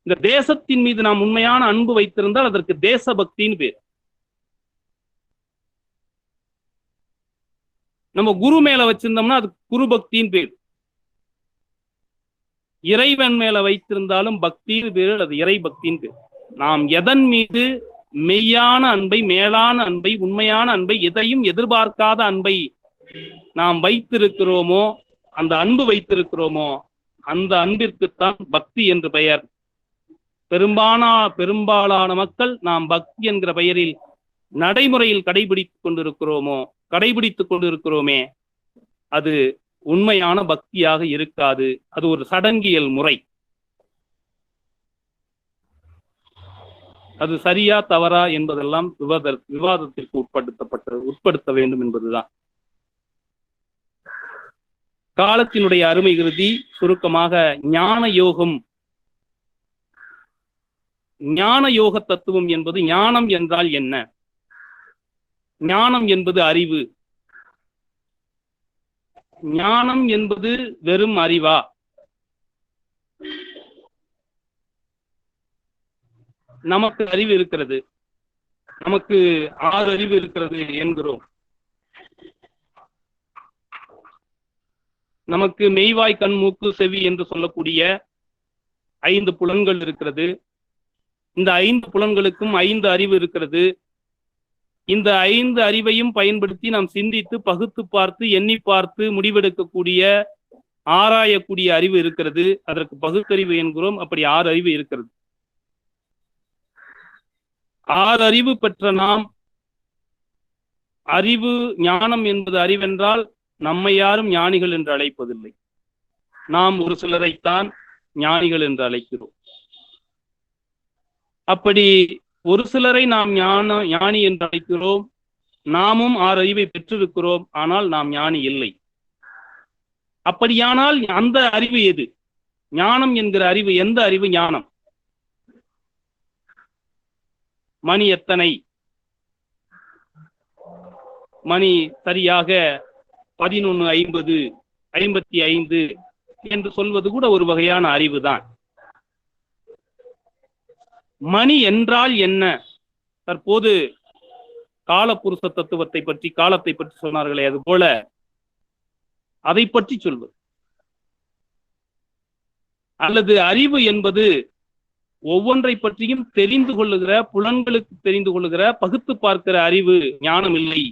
இந்த தேசத்தின் மீது நாம் உண்மையான அன்பு வைத்திருந்தால் அதற்கு தேசபக்தின்னு பேர். நம்ம குரு மேல வச்சிருந்தோம்னா அது குரு பக்தின்னு பேர். இறைவன் மேல வைத்திருந்தாலும் பக்தின்னு பேர், அது இறை பக்தின்னு பேர். நாம் எதன் மீது மெய்யான அன்பை, மேலான அன்பை, உண்மையான அன்பை, எதையும் எதிர்பார்க்காத அன்பை நாம் வைத்திருக்கிறோமோ, அந்த அன்பு வைத்திருக்கிறோமோ, அந்த அன்பிற்குத்தான் பக்தி என்று பெயர். பெரும்பாலான மக்கள் நாம் பக்தி என்கிற பெயரில் நடைமுறையில் கடைபிடித்துக் கொண்டிருக்கிறோமே, அது உண்மையான பக்தியாக இருக்காது. அது ஒரு சடங்கியல் முறை. அது சரியா தவறா என்பதெல்லாம் விவாதத்திற்கு உட்படுத்த வேண்டும் என்பதுதான். காலத்தினுடைய அருமை கருதி சுருக்கமாக ஞான யோகம், ஞான யோக தத்துவம் என்பது, ஞானம் என்றால் என்ன? ஞானம் என்பது அறிவு. ஞானம் என்பது வெறும் அறிவா? நமக்கு அறிவு இருக்கிறது, நமக்கு 6 அறிவு இருக்கிறது என்கிறோம். நமக்கு மெய்வாய் கண் மூக்கு செவி என்று சொல்லக்கூடிய 5 புலன்கள் இருக்கிறது. இந்த 5 புலன்களுக்கும் 5 அறிவு இருக்கிறது. இந்த 5 அறிவையும் பயன்படுத்தி நாம் சிந்தித்து பகுத்து பார்த்து எண்ணி பார்த்து முடிவெடுக்கக்கூடிய ஆராயக்கூடிய அறிவு இருக்கிறது. அதற்கு பகுத்தறிவு என்கிறோம். அப்படி 6 அறிவு இருக்கிறது. 6 அறிவு பெற்ற நாம், அறிவு ஞானம் என்பது அறிவென்றால் நம்மை யாரும் ஞானிகள் என்று அழைப்பதில்லை. நாம் ஒரு சிலரைத்தான் ஞானிகள் என்று அழைக்கிறோம். அப்படி ஒரு சிலரை நாம் ஞானி என்று அழைக்கிறோம். நாமும் 6 அறிவை பெற்றிருக்கிறோம். ஆனால் நாம் ஞானி இல்லை. அப்படியானால் அந்த அறிவு எது? ஞானம் என்கிற அறிவு எந்த அறிவு ஞானம்? மணி எத்தனை? மணி சரியாக 11:50, 55 என்று சொல்வது கூட ஒரு வகையான அறிவுதான். மணி என்றால் என்ன? தற்போது காலப்புருஷ தத்துவத்தை பற்றி, காலத்தை பற்றி சொன்னார்களே, அது போல அதை பற்றி சொல்வது. அல்லது அறிவு என்பது ஒவ்வொன்றை பற்றியும் தெரிந்து கொள்ளுகிற, புலன்களுக்கு தெரிந்து கொள்ளுகிற, பகுத்து பார்க்கிற அறிவு ஞானம் இல்லை.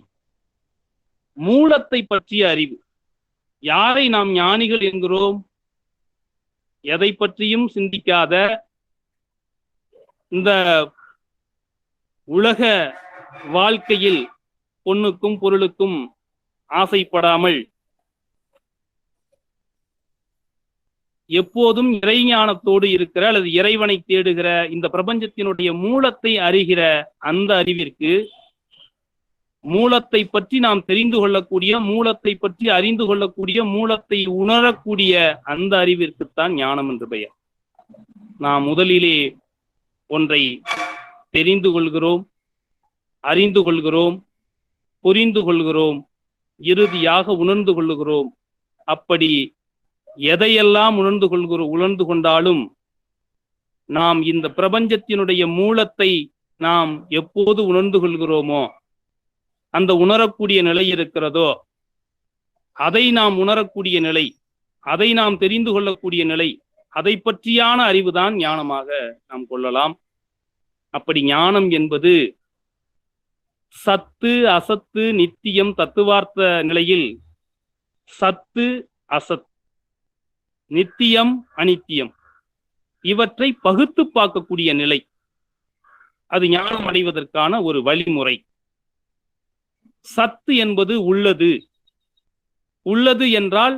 மூலத்தை பற்றிய அறிவு. யாரை நாம் ஞானிகள் என்கிறோம்? எதை பற்றியும் சிந்திக்காத, இந்த உலக வாழ்க்கையில் பொன்னுக்கும் பொருளுக்கும் ஆசைப்படாமல் எப்போதும் இறைஞானத்தோடு இருக்கிற அல்லது இறைவனை தேடுகிற, இந்த பிரபஞ்சத்தினுடைய மூலத்தை அறிகிற அந்த அறிவிற்கு, மூலத்தை பற்றி நாம் தெரிந்து கொள்ளக்கூடிய, மூலத்தை பற்றி அறிந்து கொள்ளக்கூடிய, மூலத்தை உணரக்கூடிய அந்த அறிவிற்குத்தான் ஞானம் என்று பெயர். நாம் முதலிலே ஒன்றை தெரிந்து கொள்கிறோம், அறிந்து கொள்கிறோம், புரிந்து கொள்கிறோம், இறுதியாக உணர்ந்து கொள்ளுகிறோம். அப்படி எதையெல்லாம் உணர்ந்து கொண்டாலும் நாம் இந்த பிரபஞ்சத்தினுடைய மூலத்தை நாம் எப்போது உணர்ந்து கொள்கிறோமோ, அந்த உணரக்கூடிய நிலை இருக்கிறதோ, அதை நாம் உணரக்கூடிய நிலை, அதை நாம் தெரிந்து கொள்ளக்கூடிய நிலை, அதை பற்றியான அறிவுதான் ஞானமாக நாம் கொள்ளலாம். அப்படி ஞானம் என்பது சத்து, அசத்து, நித்தியம், தத்துவார்த்த நிலையில் சத்து, அசத், நித்தியம், அனித்தியம் இவற்றை பகுத்து பார்க்கக்கூடிய நிலை. அது ஞானம் அடைவதற்கான ஒரு வழிமுறை. சத்து என்பது உள்ளது. உள்ளது என்றால்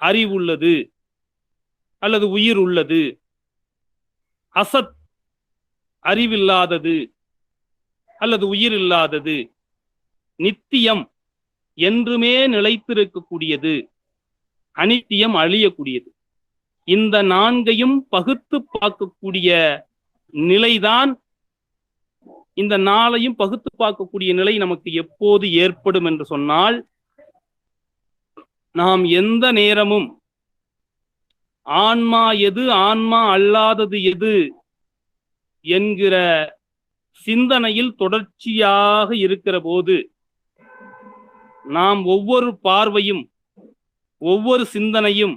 அறிவுள்ளது அல்லது உயிர் உள்ளது. அசத் அறிவில்லாதது அல்லது உயிர் இல்லாதது. நித்தியம் என்றுமே நிலைத்திருக்கக்கூடியது, அனித்தியம் அழியக்கூடியது. இந்த 4ஐயும் பகுத்து பார்க்கக்கூடிய நிலைதான், இந்த 4ஐயும் பகுத்து பார்க்கக்கூடிய நிலை நமக்கு எப்போது ஏற்படும் என்று சொன்னால், நாம் எந்த நேரமும் ஆன்மா எது, ஆன்மா அல்லாதது எது என்கிற சிந்தனையில் தொடர்ச்சியாக இருக்கிற போது, நாம் ஒவ்வொரு பார்வையும், ஒவ்வொரு சிந்தனையும்,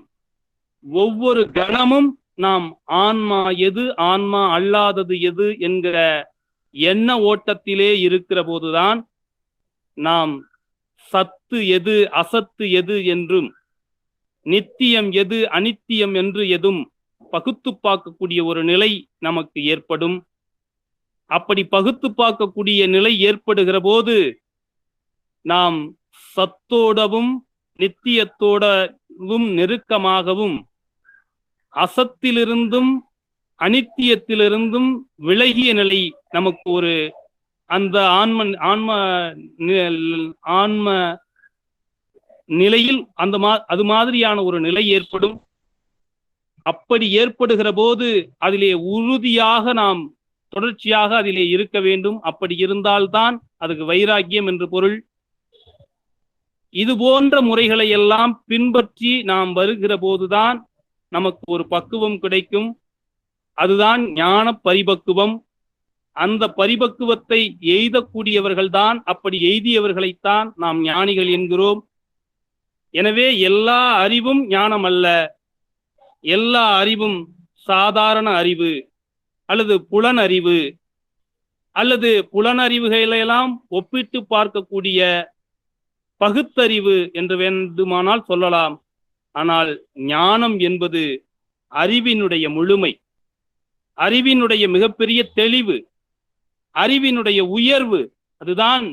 ஒவ்வொரு கணமும் நாம் ஆன்மா எது, ஆன்மா அல்லாதது எது என்கிற எண்ண ஓட்டத்திலே இருக்கிற போதுதான் நாம் சத்து எது, அசத்து எது என்றும், நித்தியம் எது, அனித்தியம் என்று எதும் பகுத்து பார்க்கக்கூடிய ஒரு நிலை நமக்கு ஏற்படும். அப்படி பகுத்து பார்க்கக்கூடிய நிலை ஏற்படுகிற போது நாம் சத்தோடவும் நித்தியத்தோடவும் நெருக்கமாகவும், அசத்திலிருந்தும் அனித்தியத்திலிருந்தும் விலகிய நிலை நமக்கு ஒரு அந்த ஆன்ம நிலையில் அது மாதிரியான ஒரு நிலை ஏற்படும். அப்படி ஏற்படுகிற போது அதிலே உறுதியாக நாம் தொடர்ச்சியாக அதிலே இருக்க வேண்டும். அப்படி இருந்தால்தான் அதுக்கு வைராக்கியம் என்று பொருள். இது போன்ற முறைகளை எல்லாம் பின்பற்றி நாம் வருகிற போதுதான் நமக்கு ஒரு பக்குவம் கிடைக்கும். அதுதான் ஞான பரிபக்குவம். அந்த பரிபக்குவத்தை எய்தக்கூடியவர்கள்தான், அப்படி எய்தியவர்களைத்தான் நாம் ஞானிகள் என்கிறோம். எனவே எல்லா அறிவும் ஞானம் அல்ல, எல்லா அறிவும் சாதாரண அறிவு அல்லது புலனறிவு அல்லது புலனறிவுகளெல்லாம் ஒப்பிட்டு பார்க்கக்கூடிய பகுத்தறிவு என்று வேண்டுமானால் சொல்லலாம். ஆனால் ஞானம் என்பது அறிவினுடைய முழுமை, அறிவினுடைய மிகப்பெரிய தெளிவு, அறிவினுடைய உயர்வு, அதுதான்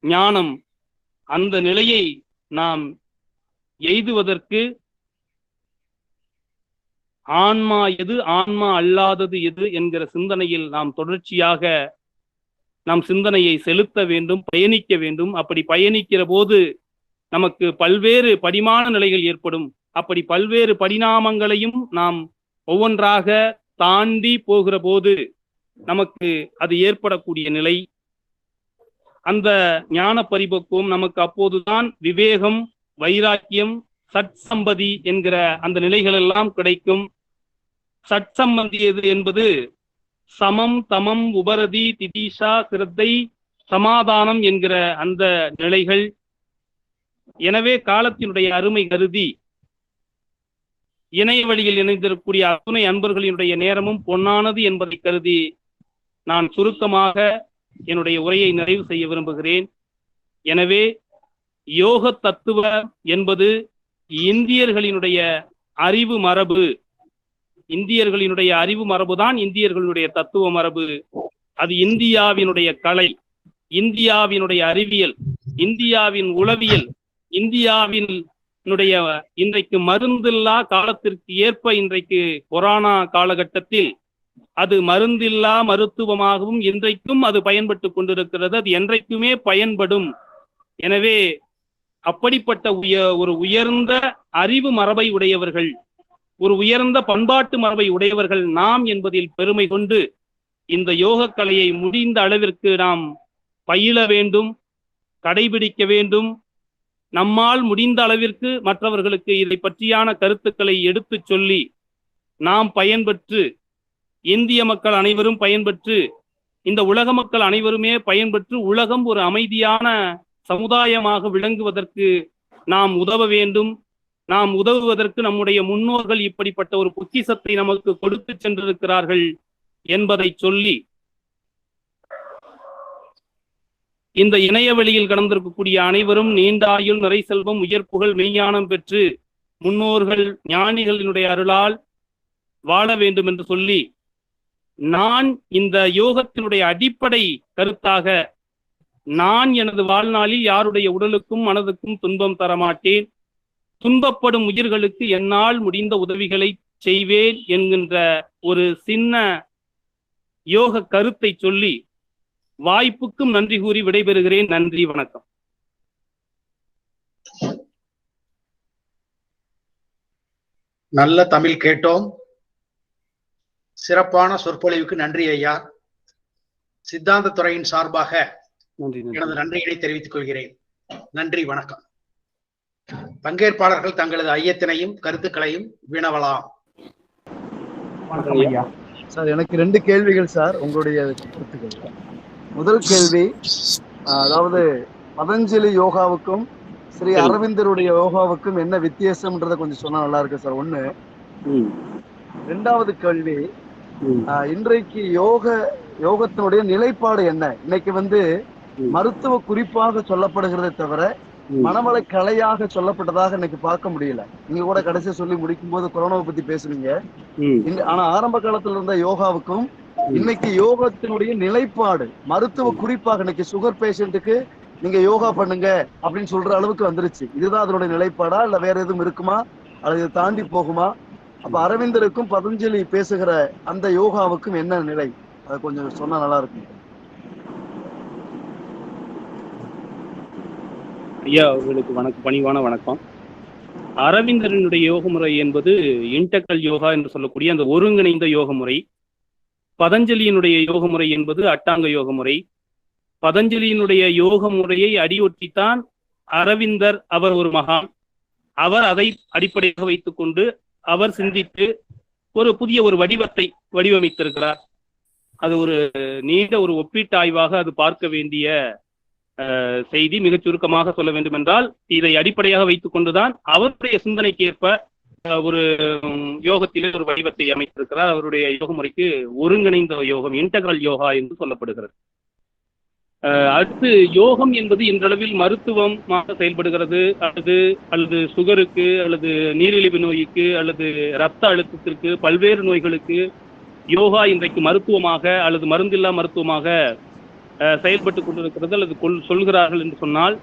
ஞானம். அந்த நிலையை நாம் எய்துவதற்கு ஆன்மா எது, ஆன்மா அல்லாதது எது என்கிற சிந்தனையில் நாம் தொடர்ச்சியாக நாம் சிந்தனையை செலுத்த வேண்டும், பயணிக்க வேண்டும். அப்படி பயணிக்கிற போது நமக்கு பல்வேறு படிமான நிலைகள் ஏற்படும். அப்படி பல்வேறு பரிணாமங்களையும் நாம் ஒவ்வொன்றாக தாண்டி போகிற போது நமக்கு அது ஏற்படக்கூடிய நிலை, அந்த ஞான பரிபக்குவம் நமக்கு அப்போதுதான் விவேகம், வைராக்கியம், சட்சம்பதி என்கிற அந்த நிலைகள் எல்லாம் கிடைக்கும். சட்சம்பதி என்பது சமம், தமம், உபரதி, திதிஷா, சிரத்தை, சமாதானம் என்கிற அந்த நிலைகள். எனவே காலத்தினுடைய அருமை கருதி இணைய வழியில் இணைந்திருக்கக்கூடிய அத்துணை அன்பர்களினுடைய நேரமும் பொன்னானது என்பதை கருதி நான் சுருக்கமாக என்னுடைய உரையை நிறைவு செய்ய விரும்புகிறேன். எனவே யோக தத்துவம் என்பது இந்தியர்களினுடைய அறிவு மரபு, இந்தியர்களினுடைய அறிவு மரபுதான் இந்தியர்களுடைய தத்துவ மரபு. அது இந்தியாவினுடைய கலை, இந்தியாவினுடைய அறிவியல், இந்தியாவின் உளவியல், இந்தியாவினுடைய இன்றைக்கு மருந்தில்லா காலத்திற்கு ஏற்ப இன்றைக்கு கொரோனா காலகட்டத்தில் அது மருந்தில்லா மருத்துவமாகவும் இன்றைக்கும் அது பயன்பட்டு கொண்டிருக்கிறது. அது என்றைக்குமே பயன்படும். எனவே அப்படிப்பட்ட ஒரு உயர்ந்த அறிவு மரபை உடையவர்கள், ஒரு உயர்ந்த பண்பாட்டு மரபை உடையவர்கள் நாம் என்பதில் பெருமை கொண்டு இந்த யோக கலையை முடிந்த அளவிற்கு நாம் பயில வேண்டும், கடைபிடிக்க வேண்டும். நம்மால் முடிந்த அளவிற்கு மற்றவர்களுக்கு இதை பற்றியான கருத்துக்களை எடுத்து சொல்லி நாம் பயன்பெற்று, இந்திய மக்கள் அனைவரும் பயன்பெற்று, இந்த உலக மக்கள் அனைவருமே பயன்பெற்று உலகம் ஒரு அமைதியான சமுதாயமாக விளங்குவதற்கு நாம் உதவ வேண்டும். நாம் உதவுவதற்கு நம்முடைய முன்னோர்கள் இப்படிப்பட்ட ஒரு பொக்கிஷத்தை நமக்கு கொடுத்து சென்றிருக்கிறார்கள் என்பதை சொல்லி, இந்த இணைய வழியில் கடந்திருக்கக்கூடிய அனைவரும் நீண்ட ஆயுள், நிறை செல்வம், உயர் புகழ், மெய்ஞானம் பெற்று முன்னோர்கள் ஞானிகளினுடைய அருளால் வாழ வேண்டும் என்று சொல்லி, நான் இந்த யோகத்தினுடைய அடிப்படை கருத்தாக, நான் எனது வாழ்நாளில் யாருடைய உடலுக்கும் மனதுக்கும் துன்பம் தரமாட்டேன், துன்பப்படும் உயிர்களுக்கு என்னால் முடிந்த உதவிகளை செய்வேன் என்கின்ற ஒரு சின்ன யோக கருத்தை சொல்லி வாய்ப்புக்கும் நன்றி கூறி விடைபெறுகிறேன். நன்றி, வணக்கம். நல்ல தமிழ் கேட்டோம். சிறப்பான சொற்பொழிவுக்கு நன்றி ஐயா. சித்தாந்த துறையின் சார்பாக எனது நன்றியினை தெரிவித்துக் கொள்கிறேன். நன்றி, வணக்கம். பங்கேற்பாளர்கள் தங்களது ஐயத்தினையும் கருத்துக்களையும் வினவலாம். சார், எனக்கு 2 கேள்விகள் சார், உங்களுடைய கருத்துக்கள். முதல் கேள்வி, அதாவது பதஞ்சலி யோகாவுக்கும் ஸ்ரீ அரவிந்தருடைய யோகாவுக்கும் என்ன வித்தியாசம்ன்றதை கொஞ்சம் சொன்னா நல்லா இருக்கு சார். 1. 2வது கேள்வி, இன்றைக்கு யோகத்தினுடைய நிலைப்பாடு என்ன? இன்னைக்கு மருத்துவ குறிப்பாக சொல்லப்படுகிறதை தவிர மனவள கலையாக சொல்லப்பட்டதாக இன்னைக்கு பார்க்க முடியல. நீங்க கூட கடைசியா சொல்லி முடிக்கும் போது கொரோனாவை பத்தி பேசுனீங்க. ஆனா ஆரம்ப காலத்துல இருந்த யோகாவுக்கும் இன்னைக்கு யோகத்தினுடைய நிலைப்பாடு மருத்துவ குறிப்பாக இன்னைக்கு சுகர் பேஷண்ட்டுக்கு நீங்க யோகா பண்ணுங்க அப்படின்னு சொல்ற அளவுக்கு வந்துருச்சு. இதுதான் அதனுடைய நிலைப்பாடா, இல்ல வேற எதுவும் இருக்குமா, அல்லது தாண்டி போகுமா? அப்ப அரவிந்தருக்கும் பதஞ்சலி பேசுகிற அந்த யோகாவுக்கும் என்ன நிலை, அதை கொஞ்சம் சொன்னா நல்லா இருக்கும். ஐயா அவர்களுக்கு பணிவான வணக்கம். அரவிந்தரனுடைய யோக முறை என்பது இன்டெக்ரல் யோகா என்று சொல்லக்கூடிய அந்த ஒருங்கிணைந்த யோக முறை. பதஞ்சலியினுடைய யோக முறை என்பது அட்டாங்க யோக முறை. பதஞ்சலியினுடைய யோக முறையை அடியொற்றித்தான் அரவிந்தர் அவர் ஒரு மகான். அவர் அதை அடிப்படையாக வைத்துக் கொண்டு அவர் சிந்தித்து ஒரு புதிய ஒரு வடிவத்தை வடிவமைத்திருக்கிறார். அது ஒரு நீண்ட ஒரு ஒப்பீட்டு ஆய்வாக அது பார்க்க வேண்டிய செய்தி. மிகச் சுருக்கமாக சொல்ல வேண்டும் என்றால், இதை அடிப்படையாக வைத்துக் கொண்டுதான் அவருடைய சிந்தனைக்கு ஏற்ப ஒரு யோகத்திலே ஒரு வடிவத்தை அமைத்திருக்கிறார். அவருடைய யோக முறைக்கு ஒருங்கிணைந்த யோகம், இன்டெக்ரல் யோகா என்று சொல்லப்படுகிறது. அடுத்து யோகம் என்பது இன்றளவில் மருத்துவமாக செயல்படுகிறது. அல்லது சுகருக்கு, அல்லது நீரிழிவு நோய்க்கு, அல்லது இரத்த அழுத்தத்திற்கு, பல்வேறு நோய்களுக்கு யோகா இன்றைக்கு மருத்துவமாக அல்லது மருந்தில்லா மருத்துவமாக செயல்பட்டு கொண்டிருக்கிறது அல்லது சொல்கிறார்கள் என்று சொன்னால்,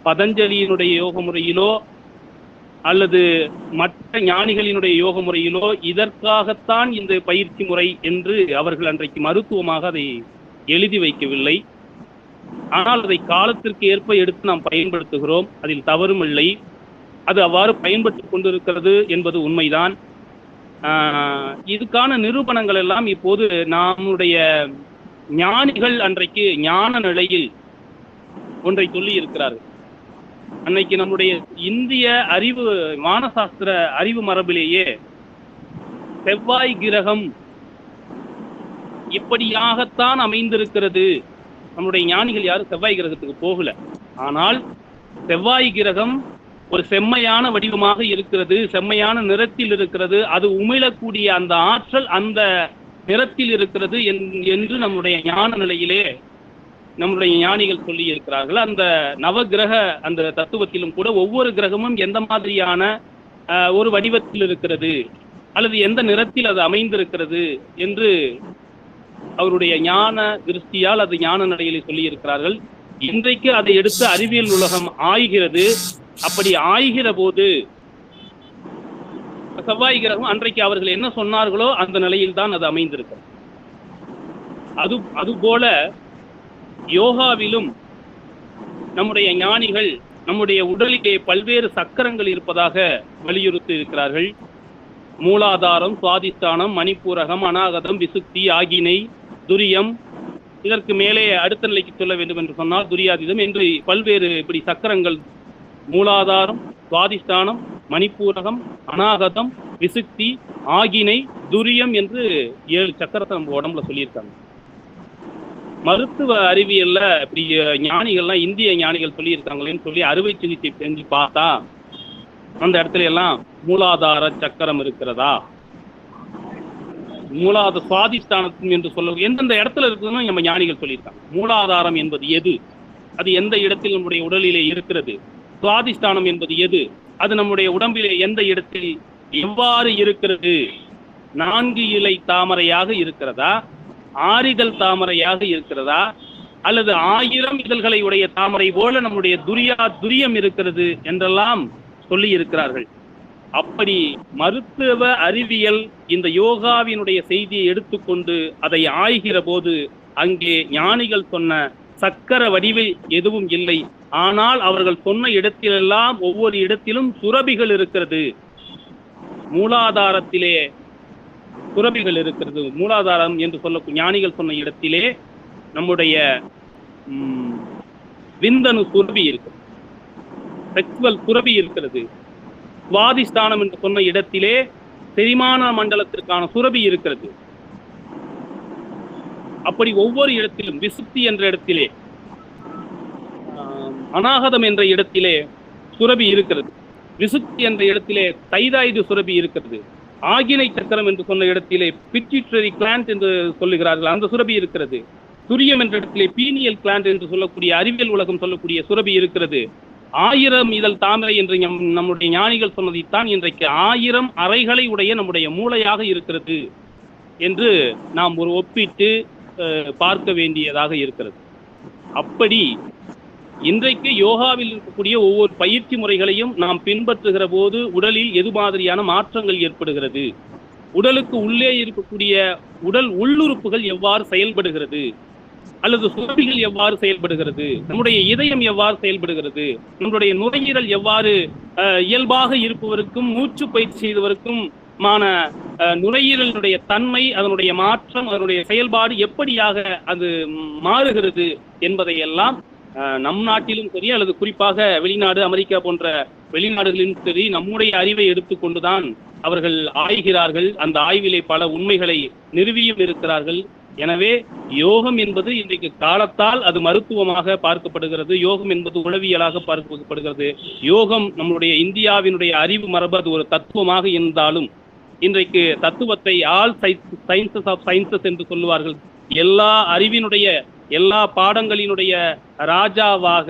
பதஞ்சலியினுடைய யோக முறையிலோ அல்லது மற்ற ஞானிகளினுடைய யோக முறையிலோ இதற்காகத்தான் இந்த பயிற்சி முறை என்று அவர்கள் அன்றைக்கு மருத்துவமாக அதை எழுதி வைக்கவில்லை. ஆனால் அதை காலத்திற்கு ஏற்ப எடுத்து நாம் பயன்படுத்துகிறோம். அதில் தவறும் இல்லை. அது அவ்வாறு பயன்பட்டு கொண்டிருக்கிறது என்பது உண்மைதான். இதுக்கான நிரூபணங்கள் எல்லாம் இப்போது நம்முடைய ஞானிகள் அன்றைக்கு ஞான நிலையில் ஒன்றை சொல்லி இருக்கிறார்கள். அன்னைக்கு நம்முடைய இந்திய அறிவு வானசாஸ்திர அறிவு மரபிலேயே செவ்வாய் கிரகம் இப்படியாகத்தான் அமைந்திருக்கிறது. நம்முடைய ஞானிகள் யாரும் செவ்வாய் கிரகத்துக்கு போகல. ஆனால் செவ்வாய் கிரகம் ஒரு செம்மையான வடிவமாக இருக்கிறது, செம்மையான நிறத்தில் இருக்கிறது, அது உமிழக்கூடிய அந்த ஆற்றல் அந்த நிறத்தில் இருக்கிறது என்று நம்முடைய ஞான நிலையிலே நம்முடைய ஞானிகள் சொல்லி இருக்கிறார்கள். அந்த நவகிரக அந்த தத்துவத்திலும் கூட ஒவ்வொரு கிரகமும் எந்த மாதிரியான ஒரு வடிவத்தில் இருக்கிறது அல்லது எந்த நிறத்தில் அது அமைந்திருக்கிறது என்று அவருடைய ஞான திருஷ்டியால் அது ஞான நிலையிலே சொல்லி இருக்கிறார்கள். இன்றைக்கு அதை எடுத்து அறிவியல் உலகம் ஆய்கிறது. அப்படி ஆய்கிற போது செவ்வாய் கிரகம் அன்றைக்கு அவர்கள் என்ன சொன்னார்களோ அந்த நிலையில் தான் அது அமைந்திருக்கிறது. அதுபோல யோகாவிலும் நம்முடைய ஞானிகள் நம்முடைய உடலிலே பல்வேறு சக்கரங்கள் இருப்பதாக வலியுறுத்தி இருக்கிறார்கள். மூலாதாரம், சுவாதிஷ்டானம், மணிப்பூரகம், அநாகதம், விசுக்தி, ஆகினை, துரியம், இதற்கு மேலே அடுத்த நிலைக்கு சொல்ல வேண்டும் என்று சொன்னால் துரியாதீதம் என்று பல்வேறு இப்படி சக்கரங்கள், மூலாதாரம், சுவாதிஷ்டானம், மணிப்பூரகம், அநாகதம், விசுக்தி, ஆகினை, துரியம் என்று 7 சக்கரத்தை நம்ம உடம்புல சொல்லியிருக்காங்க. மருத்துவ அறிவியல்ல இப்படி ஞானிகள்லாம் இந்திய ஞானிகள் சொல்லியிருக்காங்களேன்னு சொல்லி அறுவை சிகிச்சை செஞ்சு பார்த்தா அந்த இடத்துல எல்லாம் மூலாதார சக்கரம் இருக்கிறதா, சுவாதிஷ்டானம் என்று சொல்ல எந்தெந்த இடத்துல இருக்குதுன்னு நம்ம ஞானிகள் சொல்லியிருக்காங்க. மூலாதாரம் என்பது எது, அது எந்த இடத்தில் நம்முடைய உடலிலே இருக்கிறது, சுவாதிஷ்டானம் என்பது எது, அது நம்முடைய உடம்பிலே எந்த இடத்தில் எவ்வாறு இருக்கிறது, 4 இலை தாமரையாக இருக்கிறதா, 6 இதழ் தாமரையாக இருக்கிறதா, அல்லது 1000 இதழ்களை உடைய தாமரை போல நம்முடைய துரியம் இருக்கிறது என்றெல்லாம் சொல்லி இருக்கிறார்கள். அப்படி மருத்துவ அறிவியல் இந்த யோகாவினுடைய செய்தியை எடுத்துக்கொண்டு அதை ஆய்கிற போது அங்கே ஞானிகள் சொன்ன சக்கர வடிவில் எதுவும் இல்லை. ஆனால் அவர்கள் சொன்ன இடத்திலெல்லாம் ஒவ்வொரு இடத்திலும் சுரபிகள் இருக்கிறது. மூலாதாரத்திலே சுரபிகள் இருக்கிறது. மூலாதாரம் என்று சொல்ல ஞானிகள் சொன்ன இடத்திலே நம்முடைய விந்தணு சுரபி இருக்கிறது, செக்சுவல் சுரபி இருக்கிறது. சுவாதிஷ்டானம் என்று சொன்ன இடத்திலே செரிமான மண்டலத்திற்கான சுரபி இருக்கிறது. அப்படி ஒவ்வொரு இடத்திலும் விசுக்தி என்ற இடத்திலே, அநாகதம் என்ற இடத்திலே சுரபி இருக்கிறது. விசுக்தி என்ற இடத்திலே தைராய்டு சுரபி இருக்கிறது. ஆகினை சக்கரம் என்று சொன்ன இடத்திலே பிட்யூட்டரி கிளாண்ட் என்று சொல்லுகிறார்கள், அந்த சுரபி இருக்கிறது. துரியம் என்ற இடத்திலே பீனியல் கிளாண்ட் என்று சொல்லக்கூடிய அறிவியல் உலகம் சொல்லக்கூடிய சுரபி இருக்கிறது. 1000 இதழ் தாமரை என்று நம்முடைய ஞானிகள் சொன்னதைத்தான் இன்றைக்கு 1000 அறைகளை உடைய நம்முடைய மூளையாக இருக்கிறது என்று நாம் ஒரு ஒப்பிட்டு பார்க்க வேண்டியதாக இருக்கிறது. அப்படி இன்றைக்கு யோகாவில் இருக்கக்கூடிய ஒவ்வொரு பயிற்சி முறைகளையும் நாம் பின்பற்றுகிற போது உடலில் எது மாதிரியான மாற்றங்கள் ஏற்படுகிறது, உடலுக்கு உள்ளே இருக்கக்கூடிய உடல் உள்ளுறுப்புகள் எவ்வாறு செயல்படுகிறது, அல்லது சுரபிகள் எவ்வாறு செயல்படுகிறது, நம்முடைய இதயம் எவ்வாறு செயல்படுகிறது, நம்முடைய நுரையீரல் எவ்வாறு இயல்பாக இருப்பவருக்கும் மூச்சு பயிற்சி செய்தவருக்கும் நுரையீரலுடைய தன்மை, அதனுடைய மாற்றம், அதனுடைய செயல்பாடு எப்படியாக அது மாறுகிறது என்பதை எல்லாம் நம் நாட்டிலும் சரி அல்லது குறிப்பாக வெளிநாடு அமெரிக்கா போன்ற வெளிநாடுகளிலும் சரி நம்முடைய அறிவை எடுத்துக்கொண்டுதான் அவர்கள் ஆய்கிறார்கள். அந்த ஆய்விலே பல உண்மைகளை நிறுவியும் இருக்கிறார்கள். எனவே யோகம் என்பது இன்றைக்கு காலத்தால் அது மருத்துவமாக பார்க்கப்படுகிறது, யோகம் என்பது உளவியலாக பார்க்கப்படுகிறது. யோகம் நம்முடைய இந்தியாவினுடைய அறிவு மரபு, அது ஒரு தத்துவமாக இருந்தாலும் இன்றைக்கு தத்துவத்தை ஆல் சயின்சஸ் ஆஃப் சயின்சஸ் என்று சொல்லுவார்கள். எல்லா அறிவினுடைய எல்லா பாடங்களினுடைய ராஜாவாக,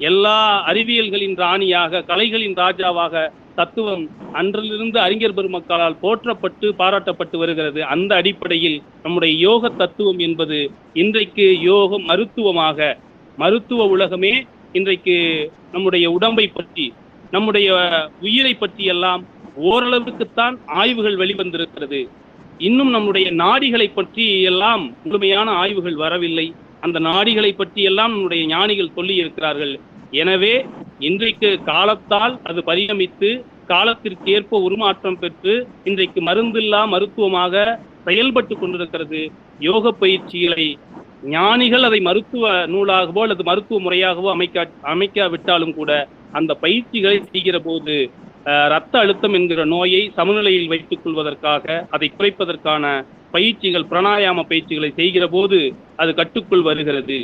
எல்லா அறிவியல்களின் ராணியாக, கலைகளின் ராஜாவாக தத்துவம் அன்றிலிருந்து அறிஞர் பெருமக்களால் போற்றப்பட்டு பாராட்டப்பட்டு வருகிறது. அந்த அடிப்படையில் நம்முடைய யோக தத்துவம் என்பது இன்றைக்கு யோகம் மருத்துவமாக, மருத்துவ உலகமே இன்றைக்கு நம்முடைய உடம்பை பற்றி, நம்முடைய உயிரை பற்றி எல்லாம் ஓரளவுக்குத்தான் ஆய்வுகள் வெளிவந்திருக்கிறது. இன்னும் நம்முடைய நாடிகளை பற்றி எல்லாம் முழுமையான ஆய்வுகள் வரவில்லை. அந்த நாடிகளை பற்றி எல்லாம் நம்முடைய ஞானிகள் சொல்லி இருக்கிறார்கள். எனவே இன்றைக்கு காலத்தால் அது பரிணமித்து காலத்திற்கு ஏற்ப உருமாற்றம் பெற்று இன்றைக்கு மருந்தில்லா மருத்துவமாக செயல்பட்டு கொண்டிருக்கிறது. யோக பயிற்சிகளை ஞானிகள் அதை மருத்துவ நூலாகவோ அல்லது மருத்துவ முறையாகவோ அமைக்காவிட்டாலும் கூட அந்த பயிற்சிகளை செய்கிற போது இரத்த அழுத்தம் என்கிற நோயை சமநிலையில் வைத்துக் கொள்வதற்காக, அதை குறைப்பதற்கான பயிற்சிகள், பிராணாயாம பயிற்சிகளை செய்கிற போது அது கட்டுக்குள் வருகிறது.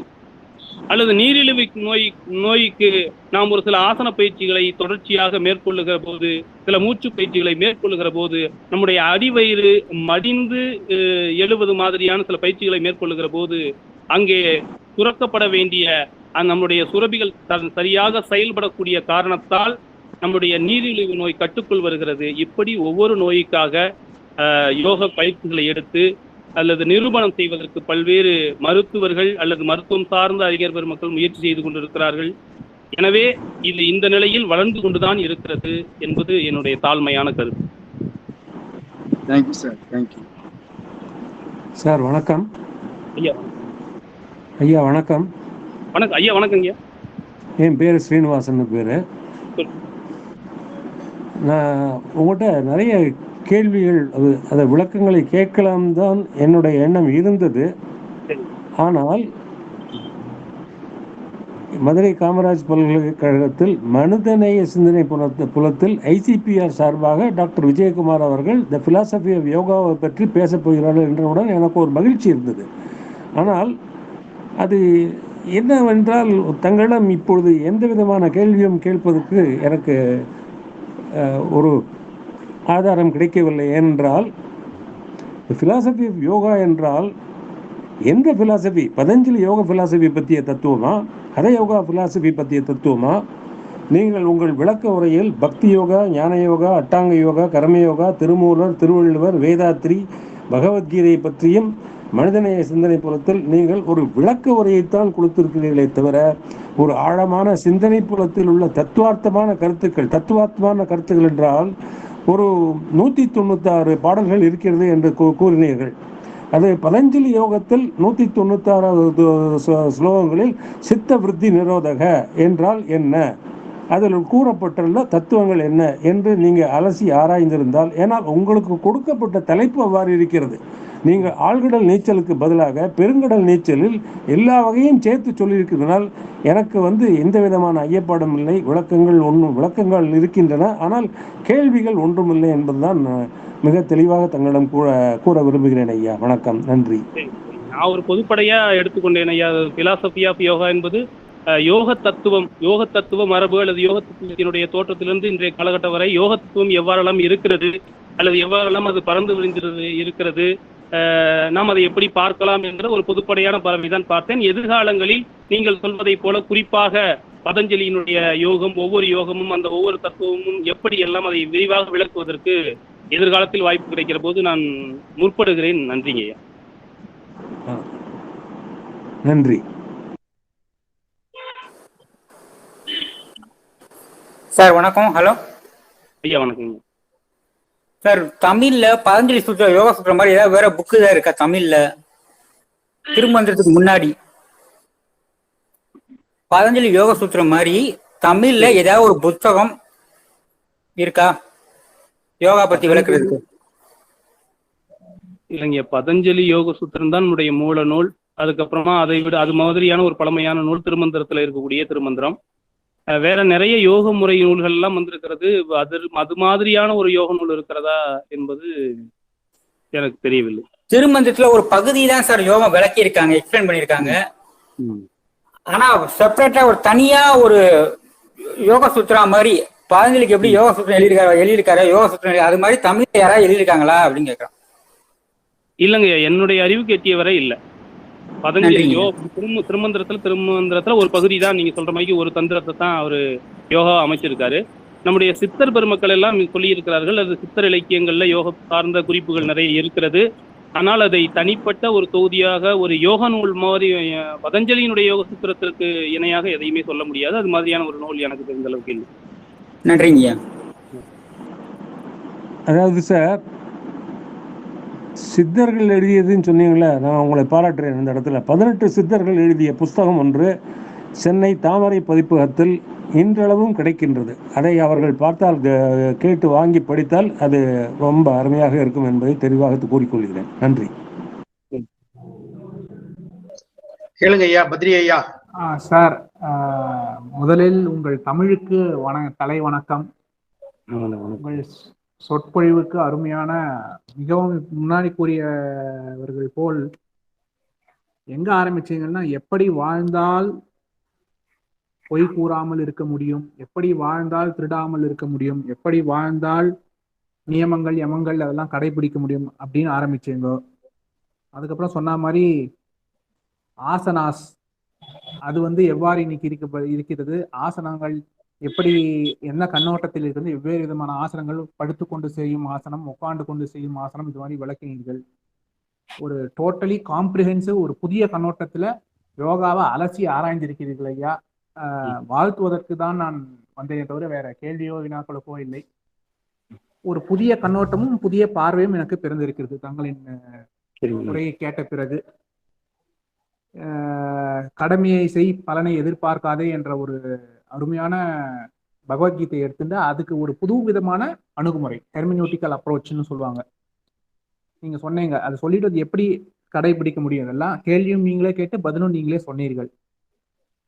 அல்லது நீரிழிவு நோய்க்கு நாம் ஒரு சில ஆசன பயிற்சிகளை தொடர்ச்சியாக மேற்கொள்ளுகிற போது, சில மூச்சு பயிற்சிகளை மேற்கொள்ளுகிற போது, நம்முடைய அடிவயிறு மடிந்து எழுவது மாதிரியான சில பயிற்சிகளை மேற்கொள்ளுகிற போது அங்கே சுரக்கப்பட வேண்டிய நம்முடைய சுரபிகள் சரியாக செயல்படக்கூடிய காரணத்தால் நம்முடைய நீரிழிவு நோய் கட்டுக்குள் வருகிறது. இப்படி ஒவ்வொரு நோய்க்காக யோக பயிற்சிகளை எடுத்து அல்லது நிரூபணம் செய்வதற்கு பல்வேறு மருத்துவர்கள் அல்லது மருத்துவம் சார்ந்த அறிஞர் பெருமக்கள் முயற்சி செய்து கொண்டிருக்கிறார்கள். எனவே இது இந்த நிலையில் வளர்ந்து கொண்டுதான் இருக்கிறது என்பது என்னுடைய தாழ்மையான கருத்து. Thank you sir. Thank you sir. வணக்கம் ஐயா. ஐயா வணக்கம். வணக்கம் ஐயா. வணக்கம் ஐயா. என் பேர் ஸ்ரீனிவாசன் பேர். நான் உங்கள்கிட்ட நிறைய கேள்விகள், அதை விளக்கங்களை கேட்கலாம் தான் என்னுடைய எண்ணம் இருந்தது. ஆனால் மதுரை காமராஜ் பல்கலைக்கழகத்தில் மனிதநேய சிந்தனை புலத்தில் ICPR சார்பாக டாக்டர் விஜயகுமார் அவர்கள் த பிலாசபி ஆஃப் யோகாவை பற்றி பேசப் போகிறார்கள் என்றவுடன் எனக்கு ஒரு மகிழ்ச்சி இருந்தது. ஆனால் அது என்னவென்றால் தங்களிடம் இப்பொழுது எந்த விதமான கேள்வியும் கேட்பதற்கு எனக்கு ஒரு ஆதாரம் கிடைக்கவில்லை. ஏனென்றால் பிலாசபி ஆஃப் யோகா என்றால் எந்த பிலாசபி? பதஞ்சலி யோக பிலாசபி பற்றிய தத்துவமா, ஹத யோகா பிலாசபி பற்றிய தத்துவமா? நீங்கள் உங்கள் விளக்க உரையில் பக்தி யோகா, ஞான யோகா, அட்டாங்க யோகா, கர்மயோகா, திருமூலர், திருவள்ளுவர், வேதாத்ரி, பகவத்கீதை பற்றியும் மனிதநேய சிந்தனை புலத்தில் நீங்கள் ஒரு விளக்க உரையைத்தான் கொடுத்திருக்கிறீர்களே தவிர ஒரு ஆழமான சிந்தனை புலத்தில் உள்ள தத்துவார்த்தமான கருத்துக்கள் என்றால் ஒரு 196 பாடல்கள் இருக்கிறது என்று கூறினீர்கள். அது பதஞ்சலி யோகத்தில் 196 ஸ்லோகங்களில் சித்த விருத்தி நிரோதக என்றால் என்ன, அதில் கூறப்பட்டுள்ள தத்துவங்கள் என்ன என்று நீங்கள் அலசி ஆராய்ந்திருந்தால், ஏன்னால் உங்களுக்கு கொடுக்கப்பட்ட தலைப்பு அவ்வாறு இருக்கிறது. நீங்கள் ஆழ்கடல் நீச்சலுக்கு பதிலாக பெருங்கடல் நீச்சலில் எல்லா வகையும் சேர்த்து சொல்லியிருக்கிறதுனால் எனக்கு எந்த விதமான ஐயப்பாடும் இல்லை. விளக்கங்கள் இருக்கின்றன, ஆனால் கேள்விகள் ஒன்றுமில்லை என்பதுதான் மிக தெளிவாக தங்களிடம் கூற விரும்புகிறேன் ஐயா. வணக்கம், நன்றி. நான் ஒரு பொதுப்படையா எடுத்துக்கொண்டேன் ஐயா. பிலாசபி ஆஃப் யோகா என்பது யோக தத்துவ மரபு அல்லது யோக தத்துவத்தினுடைய தோற்றத்திலிருந்து இன்றைய காலகட்டம் வரை யோக தத்துவம் எவ்வாறெல்லாம் இருக்கிறது அல்லது எவ்வாறெல்லாம் அது பறந்து விரிந்து இருக்கிறது, நாம் அதை எப்படி பார்க்கலாம் என்ற ஒரு பொதுப்படையான பார்வைதான் பார்த்தேன். எதிர்காலங்களில் நீங்கள் சொல்வதை போல குறிப்பாக பதஞ்சலியினுடைய யோகம், ஒவ்வொரு யோகமும் அந்த ஒவ்வொரு தத்துவமும் எப்படி எல்லாம் அதை விரிவாக விளக்குவதற்கு எதிர்காலத்தில் வாய்ப்பு கிடைக்கிற போது நான் முற்படுகிறேன். நன்றிங்க ஐயா. நன்றி. சார் வணக்கம். ஹலோ ஐயா வணக்கம். சார், தமிழ்ல பதஞ்சலி சூத்திர யோகா சூத்திர மாதிரி ஏதாவது வேற புக்கு தான் இருக்கா தமிழ்ல? திருமந்திரத்துக்கு முன்னாடி பதஞ்சலி யோக சூத்திரம் மாதிரி தமிழ்ல ஏதாவது ஒரு புத்தகம் இருக்கா யோகா பத்தி விளக்குறதுக்கு? இல்லைங்க, பதஞ்சலி யோக சூத்திரம் தான் நம்முடைய மூல நூல். அதுக்கப்புறமா அதை விட அது மாதிரியான ஒரு பழமையான நூல் திருமந்திரத்துல இருக்கக்கூடிய திருமந்திரம். வேற நிறைய யோக முறை நூல்கள் எல்லாம் வந்திருக்கிறது. அது மாதிரியான ஒரு யோக நூல் இருக்கிறதா என்பது எனக்கு தெரியவில்லை. திருமந்திரத்துல ஒரு பகுதி தான் சார் யோகம் விளக்கி இருக்காங்க, எக்ஸ்பிளைன் பண்ணிருக்காங்க. ஆனா செப்பரேட்டா ஒரு தனியா ஒரு யோக சூத்திரா மாதிரி பதஞ்சலிக்கு எப்படி யோக சூத்திரம் எழுதியிருக்காரு யோக சூத்திரம் அது மாதிரி தமிழ்ல யாராவது எழுதியிருக்காங்களா அப்படின்னு கேட்கறோம். இல்லைங்க, என்னுடைய அறிவுக்கு எட்டிய வரை இல்ல. பதஞ்சலி திருமந்திரத்துல ஒரு பகுதி தான் நீங்க சொல்ற மாதிரி ஒரு தந்திரத்தை தான் அவரு யோகா அமைச்சிருக்காரு. நம்முடைய சித்தர் பெருமக்கள் எல்லாம் சொல்லி இருக்கிறார்கள். அது சித்தர் இலக்கியங்கள்ல யோக சார்ந்த குறிப்புகள் நிறைய இருக்கிறது. ஆனால் அதை தனிப்பட்ட ஒரு தொகுதியாக ஒரு யோக நூல் மாதிரி பதஞ்சலியினுடைய யோக சூத்திரத்திற்கு இணையாக எதையுமே சொல்ல முடியாது. அது மாதிரியான ஒரு நூல் எனக்கு தெரிந்த அளவுக்கு இல்லை. நன்றிங்க. அதாவது சார், சித்தர்கள் எழுதியதுன்னு சொன்னீங்களே, நான் உங்களை பாராட்டுறேன். இந்த இடத்துல 18 சித்தர்கள் எழுதிய புஸ்தகம் ஒன்று சென்னை தாமரை பதிப்பகத்தில் இன்றளவும் கிடைக்கின்றது. அதை அவர்கள் பார்த்தால் கேட்டு வாங்கி படித்தால் அது ரொம்ப அருமையாக இருக்கும் என்பதை தெளிவாக கூறிக்கொள்கிறேன். நன்றி. கேளுங்க ஐயா. பத்ரி ஐயா. சார், முதலில் உங்கள் தமிழுக்கு தலை வணக்கம். உங்கள் சொற்பொழிவுக்கு அருமையான, மிகவும் முன்னாடி கூறியவர்கள் போல் எங்க ஆரம்பிச்சீங்கன்னா, எப்படி வாழ்ந்தால் பொய் கூறாமல் இருக்க முடியும், எப்படி வாழ்ந்தால் திருடாமல் இருக்க முடியும், எப்படி வாழ்ந்தால் நியமங்கள் யமங்கள் அதெல்லாம் கடைபிடிக்க முடியும் அப்படின்னு ஆரம்பிச்சீங்க. அதுக்கப்புறம் சொன்ன மாதிரி ஆசனாஸ் அது எவ்வாறு இன்னைக்கு இருக்கிறது, ஆசனங்கள் எப்படி என்ன கண்ணோட்டத்தில் இருந்து வெவ்வேறு விதமான ஆசனங்கள், படுத்துக்கொண்டு செய்யும் ஆசனம், உட்காந்து கொண்டு செய்யும் ஆசனம், இது மாதிரி விளக்கினீர்கள். ஒரு டோட்டலி காம்ப்ரிஹென்சிவ் ஒரு புதிய கண்ணோட்டத்துல யோகாவை அலசி ஆராய்ந்திருக்கிறீர்கள் ஐயா. வாழ்த்துவதற்கு தான் நான் வந்தேனே தவிர வேற கேள்வியோ வினாக்களுக்கோ இல்லை. ஒரு புதிய கண்ணோட்டமும் புதிய பார்வையும் எனக்கு பிறந்திருக்கிறது தங்களின் உரையை கேட்ட பிறகு. கடமையை செய் பலனை எதிர்பார்க்காதே என்ற ஒரு அருமையான பகவத்கீதை எடுத்துட்டு அதுக்கு ஒரு புது விதமான அணுகுமுறை, ஹெர்மெனூட்டிக்கல் அப்ரோச்னு சொல்லுவாங்க. நீங்க சொன்னீங்க, அதை சொல்லிட்டு அது எப்படி கடைபிடிக்க முடியும், இதெல்லாம் கேள்வியும் நீங்களே கேட்டு பதிலும் நீங்களே சொன்னீர்கள்.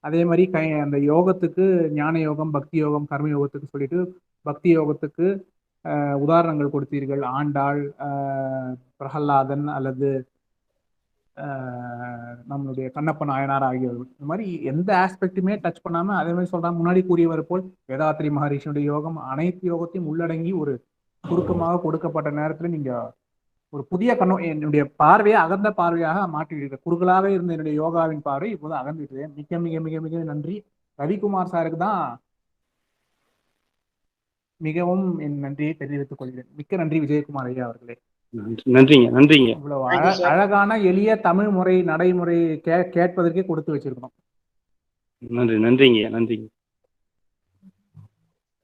அதே மாதிரி அந்த யோகத்துக்கு ஞான யோகம், பக்தி யோகம், கர்ம யோகத்துக்கு சொல்லிட்டு பக்தி யோகத்துக்கு உதாரணங்கள் கொடுத்தீர்கள். ஆண்டாள், பிரகலாதன் அல்லது நம்மளுடைய கண்ணப்ப நாயனார் ஆகியோர்கள். இந்த மாதிரி எந்த ஆஸ்பெக்டுமே டச் பண்ணாம அதே மாதிரி சொல்றாங்க, முன்னாடி கூறியவர் போல் வேதாத்ரி மகரிஷியுடைய யோகம் அனைத்து யோகத்தையும் உள்ளடங்கி ஒரு சுருக்கமாக கொடுக்கப்பட்ட நேரத்துல நீங்க ஒரு புதிய என்னுடைய பார்வையை அகர்ந்த பார்வையாக மாற்றிவிட்டீர்கள். குறுகலாக இருந்த என்னுடைய யோகாவின் பார்வை இப்போது அகர்ந்துவிட்டது. மிக மிக மிக மிக நன்றி. ரவிக்குமார் சாருக்கு தான் மிகவும் என் நன்றியை தெரிவித்துக் கொள்கிறேன். மிக்க நன்றி விஜயகுமார் ஐயா அவர்களே. நன்றிங்க. நன்றிங்க. இவ்வளவு அழகான எளிய தமிழ் முறை நடைமுறை கேட்பதற்கே கொடுத்து வச்சிருக்கணும். நன்றி. நன்றிங்க. நன்றிங்க.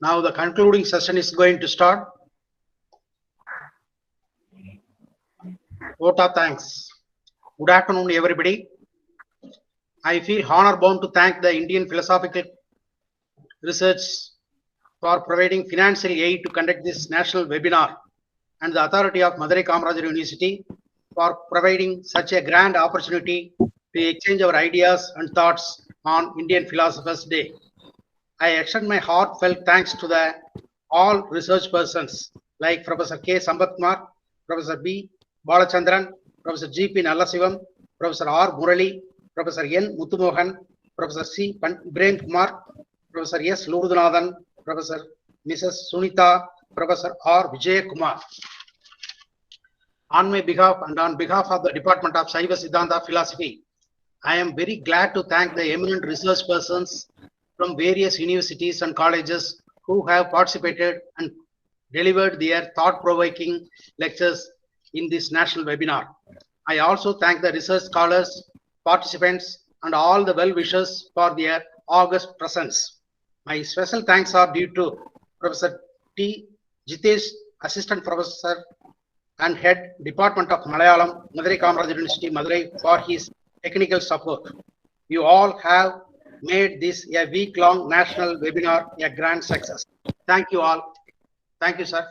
Now the concluding session is going to start. Vote of thanks. Good afternoon, everybody. I feel honor bound to thank the Indian Philosophical Research for providing financial aid to conduct this national webinar, and the authority of Madurai Kamaraj University for providing such a grand opportunity to exchange our ideas and thoughts on Indian Philosophers Day. I extend my heartfelt thanks to all research persons like Professor K. Sambathkumar, Professor B. Balachandran, Professor G.P. Nallasivam, Professor R. Murali, Professor N. Muthumohan, Professor C. Brain Kumar, Professor S. Lurudunathan, Professor Mrs. Sunitha, Professor R. Vijayakumar. On my behalf and on behalf of the Department of Saiva Siddhanta Philosophy, I am very glad to thank the eminent research persons from various universities and colleges who have participated and delivered their thought-provoking lectures in this national webinar. I also thank the research scholars, participants, and all the well-wishers for their august presence. My special thanks are due to Professor T. Jitesh, Assistant Professor and Head, Department of Malayalam, Madurai Kamaraj University, Madurai, for his technical support. You all have made this a week-long national webinar a grand success. Thank you all. Thank you, sir.